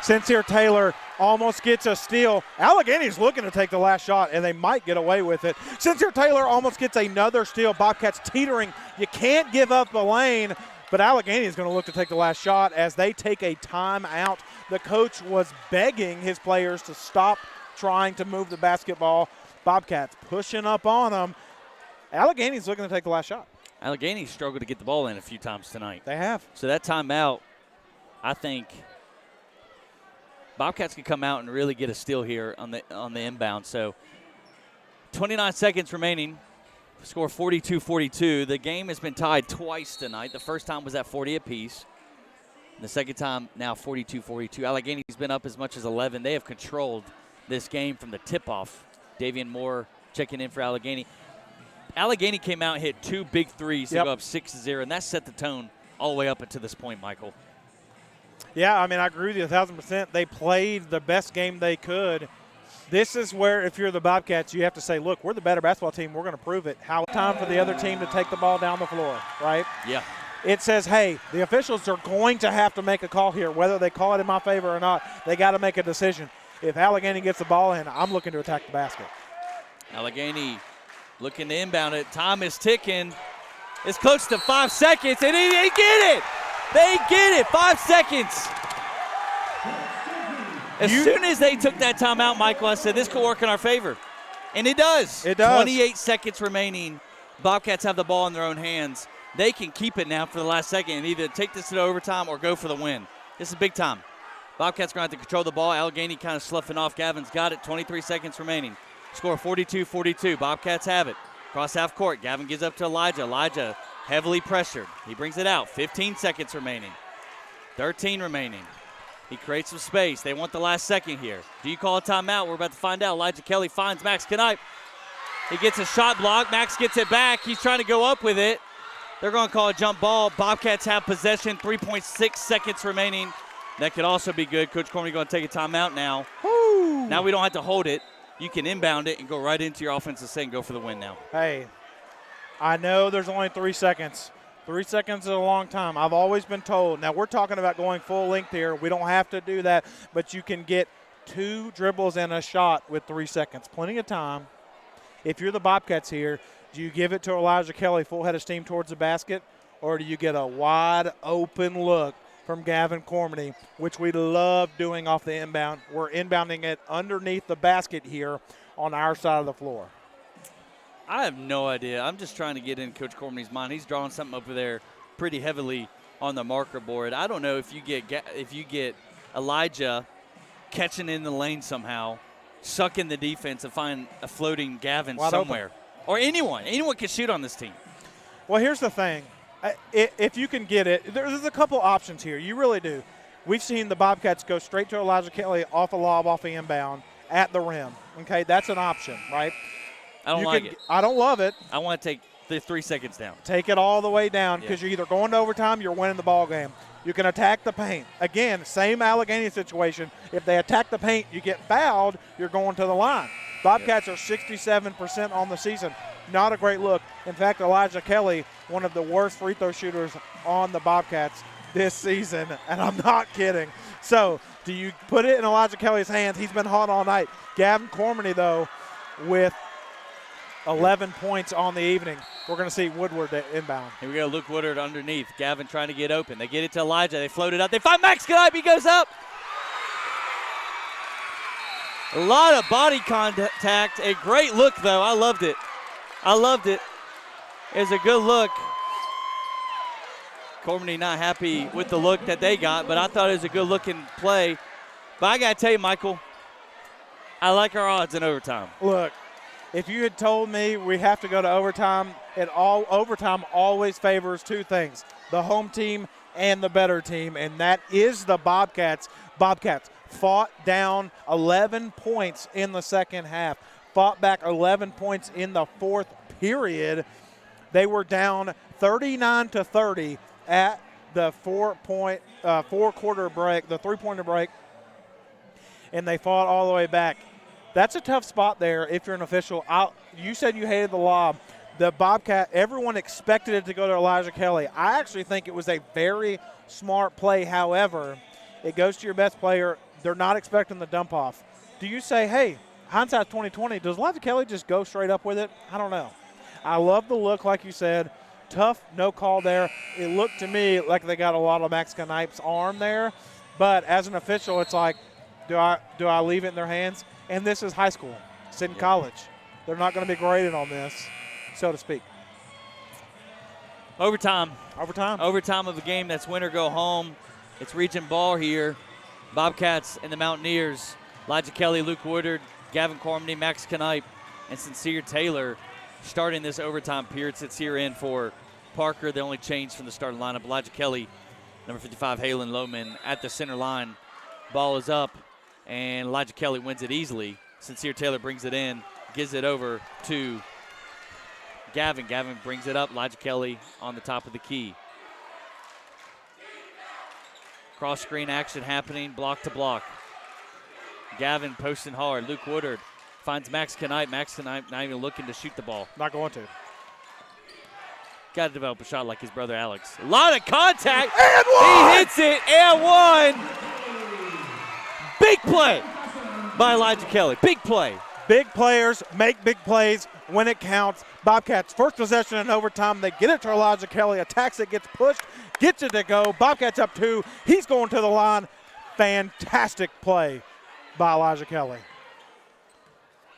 Sincere Taylor almost gets a steal. Allegany's looking to take the last shot, and they might get away with it. Sincere Taylor almost gets another steal. Bobcats teetering. You can't give up the lane, but Alleghany is going to look to take the last shot as they take a timeout. The coach was begging his players to stop trying to move the basketball. Bobcats pushing up on them. Allegany's looking to take the last shot. Alleghany struggled to get the ball in a few times tonight. They have. So that timeout, I think – Bobcats can come out and really get a steal here on the inbound. So 29 seconds remaining. Score 42-42. The game has been tied twice tonight. The first time was at 40 apiece. The second time now 42-42. Allegheny's been up as much as 11. They have controlled this game from the tip-off. Davian Moore checking in for Alleghany. Alleghany came out and hit 2 big threes to go up 6-0, and that set the tone all the way up until this point, Michael. Yeah, I mean, I agree with you 1,000%. They played the best game they could. This is where, if you're the Bobcats, you have to say, look, we're the better basketball team. We're going to prove it. How time for the other team to take the ball down the floor, right? Yeah. It says, hey, the officials are going to have to make a call here. Whether they call it in my favor or not, they got to make a decision. If Alleghany gets the ball in, I'm looking to attack the basket. Alleghany looking to inbound it. Time is ticking. It's close to 5 seconds, and they get it. They get it. 5 seconds. As soon as they took that timeout, Michael, I said this could work in our favor. And it does. It does. 28 seconds remaining. Bobcats have the ball in their own hands. They can keep it now for the last second and either take this to overtime or go for the win. This is big time. Bobcats going to have to control the ball. Alleghany kind of sloughing off. Gavin's got it. 23 seconds remaining. Score 42-42. Bobcats have it. Cross half court. Gavin gives up to Elijah. Elijah heavily pressured. He brings it out. 15 seconds remaining. 13 remaining. He creates some space. They want the last second here. Do you call a timeout? We're about to find out. Elijah Kelly finds Max Knipe. He gets a shot block. Max gets it back. He's trying to go up with it. They're going to call a jump ball. Bobcats have possession. 3.6 seconds remaining. That could also be good. Coach Cormier going to take a timeout now. Woo. Now we don't have to hold it. You can inbound it and go right into your offensive set and go for the win now. Hey, I know there's only 3 seconds. 3 seconds is a long time. I've always been told. Now, we're talking about going full length here. We don't have to do that, but you can get 2 dribbles and a shot with 3 seconds. Plenty of time. If you're the Bobcats here, do you give it to Elijah Kelly full head of steam towards the basket, or do you get a wide open look from Gavin Cormany, which we love doing off the inbound? We're inbounding it underneath the basket here on our side of the floor. I have no idea. I'm just trying to get in Coach Cormany's mind. He's drawing something over there pretty heavily on the marker board. I don't know if you get Elijah catching in the lane somehow, sucking the defense and find a floating Gavin wide somewhere. Open. Or anyone. Anyone can shoot on this team. Well, here's the thing. If you can get it, there's a couple options here. You really do. We've seen the Bobcats go straight to Elijah Kelly off a lob, off the inbound, at the rim. Okay, that's an option, right? I don't like it. I don't love it. I want to take the 3 seconds down. Take it all the way down because you're either going to overtime, you're winning the ball game. You can attack the paint. Again, same Alleghany situation. If they attack the paint, you get fouled, you're going to the line. Bobcats are 67% on the season. Not a great look. In fact, Elijah Kelly, one of the worst free throw shooters on the Bobcats this season, and I'm not kidding. So do you put it in Elijah Kelly's hands? He's been hot all night. Gavin Cormany, though, with 11 points on the evening. We're going to see Woodward inbound. Here we go, Luke Woodward underneath. Gavin trying to get open. They get it to Elijah. They float it up. They find Max Knipe. He goes up. A lot of body contact. A great look, though. I loved it. I loved it. It's a good look. Cormany not happy with the look that they got, but I thought it was a good-looking play. But I got to tell you, Michael, I like our odds in overtime. Look, if you had told me we have to go to overtime, overtime always favors 2 things, the home team and the better team, and that is the Bobcats. Bobcats fought down 11 points in the second half, fought back 11 points in the fourth period. They were down 39-30 at the four-quarter break, the three-pointer break, and they fought all the way back. That's a tough spot there if you're an official. You said you hated the lob. The Bobcat, everyone expected it to go to Elijah Kelly. I actually think it was a very smart play. However, it goes to your best player. They're not expecting the dump off. Do you say, hey, hindsight 2020, does Elijah Kelly just go straight up with it? I don't know. I love the look, like you said. Tough, no call there. It looked to me like they got a lot of Max Knipe's arm there. But as an official, it's like, do I leave it in their hands? And this is high school. It's in college. They're not going to be graded on this, so to speak. Overtime. Overtime. Overtime of a game that's win or go home. It's region ball here. Bobcats and the Mountaineers, Elijah Kelly, Luke Woodard, Gavin Cormany, Max Knipe, and Sincere Taylor starting this overtime period. Sits here in for Parker. The only change from the starting lineup. Elijah Kelly, number 55, Halen Lohman at the center line. Ball is up, and Elijah Kelly wins it easily. Sincere Taylor brings it in, gives it over to Gavin. Gavin brings it up. Elijah Kelly on the top of the key. Cross screen action happening, block to block. Gavin posting hard. Luke Woodard finds Max Knipe. Max Knipe not even looking to shoot the ball. Not going to. Got to develop a shot like his brother Alex. A lot of contact. And one! He hits it and one. Big play by Elijah Kelly. Big play. Big players make big plays when it counts. Bobcats first possession in overtime. They get it to Elijah Kelly. Attacks it, gets pushed, gets it to go. Bobcats up 2. He's going to the line. Fantastic play by Elijah Kelly.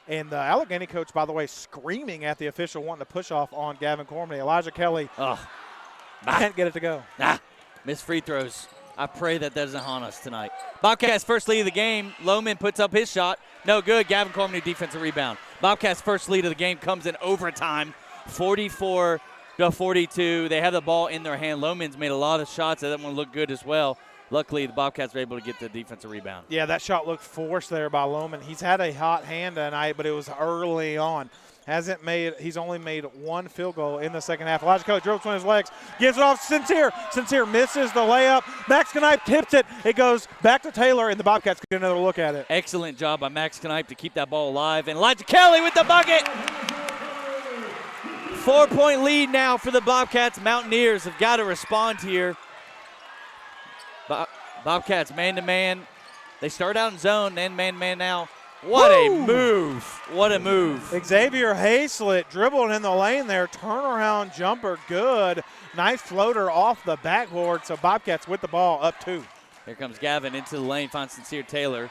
And the Alleghany coach, by the way, screaming at the official wanting to push off on Gavin Cormany. Elijah Kelly can't get it to go. Missed free throws. I pray that doesn't haunt us tonight. Bobcats first lead of the game. Lohman puts up his shot. No good. Gavin Cormany defensive rebound. Bobcats first lead of the game comes in overtime, 44-42. They have the ball in their hand. Lohman's made a lot of shots. That one looked good as well. Luckily, the Bobcats were able to get the defensive rebound. Yeah, that shot looked forced there by Lohman. He's had a hot hand tonight, but it was early on. He's only made 1 field goal in the second half. Elijah Kelly dribbles on his legs, gives it off to Sincere. Sincere misses the layup. Max Knipe tips it. It goes back to Taylor, and the Bobcats get another look at it. Excellent job by Max Knipe to keep that ball alive. And Elijah Kelly with the bucket. 4-point lead now for the Bobcats. Mountaineers have got to respond here. Bobcats man-to-man. They start out in zone, then man-to-man now. What a move. What a move. Xavier Hazlett dribbling in the lane there. Turnaround jumper, good. Nice floater off the backboard. So Bobcats with the ball up 2. Here comes Gavin into the lane, finds Sincere Taylor.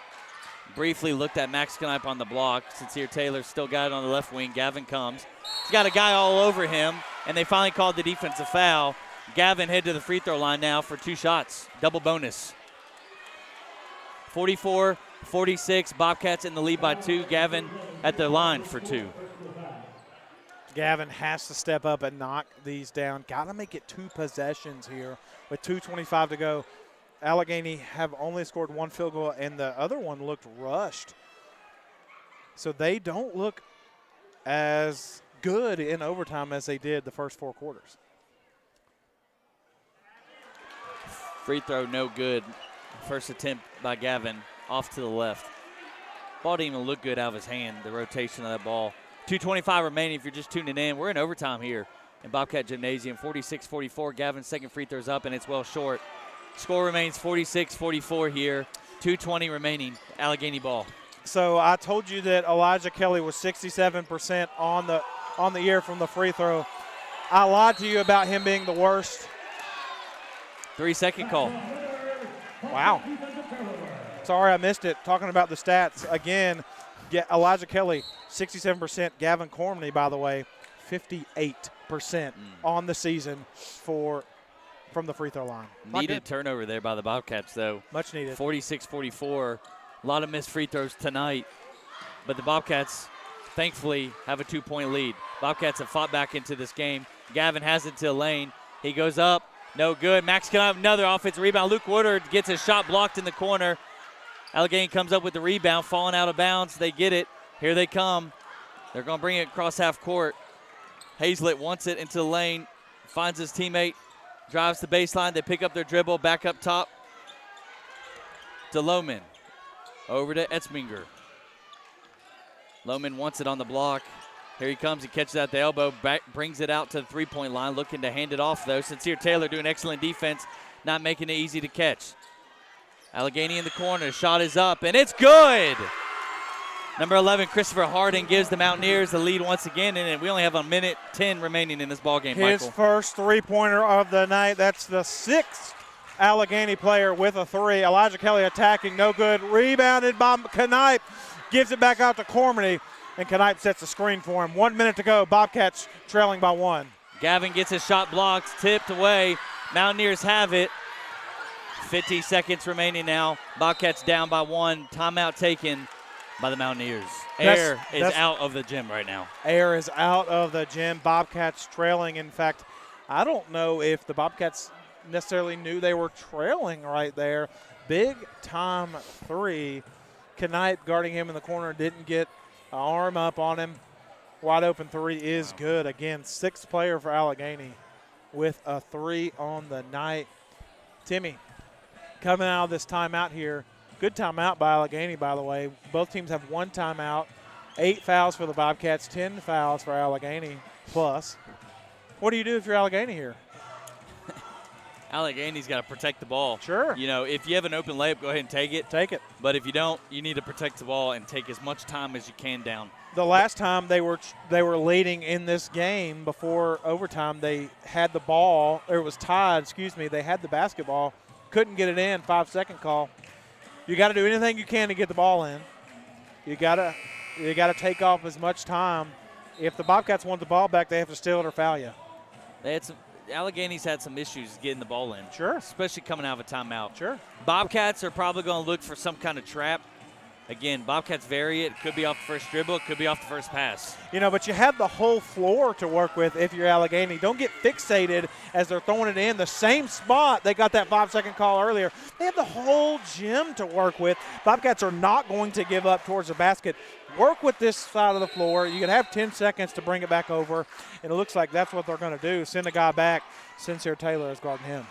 Briefly looked at Max Knipe on the block. Sincere Taylor still got it on the left wing. Gavin comes. He's got a guy all over him, and they finally called the defensive foul. Gavin head to the free throw line now for 2 shots. Double bonus. 44-46. Bobcats in the lead by 2. Gavin at the line for 2. Gavin has to step up and knock these down. Got to make it 2 possessions here with 2:25 to go. Alleghany have only scored 1 field goal, and the other one looked rushed. So they don't look as good in overtime as they did the first 4 quarters. Free throw no good. First attempt by Gavin off to the left. Ball didn't even look good out of his hand, the rotation of that ball. 2:25 remaining if you're just tuning in. We're in overtime here in Bobcat Gymnasium. 46-44. Gavin's second free throw's up, and it's well short. Score remains 46-44 here. 2:20 remaining. Alleghany ball. So I told you that Elijah Kelly was 67% on the year from the free throw. I lied to you about him being the worst. 3-second call. Wow. Sorry I missed it. Talking about the stats again. Elijah Kelly, 67%. Gavin Cormany, by the way, 58% on the season from the free throw line. Needed turnover there by the Bobcats, though. Much needed. 46-44. A lot of missed free throws tonight. But the Bobcats, thankfully, have a 2-point lead. Bobcats have fought back into this game. Gavin has it to the lane. He goes up. No good. Max can have another offensive rebound. Luke Woodard gets his shot blocked in the corner. Alleghany comes up with the rebound, falling out of bounds. They get it. Here they come. They're going to bring it across half court. Hazlett wants it into the lane, finds his teammate, drives the baseline. They pick up their dribble, back up top to Lohman. Over to Etzminger. Lohman wants it on the block. Here he comes. He catches at the elbow, brings it out to the three-point line, looking to hand it off, though. Sincere Taylor doing excellent defense, not making it easy to catch. Alleghany in the corner. Shot is up, and it's good. Number 11, Christopher Harding, gives the Mountaineers the lead once again, and we only have a minute 10 remaining in this ballgame, Michael. His first three-pointer of the night. That's the 6th Alleghany player with a 3. Elijah Kelly attacking, no good. Rebounded by Knipe. Gives it back out to Cormany, and Knipe sets the screen for him. 1 minute to go. Bobcats trailing by 1. Gavin gets his shot blocked, tipped away. Mountaineers have it. 50 seconds remaining now. Bobcats down by 1. Timeout taken by the Mountaineers. Air is out of the gym right now. Air is out of the gym. Bobcats trailing. In fact, I don't know if the Bobcats necessarily knew they were trailing right there. Big time three. Knight guarding him in the corner didn't get an arm up on him. Wide open three is good. Again, sixth player for Alleghany with a three on the night. Timmy, coming out of this timeout here. Good timeout by Alleghany, by the way. Both teams have one timeout. 8 fouls for the Bobcats, 10 fouls for Alleghany plus. What do you do if you're Alleghany here? Allegany's got to protect the ball. Sure. You know, if you have an open layup, go ahead and take it. Take it. But if you don't, you need to protect the ball and take as much time as you can down. The last time they were leading in this game before overtime, they had the ball, or it was tied, they had the basketball, couldn't get it in, 5-second call. You got to do anything you can to get the ball in. You got to take off as much time. If the Bobcats want the ball back, they have to steal it or foul you. Alleghany's had some issues getting the ball in. Sure. Especially coming out of a timeout. Sure. Bobcats are probably going to look for some kind of trap. Again, Bobcats vary it. Could be off the first dribble. It could be off the first pass. But you have the whole floor to work with if you're Alleghany. Don't get fixated as they're throwing it in the same spot. They got that 5-second call earlier. They have the whole gym to work with. Bobcats are not going to give up towards the basket. Work with this side of the floor. You can have 10 seconds to bring it back over, and it looks like that's what they're going to do. Send a guy back. Sincere Taylor is guarding him.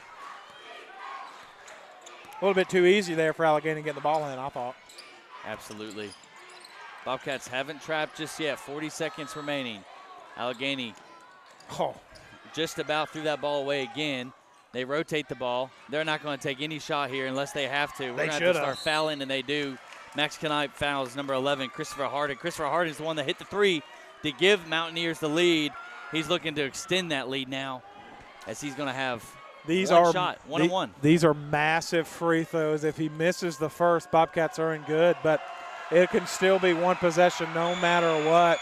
A little bit too easy there for Alleghany getting the ball in, I thought. Absolutely. Bobcats haven't trapped just yet. 40 seconds remaining. Alleghany just about threw that ball away again. They rotate the ball. They're not going to take any shot here unless they have to. We're going to have to start fouling, and they do. Max Knight fouls number 11, Christopher Harden. Christopher Harden is the one that hit the three to give Mountaineers the lead. He's looking to extend that lead now as he's going to have one shot, 1-1. These are massive free throws. If he misses the first, Bobcats are in good, but it can still be one possession no matter what.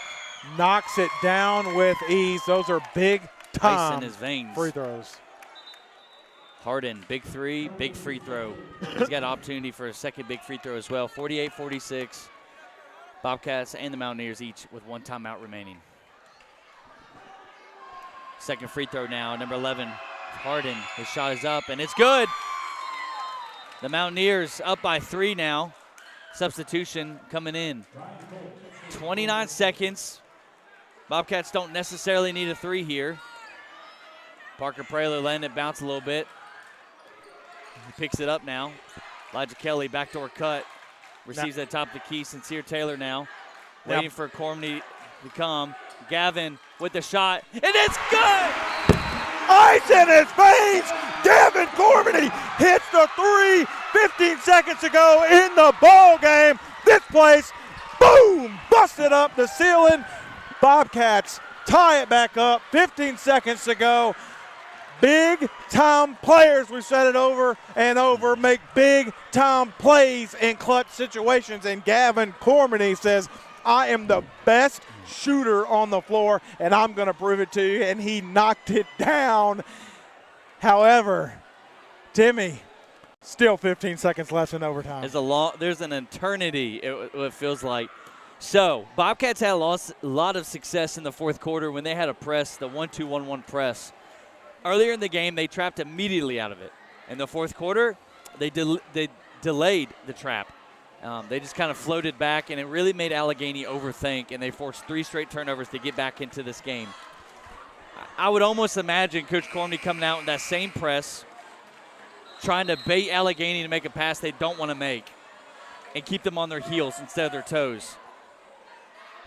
Knocks it down with ease. Those are big-time in his veins. Free throws. Harden, big three, big free throw. He's got an opportunity for a second big free throw as well. 48-46. Bobcats and the Mountaineers each with one timeout remaining. Second free throw now, number 11, Harden. His shot is up, and it's good. The Mountaineers up by 3 now. Substitution coming in. 29 seconds. Bobcats don't necessarily need a 3 here. Parker Praylor letting it bounce a little bit. He picks it up now. Elijah Kelly, backdoor cut. Receives at the top of the key. Sincere Taylor now. Waiting for Cormany to come. Gavin with the shot. And it's good! Ice in his veins! Gavin Cormany hits the 3 15 seconds ago in the ball game. This place, boom, busted up the ceiling. Bobcats tie it back up. 15 seconds to go. Big-time players, we've said it over and over, make big-time plays in clutch situations. And Gavin Cormany says, I am the best shooter on the floor, and I'm going to prove it to you. And he knocked it down. However, Timmy, still 15 seconds left in overtime. There's an eternity, it feels like. So, Bobcats had a lot of success in the fourth quarter when they had a press, the 1-2-1-1 press. Earlier in the game, they trapped immediately out of it. In the fourth quarter, they delayed the trap. They just kind of floated back, and it really made Alleghany overthink, and they forced 3 straight turnovers to get back into this game. I would almost imagine Coach Cormany coming out in that same press, trying to bait Alleghany to make a pass they don't want to make and keep them on their heels instead of their toes.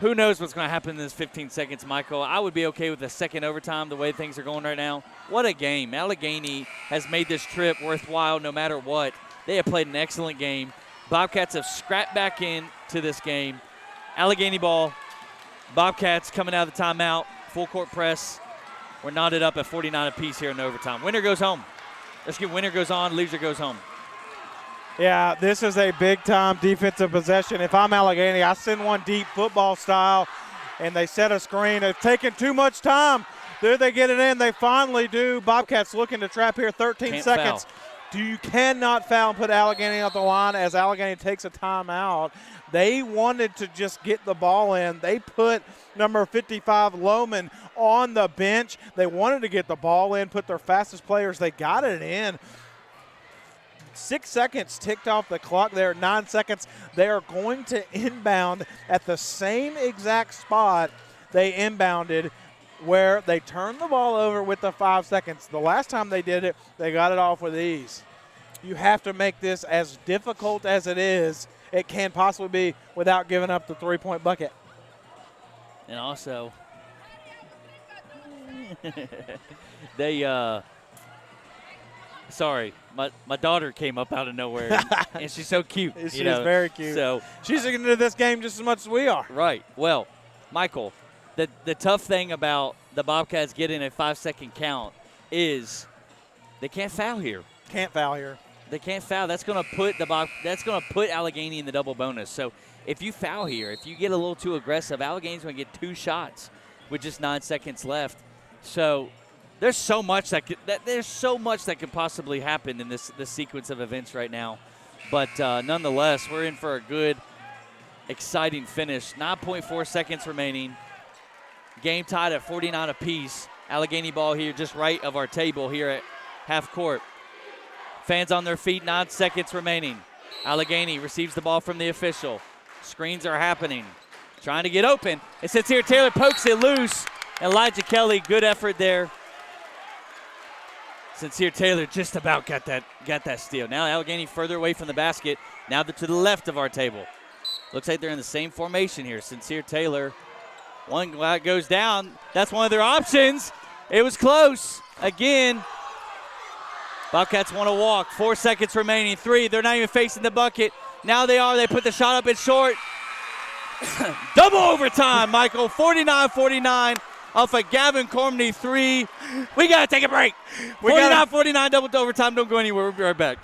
Who knows what's going to happen in this 15 seconds, Michael. I would be okay with a second overtime the way things are going right now. What a game. Alleghany has made this trip worthwhile no matter what. They have played an excellent game. Bobcats have scrapped back into this game. Alleghany ball. Bobcats coming out of the timeout. Full court press. We're knotted up at 49 apiece here in overtime. Winner goes home. Winner goes on, loser goes home. Yeah, this is a big-time defensive possession. If I'm Alleghany, I send one deep football style, and they set a screen. It's taking too much time. Do they get it in? They finally do. Bobcats looking to trap here. 13 Can't seconds. Foul. You cannot foul and put Alleghany off the line as Alleghany takes a timeout. They wanted to just get the ball in. They put number 55, Lohman, on the bench. They wanted to get the ball in, put their fastest players. They got it in. 6 seconds ticked off the clock there. 9 seconds. They are going to inbound at the same exact spot they inbounded, where they turned the ball over with the 5 seconds. The last time they did it, they got it off with ease. You have to make this as difficult as it can possibly be without giving up the three-point bucket. And also, they sorry, my daughter came up out of nowhere, and she's so cute. She is very cute. So she's into this game just as much as we are. Right. Well, Michael, the tough thing about the Bobcats getting a 5-second count is they can't foul here. Can't foul here. They can't foul. That's going to put Alleghany in the double bonus. So if you foul here, if you get a little too aggressive, Allegany's going to get 2 shots with just 9 seconds left. So there's so much that could possibly happen in this sequence of events right now. But nonetheless, we're in for a good, exciting finish. 9.4 seconds remaining. Game tied at 49 apiece. Alleghany ball here just right of our table here at half court. Fans on their feet, 9 seconds remaining. Alleghany receives the ball from the official. Screens are happening. Trying to get open. It sits here. Taylor pokes it loose. Elijah Kelly, good effort there. Sincere Taylor just about got that steal. Now Alleghany further away from the basket. Now they're to the left of our table. Looks like they're in the same formation here. Sincere Taylor. One guy goes down. That's one of their options. It was close. Again, Bobcats want to walk. 4 seconds remaining. 3. They're not even facing the bucket. Now they are. They put the shot up and short. Double overtime, Michael. 49-49 off a Gavin Cormany 3. We got to take a break. 49-49 double overtime. Don't go anywhere. We'll be right back.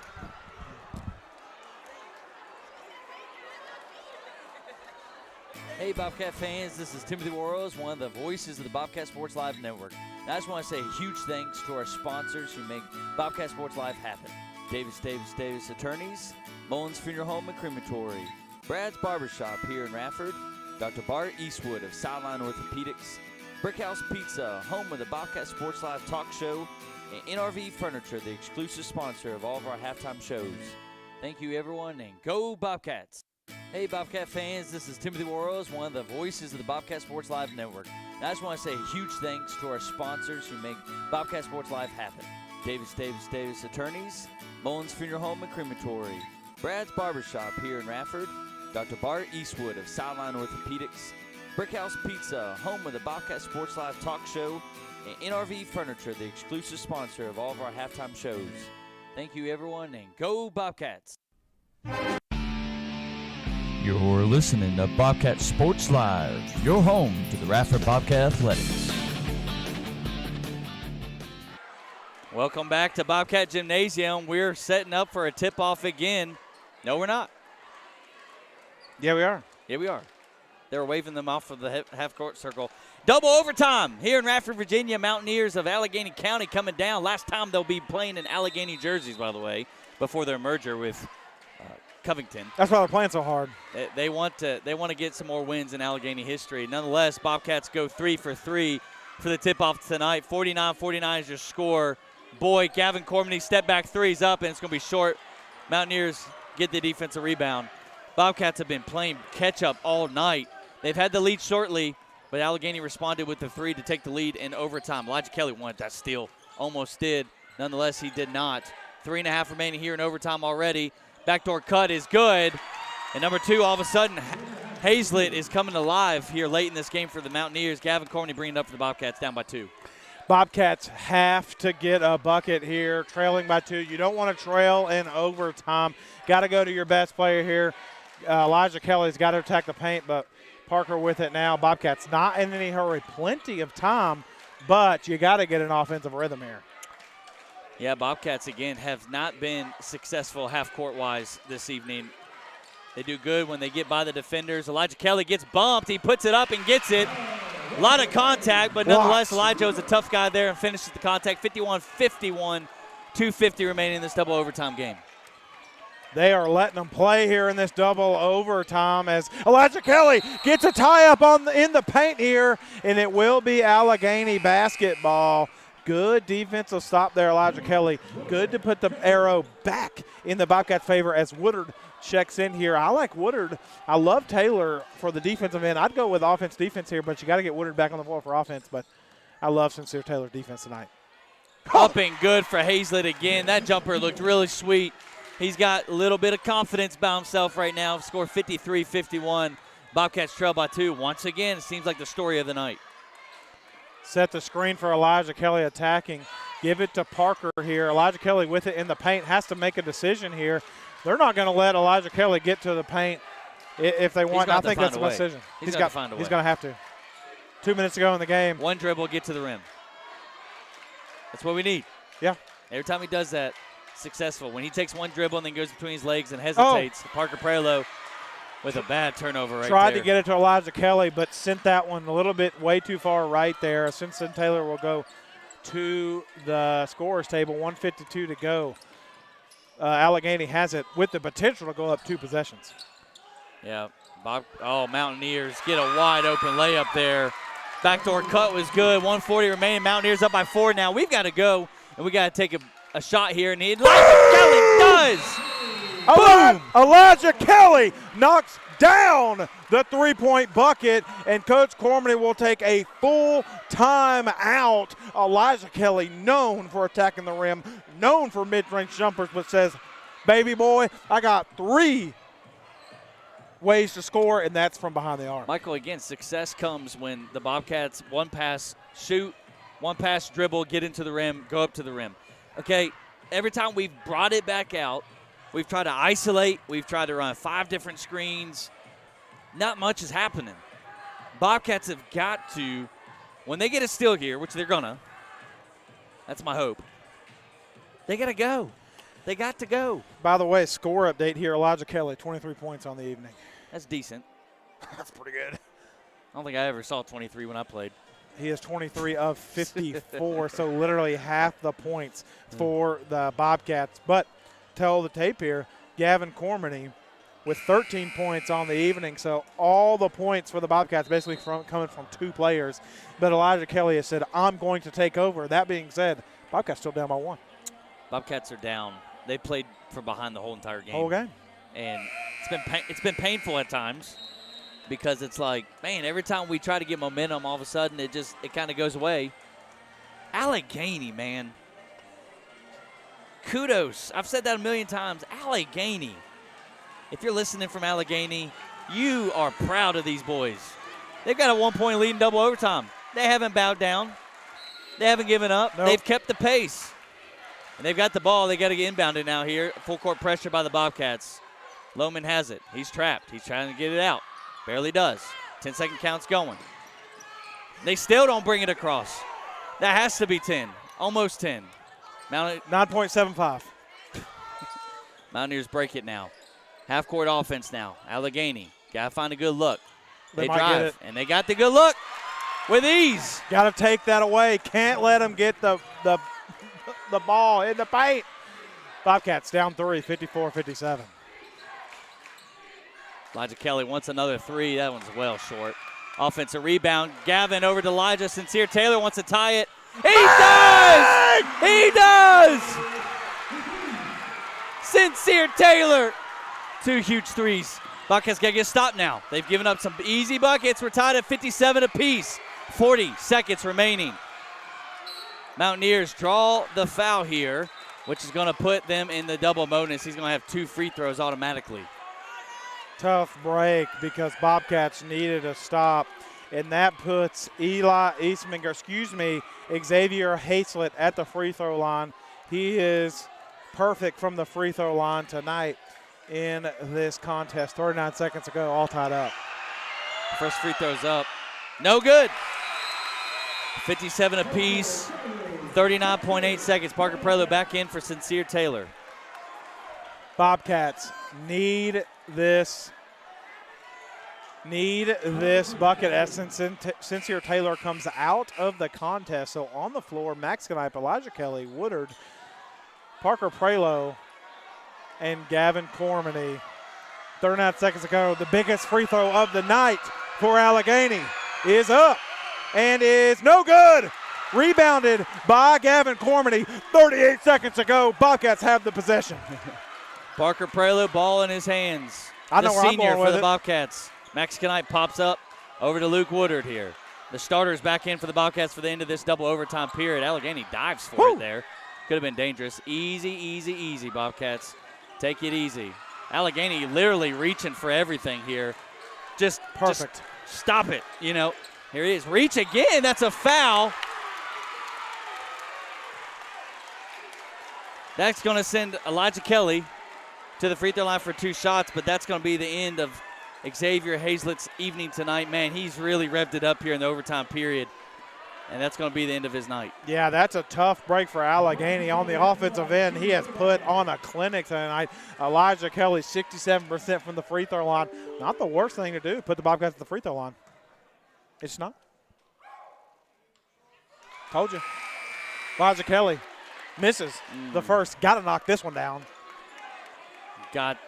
Hey, Bobcat fans, this is Timothy Warrels, one of the voices of the Bobcat Sports Live Network. And I just want to say a huge thanks to our sponsors who make Bobcat Sports Live happen. Davis Attorneys, Mullins Funeral Home and Crematory, Brad's Barbershop here in Radford, Dr. Bart Eastwood of Sideline Orthopedics, Brickhouse Pizza, home of the Bobcat Sports Live talk show, and NRV Furniture, the exclusive sponsor of all of our halftime shows. Thank you, everyone, and go Bobcats! Hey, Bobcat fans, this is Timothy Warrels, one of the voices of the Bobcat Sports Live Network. And I just want to say a huge thanks to our sponsors who make Bobcat Sports Live happen. Davis Attorneys, Mullins Funeral Home and Crematory, Brad's Barbershop here in Radford, Dr. Bart Eastwood of Sideline Orthopedics, Brickhouse Pizza, home of the Bobcat Sports Live talk show, and NRV Furniture, the exclusive sponsor of all of our halftime shows. Thank you, everyone, and go Bobcats! You're listening to Bobcat Sports Live, your home to the Radford Bobcat Athletics. Welcome back to Bobcat Gymnasium. We're setting up for a tip-off again. No, we're not. Yeah, we are. Yeah, we are. They were waving them off of the half-court circle. Double overtime here in Radford, Virginia. Mountaineers of Alleghany County coming down. Last time they'll be playing in Alleghany jerseys, by the way, before their merger with Covington. That's why they're playing so hard. They want to get some more wins in Alleghany history. Nonetheless, Bobcats go 3 for 3 for the tip-off tonight. 49-49 is your score. Boy, Gavin Cormany step back three's up, and it's going to be short. Mountaineers get the defensive rebound. Bobcats have been playing catch-up all night. They've had the lead shortly, but Alleghany responded with the 3 to take the lead in overtime. Elijah Kelly wanted that steal. Almost did. Nonetheless, he did not. 3.5 remaining here in overtime already. Backdoor cut is good. And number 2, all of a sudden, Hazlett is coming alive here late in this game for the Mountaineers. Gavin Cormany bringing it up for the Bobcats, down by 2. Bobcats have to get a bucket here, trailing by 2. You don't want to trail in overtime. Got to go to your best player here. Elijah Kelly's got to attack the paint, but Parker with it now. Bobcats not in any hurry. Plenty of time, but you got to get an offensive rhythm here. Yeah, Bobcats, again, have not been successful half-court-wise this evening. They do good when they get by the defenders. Elijah Kelly gets bumped. He puts it up and gets it. A lot of contact, but nonetheless, Elijah is a tough guy there and finishes the contact. 51-51 2:50 remaining in this double overtime game. They are letting them play here in this double overtime as Elijah Kelly gets a tie-up in the paint here, and it will be Alleghany basketball. Good defensive stop there, Elijah Kelly. Good to put the arrow back in the Bobcats' favor as Woodard checks in here. I like Woodard. I love Taylor for the defensive end. I'd go with offense-defense here, but you got to get Woodard back on the floor for offense. But I love Sincere Taylor's defense tonight. Up and good for Hazlett again. That jumper looked really sweet. He's got a little bit of confidence by himself right now. Scored 53-51. Bobcats trail by 2. Once again, it seems like the story of the night. Set the screen for Elijah Kelly attacking. Give it to Parker here. Elijah Kelly with it in the paint. Has to make a decision here. They're not going to let Elijah Kelly get to the paint if they want. I think that's a decision. He's got to find a way. He's going to have to. 2 minutes to go in the game. One dribble, get to the rim. That's what we need. Yeah. Every time he does that, successful. When he takes one dribble and then goes between his legs and hesitates, Parker Prelo with a bad turnover right there. Tried to get it to Elijah Kelly, but sent that one a little bit way too far right there. Simpson Taylor will go to the scorer's table, 1:52 to go. Alleghany has it with the potential to go up 2 possessions. Yeah, Mountaineers get a wide open layup there. Backdoor cut was good. 1:40 remaining. Mountaineers up by 4 now. We've got to go, and we got to take a shot here, and Elijah Kelly does. Boom! Elijah Kelly knocks down the three-point bucket, and Coach Cormany will take a full time out. Elijah Kelly, known for attacking the rim, known for mid-range jumpers, but says, baby boy, I got 3 ways to score, and that's from behind the arc. Michael, again, success comes when the Bobcats one pass, shoot, one pass, dribble, get into the rim, go up to the rim. Okay, every time we've brought it back out, we've tried to isolate, we've tried to run 5 different screens. Not much is happening. Bobcats have got to, when they get a steal here, which they're gonna, that's my hope, they gotta go. They got to go. By the way, score update here, Elijah Kelly, 23 points on the evening. That's decent. That's pretty good. I don't think I ever saw 23 when I played. He is 23 of 54, so literally half the points for the Bobcats. But tell the tape here, Gavin Cormany with 13 points on the evening, so all the points for the Bobcats basically coming from 2 players. But Elijah Kelly has said, I'm going to take over. That being said, Bobcats still down by 1. Bobcats are down. They played from behind the whole entire game. Whole game. And it's been painful at times. Because it's like, man, every time we try to get momentum, all of a sudden it kind of goes away. Alleghany, man. Kudos. I've said that a million times. Alleghany. If you're listening from Alleghany, you are proud of these boys. They've got a 1-point lead in double overtime. They haven't bowed down. They haven't given up. Nope. They've kept the pace. And they've got the ball. They got to get inbounded now here. Full court pressure by the Bobcats. Lohman has it. He's trapped. He's trying to get it out. Barely does. 10-second count's going. They still don't bring it across. That has to be 10. Almost 10. 9.75. Mountaineers break it now. Half-court offense now. Alleghany. Got to find a good look. They might drive, get it. and they got the good look with ease. Got to take that away. Can't let them get the ball in the paint. Bobcats down 3, 54-57. Elijah Kelly wants another 3. That one's well short. Offensive rebound. Gavin over to Elijah. Sincere Taylor wants to tie it. He does! He does! Sincere Taylor. 2 huge threes. Bobcats got to get stopped now. They've given up some easy buckets. We're tied at 57 apiece. 40 seconds remaining. Mountaineers draw the foul here, which is going to put them in the double bonus. He's going to have 2 free throws automatically. Tough break because Bobcats needed a stop, and that puts Xavier Hazlett at the free throw line. He is perfect from the free throw line tonight in this contest. 39 seconds to go, all tied up. First free throw's up. No good. 57 apiece, 39.8 seconds. Parker Prelo back in for Sincere Taylor. Bobcats need this bucket as Sincere Taylor comes out of the contest. So on the floor, Max Knipe, Elijah Kelly, Woodard, Parker Prelo and Gavin Cormany. 39 seconds ago, the biggest free throw of the night for Alleghany is up and is no good. Rebounded by Gavin Cormany. 38 seconds ago, Bobcats have the possession. Parker Prelo, ball in his hands. I know the where I'm senior going for with the it. Bobcats. Max Knight pops up over to Luke Woodard here. The starter's back in for the Bobcats for the end of this double overtime period. Alleghany dives for it there. Could have been dangerous. Easy, easy, easy, Bobcats. Take it easy. Alleghany literally reaching for everything here. Just Perfect. Just stop it. You know, here he is. Reach again. That's a foul. That's going to send Elijah Kelly to the free throw line for 2 shots, but that's going to be the end of Xavier Hazlett's evening tonight. Man, he's really revved it up here in the overtime period, and that's going to be the end of his night. Yeah, that's a tough break for Alleghany. On the offensive end, he has put on a clinic tonight. Elijah Kelly, 67% from the free throw line. Not the worst thing to do, put the Bobcats at the free throw line. It's not. Told you. Elijah Kelly misses the first. Got to knock this one down.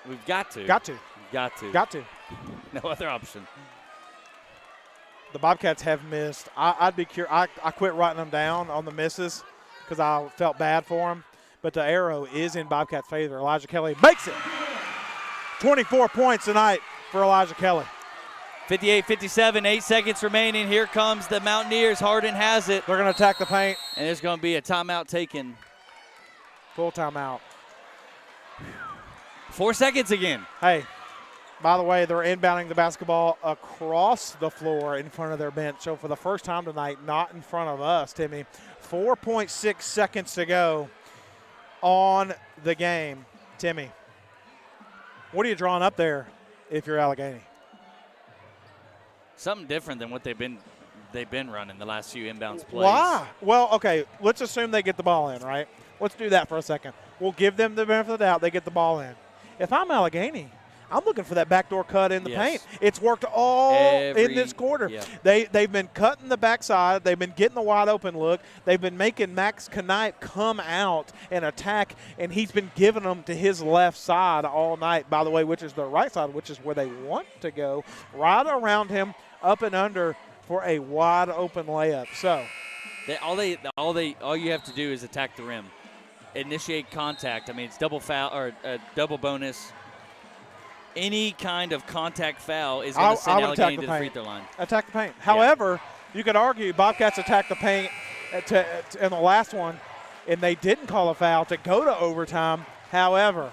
We've got to. Got to. Got to. Got to. No other option. The Bobcats have missed. I'd be curious. I quit writing them down on the misses because I felt bad for them. But the arrow is in Bobcats' favor. Elijah Kelly makes it. 24 points tonight for Elijah Kelly. 58-57, 8 seconds remaining. Here comes the Mountaineers. Harden has it. They're going to attack the paint. And there's going to be a timeout taken. Full timeout. 4 seconds again. Hey, by the way, they're inbounding the basketball across the floor in front of their bench. So for the first time tonight, not in front of us, Timmy. 4.6 seconds to go on the game. Timmy, what are you drawing up there if you're Alleghany? Something different than what they've been running the last few inbounds plays. Why? Well, okay, let's assume they get the ball in, right? Let's do that for a second. We'll give them the benefit of the doubt. They get the ball in. If I'm Alleghany, I'm looking for that backdoor cut in the paint. It's worked all in this quarter. Yeah. They've been cutting the backside. They've been getting the wide open look. They've been making Max Knight come out and attack, and he's been giving them to his left side all night, by the way, which is the right side, which is where they want to go, right around him, up and under for a wide open layup. So all you have to do is attack the rim. Initiate contact. I mean, it's double foul or double bonus. Any kind of contact foul is going to send Alleghany to the free throw line. Attack the paint. However, you could argue Bobcats attacked the paint in the last one, and they didn't call a foul to go to overtime. However,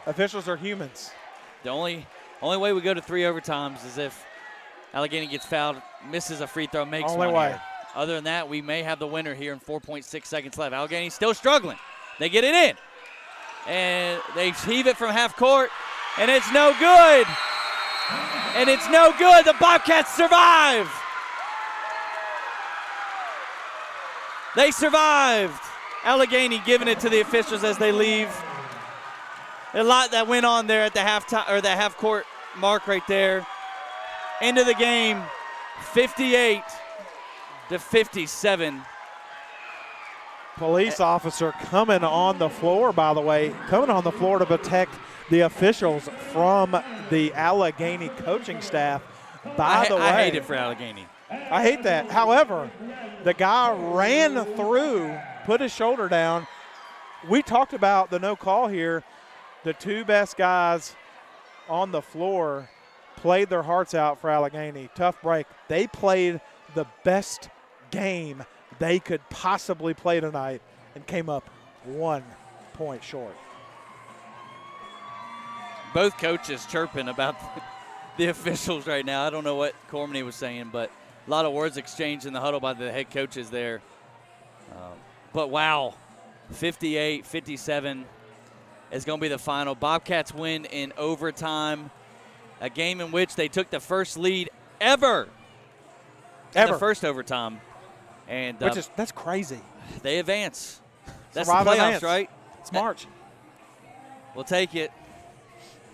officials are humans. The only way we go to 3 overtimes is if Alleghany gets fouled, misses a free throw, makes Only one way. here. Other than that, we may have the winner here in 4.6 seconds left. Allegany's still struggling. They get it in. And they heave it from half court. And it's no good. And it's no good. The Bobcats survive. They survived. Alleghany giving it to the officials as they leave. A lot that went on there at the halftime or that half court mark right there. End of the game, 58-57. Police officer coming on the floor, by the way, coming on the floor to protect the officials from the Alleghany coaching staff. By the way, I hate it for Alleghany. I hate that. However, the guy ran through, put his shoulder down. We talked about the no call here. The 2 best guys on the floor played their hearts out for Alleghany. Tough break. They played the best game they could possibly play tonight and came up 1 point short. Both coaches chirping about the officials right now. I don't know what Cormany was saying, but a lot of words exchanged in the huddle by the head coaches there. But wow, 58-57 is going to be the final. Bobcats win in overtime, a game in which they took the first lead ever. In the first overtime. And that's crazy. They advance. That's Survive the playoffs, advance. right? It's March. We'll take it.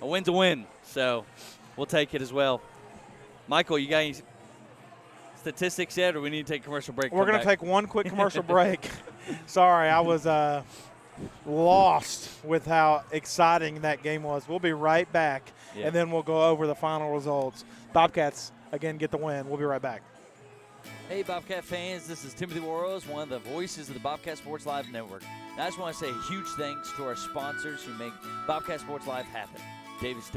A win's a win, so we'll take it as well. Michael, you got any statistics yet, or we need to take a commercial break? We're going to take one quick commercial break. Sorry, I was lost with how exciting that game was. We'll be right back, Yeah. and then we'll go over the final results. Bobcats, again, get the win. We'll be right back. Hey, Bobcat fans, this is Timothy Worrells, one of the voices of the Bobcat Sports Live Network. And I just want to say a huge thanks to our sponsors who make Bobcat Sports Live happen. Davis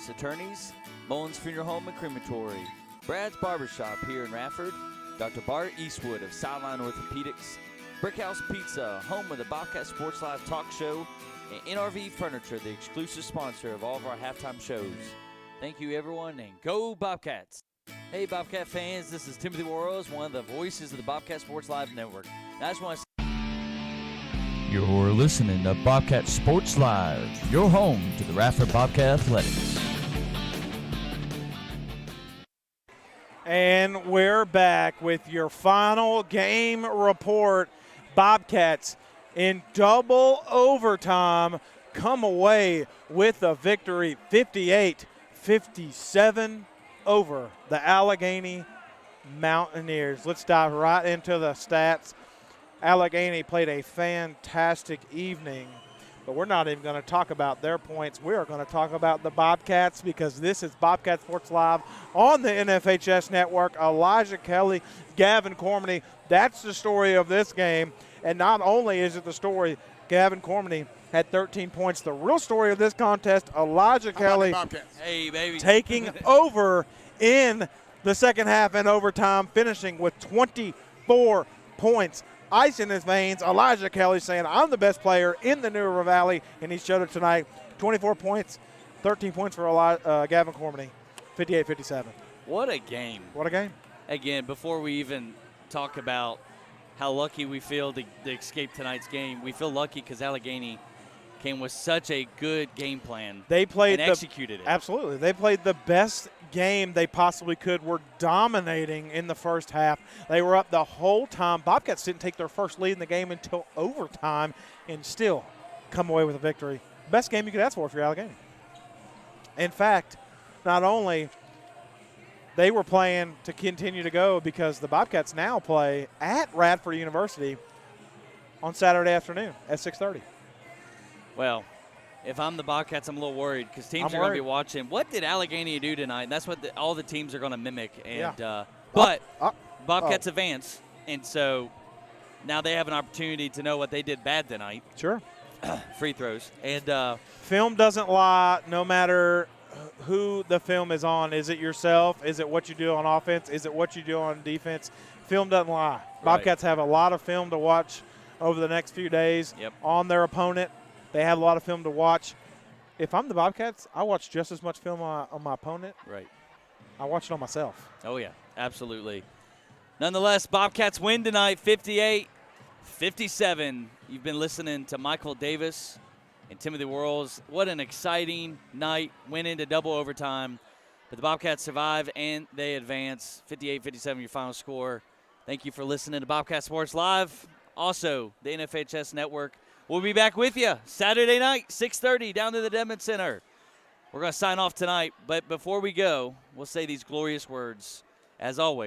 Attorneys, Mullins Funeral Home and Crematory, Brad's Barbershop here in Radford, Dr. Bart Eastwood of Sideline Orthopedics, Brickhouse Pizza, home of the Bobcat Sports Live talk show, and NRV Furniture, the exclusive sponsor of all of our halftime shows. Thank you, everyone, and go Bobcats! Hey, Bobcat fans, this is Timothy Worrells, one of the voices of the Bobcat Sports Live Network. And I just want to You're listening to Bobcat Sports Live, your home to the Radford Bobcat Athletics. And we're back with your final game report. Bobcats in double overtime come away with a victory, 58-57 over the Alleghany Mountaineers. Let's dive right into the stats. Alleghany played a fantastic evening, but we're not even going to talk about their points. We are going to talk about the Bobcats because this is Bobcat Sports Live on the NFHS Network. Elijah Kelly, Gavin Cormany, that's the story of this game. And not only is it the story, Gavin Cormany had 13 points. The real story of this contest, Elijah Kelly taking over in the second half and overtime, finishing with 24 points. Ice in his veins. Elijah Kelly saying, I'm the best player in the New River Valley, and he showed it tonight. 24 points, 13 points for Gavin Cormany, 58-57. What a game. What a game. Again, before we even talk about how lucky we feel to escape tonight's game, we feel lucky because Alleghany came with such a good game plan. They played and executed it. Absolutely. They played the best game they possibly could. Were dominating in the first half. They were up the whole time. Bobcats didn't take their first lead in the game until overtime and still come away with a victory. Best game you could ask for if you're Alleghany. In fact, not only they were playing to continue to go because the Bobcats now play at Radford University on Saturday afternoon at 6:30. Well, if I'm the Bobcats, I'm a little worried because teams are going to be watching. What did Alleghany do tonight? And that's what all the teams are going to mimic. And but Bobcats advance, and so now they have an opportunity to know what they did bad tonight. Sure. Free throws. And film doesn't lie no matter who the film is on. Is it yourself? Is it what you do on offense? Is it what you do on defense? Film doesn't lie. Right. Bobcats have a lot of film to watch over the next few days on their opponent. They have a lot of film to watch. If I'm the Bobcats, I watch just as much film on my opponent. Right. I watch it on myself. Oh, yeah, absolutely. Nonetheless, Bobcats win tonight, 58-57. You've been listening to Michael Davis and Timothy Worrells. What an exciting night. Went into double overtime. But the Bobcats survive and they advance. 58-57 your final score. Thank you for listening to Bobcat Sports Live. Also, the NFHS Network. We'll be back with you Saturday night, 6:30, down to the Dedman Center. We're going to sign off tonight, but before we go, we'll say these glorious words. As always,